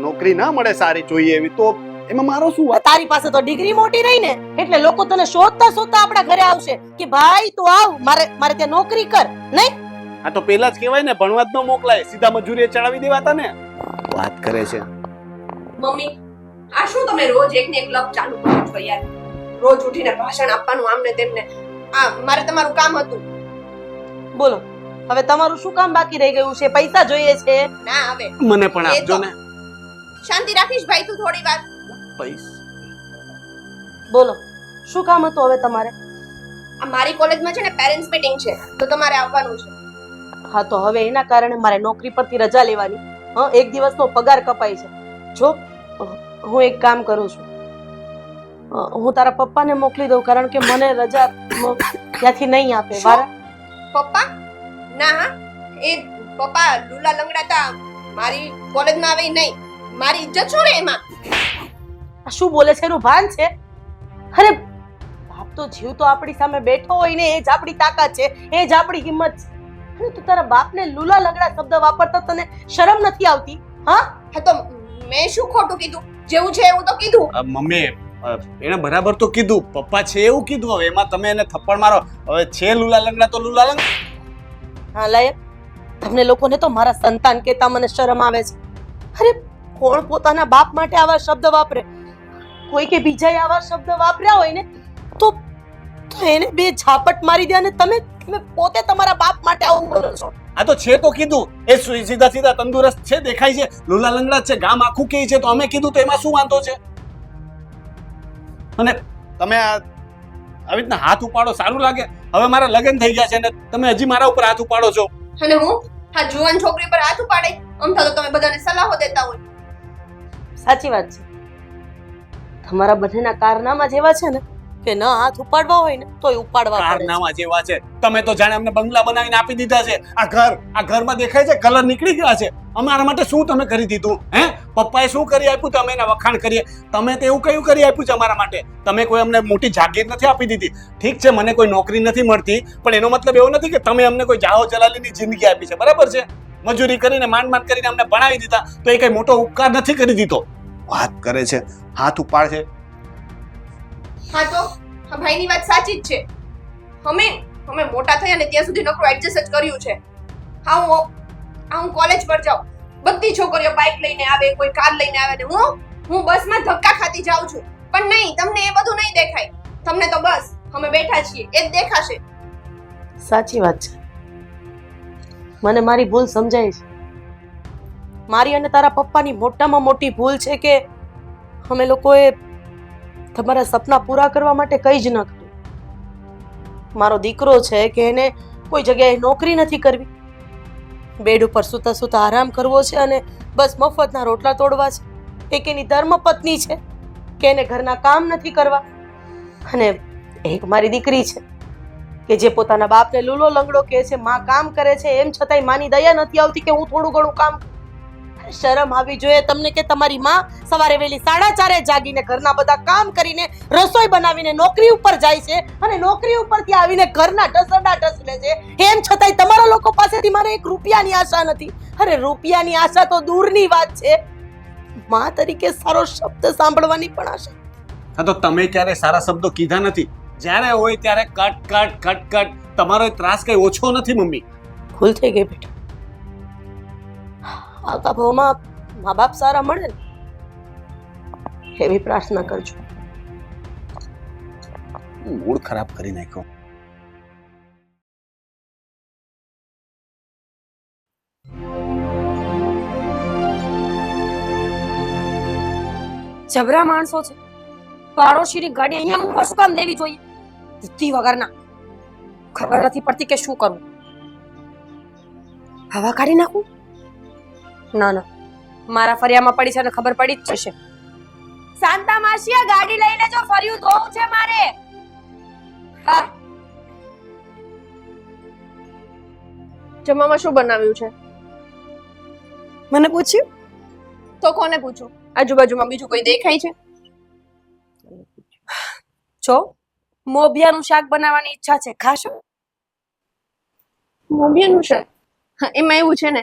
નોકરી ના મળે સારી જોઈએ એવી તો એમાં મારો શું વાત? તારી પાસે તો ડિગ્રી મોટી રહી ને, એટલે લોકો તને શોધતા શોધતા આપણા ઘરે આવશે કે ભાઈ તું આવ, મારે ત્યાં નોકરી કર. નહીં? આ તો પેલા જ કહેવાય ને, ભણવા જ ન મોકલાય, સીધા મજૂરીએ ચડાવી દેવાતા ને. વાત કરે છે મમ્મી. આ શું તમે રોજ એકને એક લપ ચાલુ કરો છો યાર? રોજ ઉઠીને ભાષણ આપવાનું આમને તેમને. આ મારે તમારું કામ હતું. બોલો હવે તમારું શું કામ બાકી રહી ગયું છે? પૈસા જોઈએ છે? ના હવે મને પણ આપજો ને. શાંતિ રાખીશ ભાઈ તું થોડી વાર. બોલો શું કામ હતું હવે તમારે? આ મારી કોલેજમાં છે ને પેરેન્ટ્સ મીટિંગ છે, તો તમારે આવવાનું છે. હા તો હવે એના કારણે મારે નોકરી પરથી રજા લેવાની. હા, એક દિવસનો પગાર કપાય છે. જો હું એક કામ કરું છું, હું તારા પપ્પાને મોકલી દઉં, કારણ કે મને રજા ત્યાંથી નહીં આપે. વારા પપ્પા? ના હા, એ પપ્પા લુલા લંગડાતા મારી કોલેજમાં આવે નહીં. મારી ઇજ્જત છોડે એમાં. શું બોલે છે એનું ભાન છે? અરે બાપ તો જીવ તો આપણી સામે બેઠો હોય ને, એ જ આપણી તાકાત છે, એ જ આપણી હિંમત છે. અને તું તારા બાપને લુલા લંગડા શબ્દ વાપરતો તને શરમ નથી આવતી? હા હા તો મેં શું ખોટું કીધું? જેવું છે એવું તો કીધું. મમ્મી એને બરાબર તો કીધું, પપ્પા છે એવું કીધું. હવે એમાં તમે એને થપ્પડ મારો. હવે છે લુલા લંગડા તો લુલા લંગ. હા લાયક, તમને લોકોને તો મારા સંતાન કહેતા મને શરમ આવે છે. અરે કોણ પોતાના બાપ માટે આવા શબ્દ વાપરે? કોઈ કે બીજાએ આવા શબ્દ વાપર્યા હોય ને તો એને બે ઝાપટ મારી દે અને તમે પોતે તમારા બાપ માટે આવું બોલો છો. આ તો છે તો કીધું. એ સીધા સીધા તંદુરસ્ત છે, દેખાય છે, લુલા લંગડા છે, ગામ આખું કહે છે, તો અમે કીધું તો એમાં શું વાંધો છે? અને તમે આવી રીતના હાથ ઉપાડો સારું લાગે? હવે મારા લગ્ન થઈ ગયા છે ને તમે હજી મારા ઉપર હાથ ઉપાડો છો. અને હું આ જુવાન છોકરી પર હાથ ઉપાડે આમ તો તમે બધાને સલાહો દેતા હોય. સાચી વાત છે. તમારા બંનેના કારનામા જેવા છે ને કે ન હાથ ઉપાડવા હોય ને તોય ઉપાડવા પડે છે. કારનામા જેવા છે. તમે તો જાણે અમને બંગલા બનાવીને આપી દીધા છે. આ ઘરમાં દેખાય છે કલર નીકળી ગયા છે. અમારા માટે શું તમે કરી દીધું? હે, પપ્પાએ શું કરી આપ્યું તો અમે એના વખાણ કરીએ? તમે તો એવું કયું કરી આપ્યું છે અમારા માટે? તમે કોઈ અમને મોટી જાગીર નથી આપી દીધી. ઠીક છે, મને કોઈ નોકરી નથી મળતી, પણ એનો મતલબ એવો નથી કે તમે અમને કોઈ જાહો જલાલીની જિંદગી આપી છે. બરાબર છે? મજૂરી કરીને માંડ કરીને અમને ભણાવી દીધા તો એ કઈ મોટો ઉપકાર નથી કરી દીધો. વાત કરે છે, હાથ ઉપાડ છે. હા તો આ ભાઈની વાત સાચી જ છે. અમે મોટા થયા ને ત્યાં સુધી નકરું એડજસ્ટ જ કર્યું છે. હું કોલેજ પર જાઉં, બધી છોકરીઓ બાઇક લઈને આવે, કોઈ કાર લઈને આવે ને હું બસમાં ધક્કા ખાતી જાઉં છું. પણ નહીં, તમને એ બધું નહીં દેખાય. તમને તો બસ અમે બેઠા છીએ એ જ દેખાશે. સાચી વાત છે. મને મારી ભૂલ સમજાય છે. મારી અને તારા પપ્પાની મોટામાં મોટી ભૂલ છે કે અમે લોકોએ તમારા સપના પૂરા કરવા માટે કંઈ જ ન કર્યું. મારો દીકરો છે કે એને કોઈ જગ્યાએ નોકરી નથી કરવી, બેડ ઉપર સૂતા સૂતા આરામ કરવો છે અને બસ મફતના રોટલા તોડવા છે. એક એની ધર્મપત્ની છે કે એને ઘરના કામ નથી કરવા, અને એક મારી દીકરી છે કે જે પોતાના બાપને લૂલો લંગડો કહે છે, માં કામ કરે છે, એમ છતાંય માની દયા નથી આવતી કે હું થોડું ઘણું કામ. શરમ આવી જોઈએ તમને કે તમારી માં સવારે વહેલી 4:30 જાગીને ઘરના બધા કામ કરીને રસોઈ બનાવીને નોકરી ઉપર જાય છે અને નોકરી ઉપરથી આવીને ઘરના ઢસડા ઢસલે છે. એમ છતાંય તમારા લોકો પાસેથી મારે 1 રૂપિયાની આશા નથી. અરે રૂપિયાની આશા તો દૂરની વાત છે, માં તરીકે સારો શબ્દ સાંભળવાની પણ આશા. હા તો તમે ક્યારે સારા શબ્દો કીધા નથી? જ્યારે હોય ત્યારે કટ કટ કટ કટ. તમારો ત્રાસ કઈ ઓછો નથી મમ્મી. ભૂલ થઈ ગઈ બેટા. આવતા ભાવમાં મા બાપ સારા મળે ને એવી પ્રાર્થના કરજો. મૂડ ખરાબ કરી નાખ્યો. જબરા માણસો છે. પાડોશીની ગાડી અહીંયા મૂકવા શું કામ દેવી જોઈએ? બુદ્ધિ વગરના. ખબર નથી પડતી કે શું કરવું. હવા કાઢી નાખું? ના ના, મારા ફરિયામાં પડી છે અને ખબર પડી જ જશે. શાંતા માસી, આ ગાડી લઈ લેજો, ફરિયું ધોવું છે મારે. હા, જમવામાં શું બનાવ્યું છે? મને પૂછ્યું તો કોને પૂછું? આજુબાજુમાં બીજું કોઈ દેખાય છે? જો મોબિયાનું શાક બનાવવાની ઈચ્છા છે, ખાશો? મોબિયાનું શાક? હા, એમાં એવું છે ને,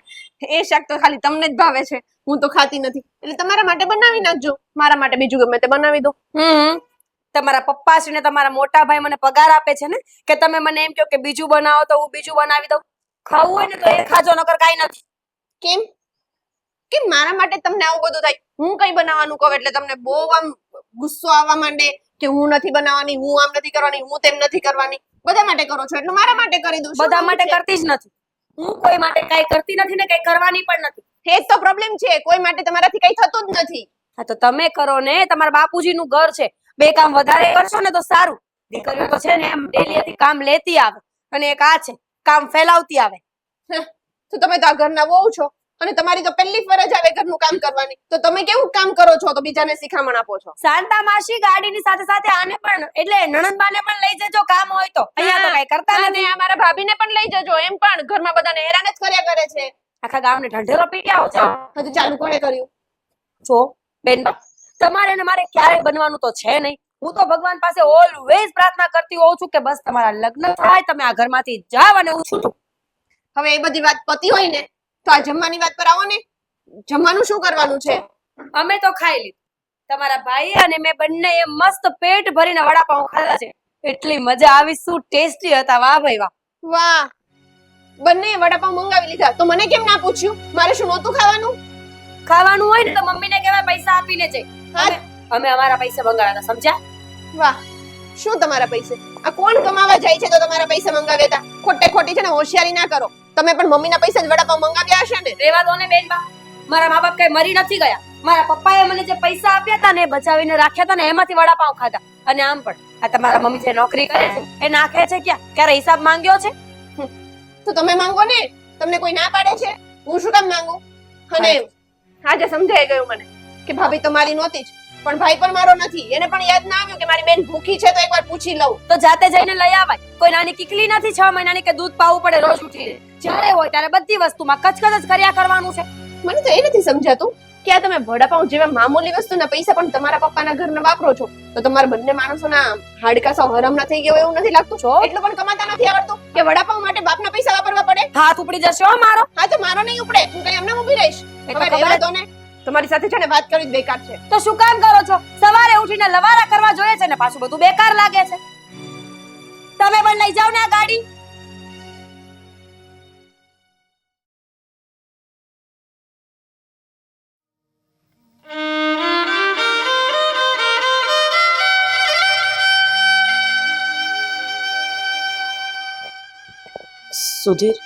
એ શાક તો ખાલી તમને જ ભાવે છે, હું તો ખાતી નથી. એટલે તમારા માટે બનાવી નાખજો, મારા માટે બીજું ગમે તે બનાવી દો. તમારા પપ્પા છે ને તમારા મોટા ભાઈ મને પગાર આપે છે ને કે તમે મને એમ કહો કે બીજું બનાવો તો હું બીજું બનાવી દઉં. ખાવું હોય ને તો એ ખાજો, નકર કાઈ નથી. કેમ કેમ મારા માટે તમને આવું બધું થાય? હું કઈ બનાવવાનું કહું એટલે તમને બહુ આમ ગુસ્સો આવવા માંડે કે હું નથી બનાવવાની, હું આમ નથી કરવાની, હું તેમ નથી કરવાની. બધા માટે કરો છો એટલે મારા માટે કરી દઉં. બધા માટે કરતી જ નથી. હું કોઈ માટે કઈ કરતી નથી ને કઈ કરવાની પણ નથી. એ જ તો પ્રોબ્લેમ છે, કોઈ માટે તમારાથી કઈ થતું જ નથી. હા તો તમે કરો ને, તમારા બાપુજીનું ઘર છે, 2 કામ વધારે કરશો ને તો સારું. દીકરીઓ તો છે ને એમ ડેલીથી કામ લેતી આવે અને એક આ છે કામ ફેલાવતી આવે. તો તમે તો આ ઘરના વહુ છો અને તમારી તો પહેલી ફરજ આવે ઘરનું કામ કરવાની, તો તમે કેવું કામ કરો છો તો બીજાને શીખામણ આપો છો? શાંતા માસી, ગાડીની સાથે સાથે આને પણ એટલે નણંદબાને પણ લઈ જજો કામ હોય તો. અહીંયા તો કઈ કરતા નથી. અને અમારા ભાભીને પણ લઈ જજો, એમ પણ ઘરમાં બધાને હેરાન જ કર્યા કરે છે. આખા ગામને ઢંઢેરો પીટ્યા છો. હજુ ચાલુ કોણે કર્યું? જો બેન, તમારે ને મારે ક્યારે બનવાનું તો છે નહીં. હું તો ભગવાન પાસે ઓલવેઝ પ્રાર્થના કરતી હોઉં છું કે બસ તમારા લગ્ન થાય, તમે આ ઘરમાંથી જાવ અને હું છૂટું. હવે એ બધી વાત પતી હોય ને તો આ જમવાની વાત પર આવો ને. જમવાનું શું કરવાનું છે? અમે તો ખાઈ લીધું. તમારા ભાઈ અને મેં બંનેએ મસ્ત પેટ ભરીને વડાપાઉં ખાધા છે. એટલી મજા આવી, શું ટેસ્ટી હતા. વાહ ભાઈ વાહ. વાહ, બંને વડાપાઉં મંગાવી લીધા તો મને કેમ ના પૂછ્યું? મારે શું નહોતું ખાવાનું? ખાવાનું હોય ને તો મમ્મીને કહેવાય પૈસા આપીને જઈ. અમે અમારા પૈસા મંગાવ્યા હતા, સમજ્યા? વાહ, શું તમારા પૈસે? આ કોણ કમાવા જાય છે તો તમારા પૈસા મંગાવ્યા હતા? ખોટે ખોટી છે ને હોશિયારી ના કરો. તમે પણ મમ્મીના પૈસા જ વડાપાઉં મંગાવ્યા હશે ને? રેવા દો ને બેનબા, મારા મા બાપ કઈ મરી નથી ગયા. મારા પપ્પાએ મને જે પૈસા આપ્યા હતા ને એ બચાવીને રાખ્યા હતા ને એમાંથી વડાપાઉં ખાધા. અને આમ પણ આ તમારા મમ્મી જે નોકરી કરે છે એ નાખે છે ક્યાં? ક્યારે હિસાબ માંગ્યો છે? તો તમે માંગો ને, તમને કોઈ ના પાડે છે? હું શું કામ માંગુ? અને આજે સમજાઈ ગયું મને કે ભાભી તમારી નહોતી જ, પણ ભાઈ પણ મારો નથી. એને પણ યાદ ના આવ્યું કે મારી બેન ભૂખી છે તો એકવાર પૂછી લઉં. તો જાતે જઈને લઈ આવાય. કોઈ નાની કીકલી નથી 6 મહિનાની કે દૂધ પાવું પડે રોજ ઉઠીને. જ્યારે હોય ત્યારે બધી વસ્તુમાં કચકચ જ કર્યા કરવાનું છે. મને તો એ નથી સમજાતું કે આ તમે વડાપાઉં જેવા મામૂલી વસ્તુના પૈસા પણ તમારા પપ્પાના ઘરના વાપરો છો, તો તમારા બંને માણસોના હાડકા સાવ હરામના થઈ ગયા એવું નથી લાગતું? એટલું પણ કમાતા નથી આવડતું કે વડાપાઉં માટે બાપના પૈસા વાપરવા પડે? હાથ ઉપડી જશે હો મારો. હા તો મારો નહીં ઉપડે, હું કઈ એમને ઊભી રહીશ. હવે રહેવા દો ને, તમારી સાથે છે ને વાત કરવી જ બેકાર છે. તો શું કામ કરો છો? સવારે ઉઠીને લવારા કરવા જોઈએ છે ને પાછું બધું બેકાર લાગે છે. તમે પણ લઈ જાઓ ને આ ગાડી. સુધીર,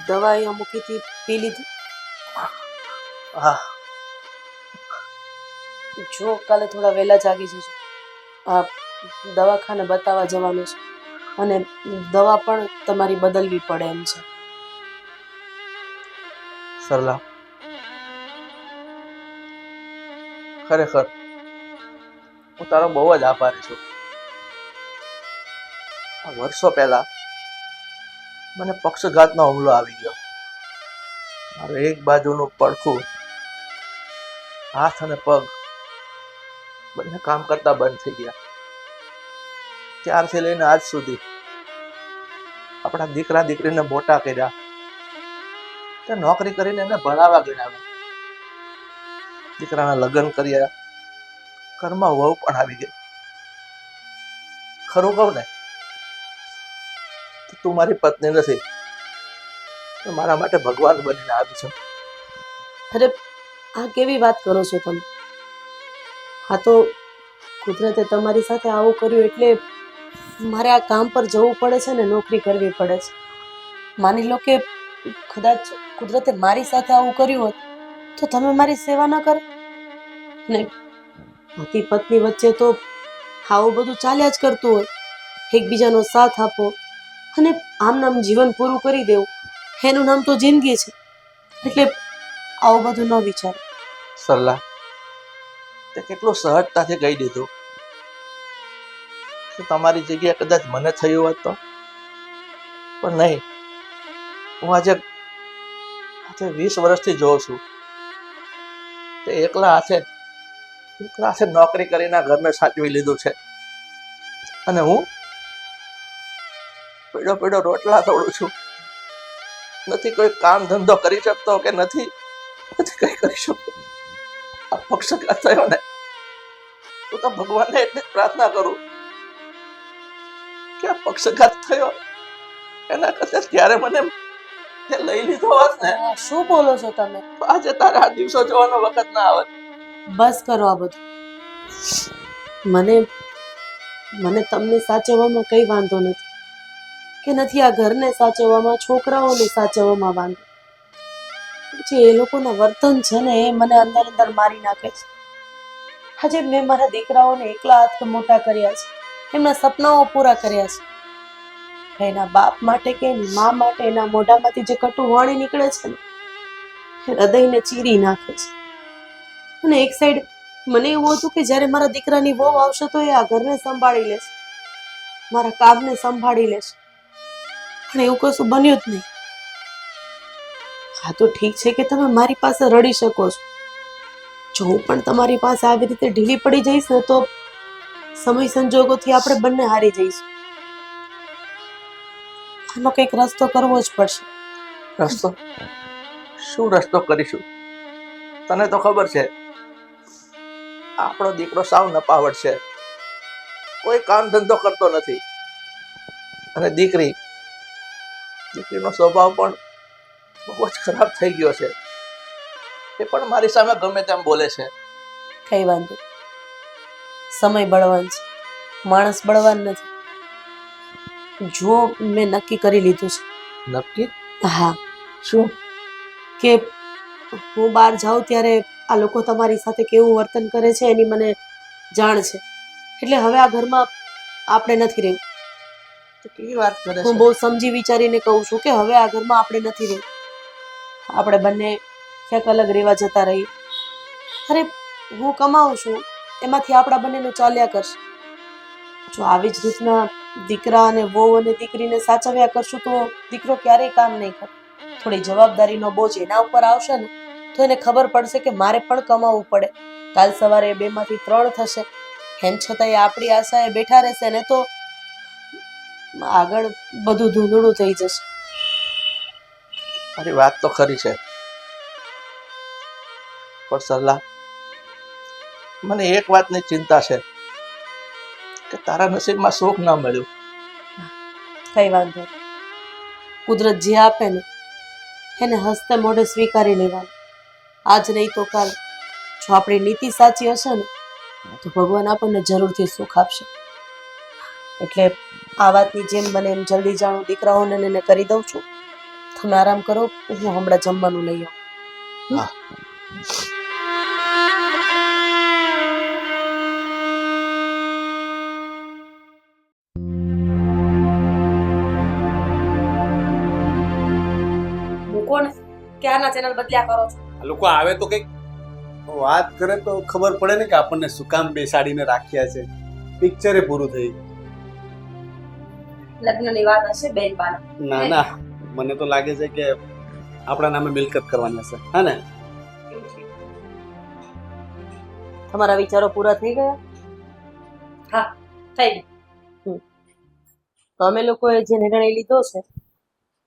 દવા અહીંયા મૂકી હતી, પી લીધી? હા. જો કાલે થોડા વહેલા જાગી જજો. આ દવાખાને બતાવવા જવાનું છે અને દવા પણ તમારી બદલવી પડે એમ છે. સરલા, ખરેખર હું તારો બહુ જ આભારી છું. આ વર્ષો પહેલા મને પક્ષઘાતનો હુમલો આવી ગયો. મારું એક બાજુનું પડખું, હાથ અને પગ બંને કામ કરતા બંધ થઈ ગયા. ત્યારથી લઈને આજ સુધી આપણા દીકરા દીકરીને મોટા કર્યા, તે નોકરી કરીને એને ભણાવવા ગણાવ્યા, દીકરાના લગ્ન કર્યા, ઘરમાં વહુ પણ આવી ગઈ. ખરું કહું ને, તું મારી પત્ની નથી, તો મારા માટે ભગવાન બનીને આવી છે. અરે આ કેવી વાત કરો છો તમે? હા તો કુદરતે તમારી સાથે આવું કર્યું એટલે મારે આ કામ પર જવું પડે છે ને નોકરી કરવી પડે છે. માની લો કે કદાચ કુદરતે મારી સાથે આવું કર્યું હોત તો તમે મારી સેવા ન કરો ને. પતિ પત્ની વચ્ચે તો આવું બધું ચાલ્યા જ કરતું હોય. એકબીજાનો સાથ આપો અને આમ નામ જીવન પૂરું કરી દેવું, એનું નામ તો જિંદગી છે. એટલે આવું બધું ન વિચારો. સરલા, તે કેટલું સહજતાથી કહી દીધું કે તમારી જગ્યાએ કદાચ મને થયું હોત તો. પણ નહીં, હું આજે 20 વર્ષથી જોઉં છું તે એકલા હાથે નોકરી કરીને ઘરને સાચવી લીધું છે, અને હું પીડો પીડો રોટલા તોડું છું. નથી કોઈ કામ ધંધો કરી શકતો કે નથી કઈ કરી શકતો. આ પક્ષઘાત થયો ને, હું તો ભગવાનને એટલી જ પ્રાર્થના કરું કે આ પક્ષઘાત થયો એના કરતા ત્યારે મને તે લઈ લીધો હોત ને. શું બોલો છો તમે? આજે તારે આ દિવસો જોવાનો વખત ના આવે. બસ કરો આ બધું. મને તમને સાચવવામાં કઈ વાંધો નથી કે નથી આ ઘરને સાચવવામાં, છોકરાઓને સાચવવામાં વાંધો. જે એ લોકોના વર્તન છે ને એ મને અંદર અંદર મારી નાખે છે. આજે મેં મારા દીકરાઓને એકલા હાથ મોટા કર્યા છે, એમના સપનાઓ પૂરા કર્યા છે. એના બાપ માટે કે એની મા માટે એના મોઢામાંથી જે કટુ વાણી નીકળે છે ને એ હૃદયને ચીરી નાખે છે. અને એક સાઈડ મને એવું હતું કે જ્યારે મારા દીકરાની વહુ આવશે તો એ આ ઘરને સંભાળી લેશે, મારા કામને સંભાળી લેશે, પણ એવું કશું બન્યું જ નહીં. હા તો ઠીક છે કે તમે મારી પાસે રડી શકો છો. જો હું પણ તમારી પાસે આવી રીતે ઢીલી પડી જઈશ ને તો સમય સંજોગોથી આપણે બંને હારી જઈશું. આનો કંઈક રસ્તો કરવો જ પડશે. રસ્તો? શું રસ્તો કરીશું? તને તો ખબર છે આપણો દીકરો સાવ નપાવડ છે, કોઈ કામ ધંધો કરતો નથી. અને દીકરીનો સ્વભાવ પણ બહુ જ ખરાબ થઈ ગયો છે. એ પણ મારી સામે ગમે તેમ બોલે છે. કઈ વાંધો નહીં. સમય બળવાન છે, માણસ બળવાન નથી. જો મેં નક્કી કરી લીધું છે. નક્કી? હા, શું? કે હું બહાર જાઉં ત્યારે આ લોકો તમારી સાથે કેવું વર્તન કરે છે એની મને જાણ છે. એટલે હવે આ ઘરમાં આપણે નથી રહેવું. તો કેવી વાત કરે હું છે? બહુ સમજી વિચારીને કહું છું કે હવે આ ઘરમાં આપણે નથી રહેવું. આપણે બંને ક્યાંક અલગ રહેવા જતા રહીએ. અરે હું કમાઉં છું એમાંથી આપણા બંનેનું ચાલ્યા કરશે. જો આવી જ રીતના દીકરા અને વહુ અને દીકરીને સાચવ્યા કરશું તો દીકરો ક્યારેય કામ નહીં કરે. થોડી જવાબદારીનો બોજ એના ઉપર આવશે ને તો એને ખબર પડશે કે મારે પણ કમાવું પડે. કાલ સવારે 2 માંથી 3 થશે. એમ છતાં આપણી આશાએ બેઠા રહેશે ને તો આગળ બધું ધૂંધળું થઈ જશે. મારી વાત તો ખરી છે, પણ સરલા, મને એક વાતની ચિંતા છે કે તારા નસીબમાં સુખ ના મળ્યું. કઈ વાંધો નહીં. કુદરત જે આપે ને એને હસતે મોઢે સ્વીકારી લેવાનું. આજ નહીં તો કાલ જો આપણી નીતિ સાચી હશે ને તો ભગવાન આપણને જરૂરથી સુખ આપશે. એટલે આ વાતની જેમ બને એમ જલ્દી જાણું દીકરાઓને એને કરી દઉં છું. તમે આરામ કરો, હું હમણાં જમવાનું લઈ આવું. હા. મૂકો ને, ક્યારના ચેનલ બદલ્યા કરો છો? આ લોકો આવે તો કઈક વાત કરે તો ખબર પડે ને કે આપણને શું કામ બેસાડીને રાખ્યા છે. પિક્ચરે પૂરું થઈ ગયું. લગ્નની વાત હશે બેન બાના. ના ના, મને તો લાગે છે કે આપણા નામે મિલકત કરવાની હશે. હા ને? તમારા વિચારો પૂરા થઈ ગયા? હા, થઈ ગયું. તો અમે લોકોએ જે નિર્ણય લીધો છે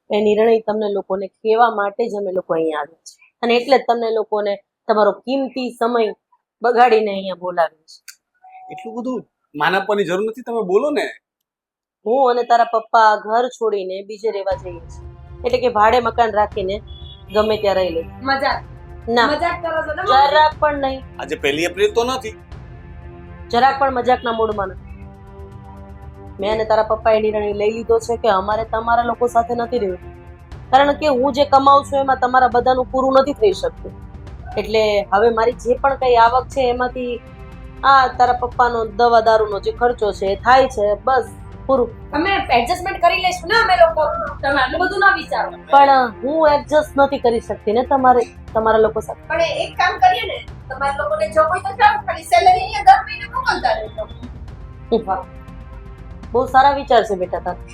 એ નિર્ણય તમને લોકોને કહેવા માટે જ અમે લોકો અહીંયા આવ્યા છે. અને એટલે જ તમને લોકોને તમારો કિંમતી સમય બગાડીને અહીંયા બોલાવ્યો છે. એટલું બધું માન આપવાની જરૂર નથી, તમે બોલો ને. હું અને તારા પપ્પા ઘર છોડીને બીજે રહેવા જઈએ છીએ. એટલે કે ભાડે મકાન રાખીને ગમે ત્યાં રહી લે. મજાક ના, મજાક કરો છો ને? જરાક પણ નહીં. આજે 1 એપ્રિલ તો નથી. જરાક પણ મજાકના મૂડમાં નથી. મેં અને તારા પપ્પાએ નિર્ણય લઈ લીધો છે કે અમારે તમારા લોકો સાથે નથી રહેવું. કારણ કે હું જે કમાઉં છું એમાં તમારા બધાનું પૂરું નથી થઈ શકતું. એટલે હવે મારી જે પણ કઈ આવક છે એમાંથી આ તારા પપ્પાનો દવા દારૂનો જે ખર્ચો છે એ થાય છે. બસ પૂરું. અમે એડજસ્ટમેન્ટ કરી લઈશું ને અમે લોકો. તમે આટલું બધું ના વિચારો. પણ હું એડજસ્ટ નથી કરી શકતી ને તમારા લોકો સાથે. પણ એક કામ કરીએ ને, તમારા લોકોને જો કોઈ તો જાવ, ખાલી સેલરી અહીંયા દર મહિને મોકલતા રહેજો. બહુ સારા વિચાર છે બેટા તારા.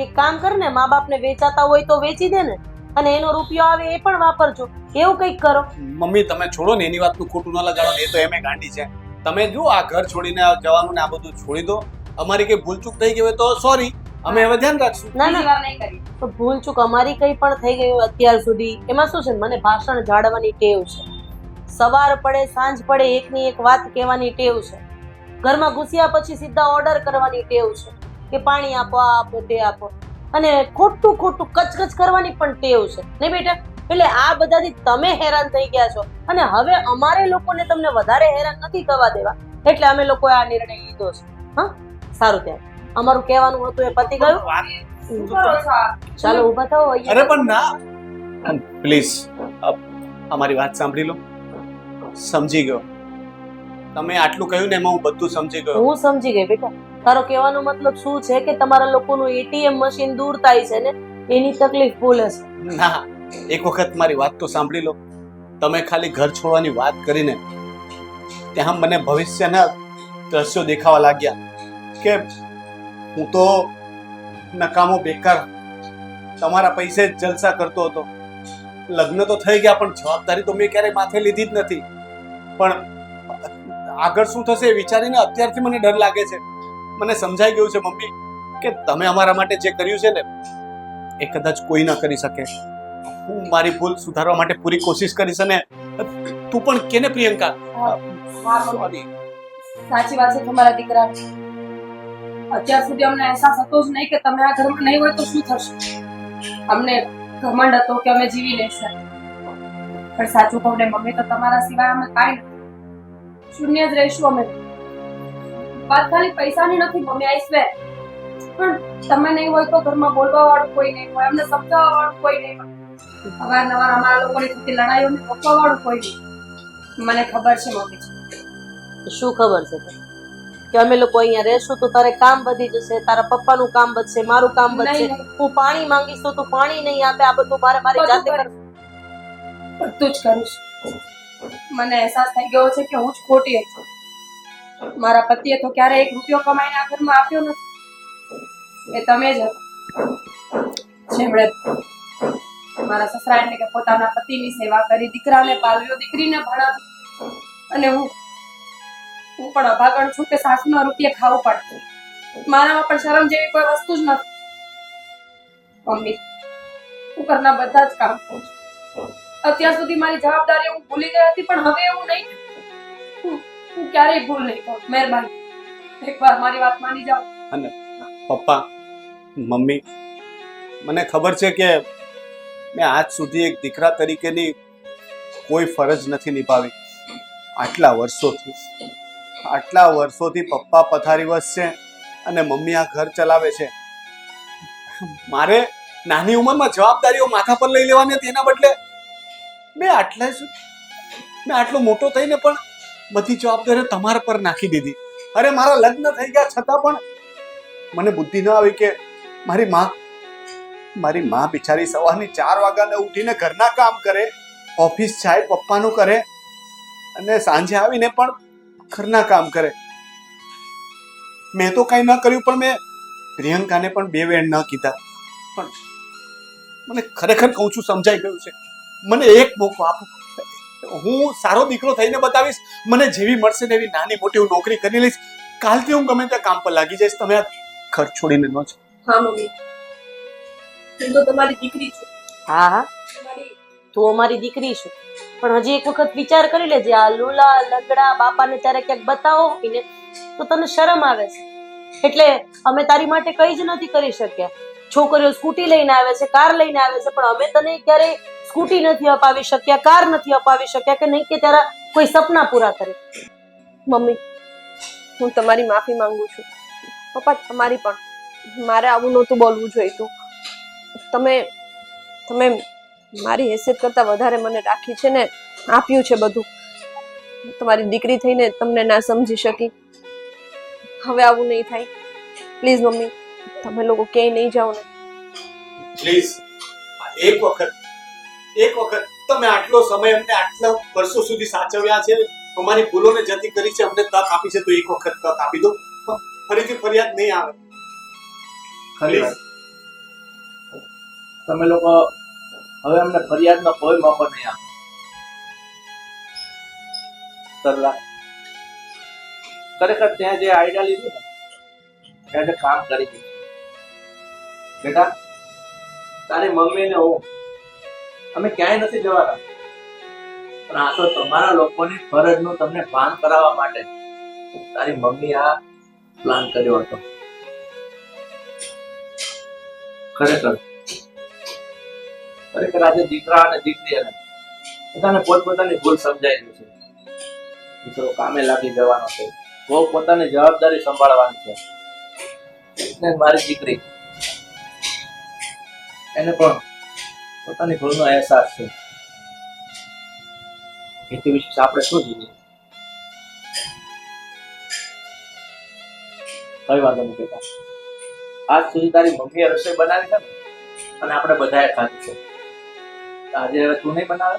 એક કામ કર ને, મા બાપને વેચાતા હોય તો વેચી દે ને, અને એનો રૂપિયો આવે એ પણ વાપરજો. એવું કંઈક કરો. મમ્મી તમે છોડો ને, એની વાતનું ખોટું ન લગાડો ને. એ તો એમે ગાંડી છે. તમે જો આ ઘર છોડીને જવાનું ને આ બધું છોડી દો. અમારી કઈ ભૂલચૂક થઈ ગઈ હોય તો સોરી, અમે હવે ધ્યાન રાખશું. ના બીજી ના, વાર નહીં કરીએ. તો ભૂલ ચૂક અમારી કઈ પણ થઈ ગઈ હોય અત્યાર સુધી એમાં શું છે, મને ભાષણ જાળવાની ટેવ છે. સવાર પડે સાંજ પડે એકની એક વાત કહેવાની ટેવ છે. ઘરમાં ઘૂસ્યા પછી સીધા ઓર્ડર કરવાની ટેવ છે કે પાણી આપો, આ આપો, તે આપો. અને ખોટું ખોટું કચકચ કરવાની પણ ટેવ છે નહીં બેટા? એટલે આ બધાથી તમે હેરાન થઈ ગયા છો અને હવે અમારે લોકોને તમને વધારે હેરાન નથી થવા દેવા. એટલે અમે લોકોએ આ નિર્ણય લીધો છે. હા, સારું ત્યારે અમારું કહેવાનું હતું એ પતી ગયું. શું કરો છો આ? ચાલો ઊભા થાઓ. અરે પણ ના, પ્લીઝ અમારી વાત સાંભળી લો. સમજી ગયો. તમે આટલું કહ્યું ને એમાં હું બધું સમજી ગયો. હું સમજી ગઈ બેટા. તારો કહેવાનો મતલબ શું છે કે તમારા લોકોનું એટીએમ મશીન દૂર થાય છે ને એની તકલીફ બોલે છે. ના, એક વખત મારી વાત તો સાંભળી લો. તમે ખાલી ઘર છોડવાની વાત કરીને ત્યાં મને ભવિષ્યના દ્રશ્યો દેખાવા લાગ્યા કે હું તો નકામો બેકાર તમારા પૈસે જ જલસા કરતો હતો. લગ્ન તો થઈ ગયા પણ જવાબદારી તો મેં ક્યારેય માથે લીધી જ નથી. પણ આગળ શું થશે એ વિચારીને અત્યારથી મને ડર લાગે છે. મને સમજાઈ ગયું છે મમ્મી કે તમે અમારા માટે જે કર્યું છે ને એ કદાચ કોઈ ના કરી શકે. હું મારી ભૂલ સુધારવા માટે પૂરી કોશિશ કરીશ અને તું પણ કેને પ્રિયંકા હા મમ્મી, સોરી. સાચી વાત છે તમારા દીકરા. અત્યાર સુધી અમને અહેસાસ હતો જ નહીં કે તમે આ ઘરમાં નહીં હોય તો શું થશે. અમને ઘમંડ હતો કે અમે જીવી લઈશું, પણ સાચું કહું ને મમ્મી, તો તમારા સિવાય અમે કાંઈ નથી, શૂન્ય જ રહીશું અમે. વાત ખાલી પૈસાની નથી મમ્મી, આઈ સ્વેર. પણ તમે નહીં હોય તો ઘરમાં બોલવા વાળું કોઈ નહીં હોય, અમને સમજાવવા વાળું કોઈ નહીં હોય, અવારનવાર અમારા લોકોની થતી લડાઈઓને રોકવા વાળું કોઈ નહીં. મને ખબર છે મમ્મી, શું ખબર છે તને? કે અમે લોકો અહીંયા રહેશું તો તારે કામ વધી જશે, તારા પપ્પાનું કામ વધશે, મારું કામ વધશે. નહીં. હું પાણી માંગીશ તો તું પાણી નહીં આપે. આ બધું મારે મારી જાતે બધું જ કરીશ. મને અહેસાસ થઈ ગયો છે કે હું જ ખોટી છું. મારા પતિએ તો ક્યારે એક રૂપિયો કમાઈને આ ઘરમાં આપ્યો નથી. એ તમે જ હતા જેમણે મારા સસરા એટલે કે પોતાના પતિની સેવા કરી, દીકરાને પાલ્યો, દીકરીને ભણાવી, અને હું પણ અભાગણ છું કે સાસુના રૂપિયા ખાવું પડતું. મારામાં પણ શરમ જેવી કોઈ વસ્તુ જ નથી. મમ્મી, હું ઘરના બધા જ કામ કરું છું. અત્યાર સુધી મારી જવાબદારી હું ભૂલી ગઈ હતી, પણ હવે એવું નહીં. હું ક્યારેય ભૂલ નહીં કરું. મહેરબાની એકવાર મારી વાત માની જાઓ. અને પપ્પા, મમ્મી, મને ખબર છે કે મેં આજ સુધી એક દીકરા તરીકેની કોઈ ફરજ નથી નિભાવી. આટલા વર્ષોથી પપ્પા પથારીવશ છે અને મમ્મી આ ઘર ચલાવે છે. મારે નાની ઉંમરમાં જવાબદારીઓ માથા પર લઈ લેવાની હતી, એના બદલે મેં આટલો મોટો થઈને પણ બધી જવાબદારીઓ તમારા પર નાખી દીધી. અરે મારા લગ્ન થઈ ગયા છતાં પણ મને બુદ્ધિ ન આવી કે મારી માં બિચારી સવારની 4 વાગ્યાને ઉઠીને ઘરના કામ કરે, ઓફિસ જાય, પપ્પાનું કરે, અને સાંજે આવીને પણ ઘરના કામ કરે. મેં તો કઈ ન કર્યું, પણ મેં પ્રિયંકાને પણ 2 વેણ ન કીધા. પણ મને ખરેખર કહું છું, સમજાઈ ગયું છે. મને એક મોકો આપો, હું સારો દીકરો થઈને બતાવીશ. મને જેવી મળશે ને એવી નાની મોટી હું નોકરી કરી લઈશ. કાલથી હું ગમે ત્યાં કામ પર લાગી જઈશ. તમે આ ઘર છોડીને ન જાઓ. હા મમ્મી, હું તો તમારી દીકરી છું. હા હા, તું અમારી દીકરી છું, પણ હજી એક વખત વિચાર કરી લેજે. આ લુલા લગડા બાપાને ત્યારે ક્યાંક બતાવો ને તો તને શરમ આવે છે. એટલે અમે તારી માટે કઈ જ નથી કરી શક્યા. છોકરીઓ સ્કૂટી લઈને આવે છે, કાર લઈને આવે છે, પણ અમે તને ક્યારેય સ્કૂટી નથી અપાવી શક્યા, કાર નથી અપાવી શક્યા, કે નહીં કે તારા કોઈ સપના પૂરા કરે. મમ્મી, હું તમારી માફી માંગુ છું. પપ્પા, તમારી પણ. મારે આવું નહોતું બોલવું જોઈતું. તમે મારી હેસિયત કરતા વધારે મને રાખી છે ને આપ્યું છે બધું. તમારી દીકરી થઈને તમને ના સમજી શકી. હવે આવું નહીં થાય. પ્લીઝ મમ્મી, તમે લોકો ક્યાંય નહીં જાઓ ને. પ્લીઝ, એક વખત તમે આટલો સમય અમને આટલા વર્ષો સુધી સાચવ્યા છે, અમારી ભૂલોને જતી કરી છે, અમને તક આપી છે, તો એક વખત તક આપી દો. ફરીથી ફરિયાદ નહીં આવે. ખરી વાત. તમે લોકો હવે અમને ફરિયાદનો કોઈ મોકો નહીં આપો. સરલા, ખરેખર ત્યાં જે આઈડિયા લીધું ને ત્યાં જે કામ કરી દીધું. બેટા, તારી મમ્મી ને હું અમે ક્યાંય નથી જવાના, પણ આ તો તમારા લોકોની ફરજનું તમને ભાન કરાવવા માટે તારી મમ્મી આ પ્લાન કર્યો હતો. ખરેખર આજે દીકરા અને દીકરી અને બધાને પોતપોતાની ભૂલ સમજાઈ ગઈ છે. દીકરો કામે લાગી જવાનો છે, બહુ પોતાની જવાબદારી સંભાળવાની છે. ને મારી દીકરી, એને પણ પોતાની ભૂલનો અહેસાસ છે. એથી વિશે આપણે શું જોઈએ? કઈ વાંધો નહીં બેટા. આજ સુધી તારી મમ્મીએ રસોઈ બનાવી છે ને, અને આપણે બધાએ ખાધી છે. આજે હવે તું નહીં બનાવે?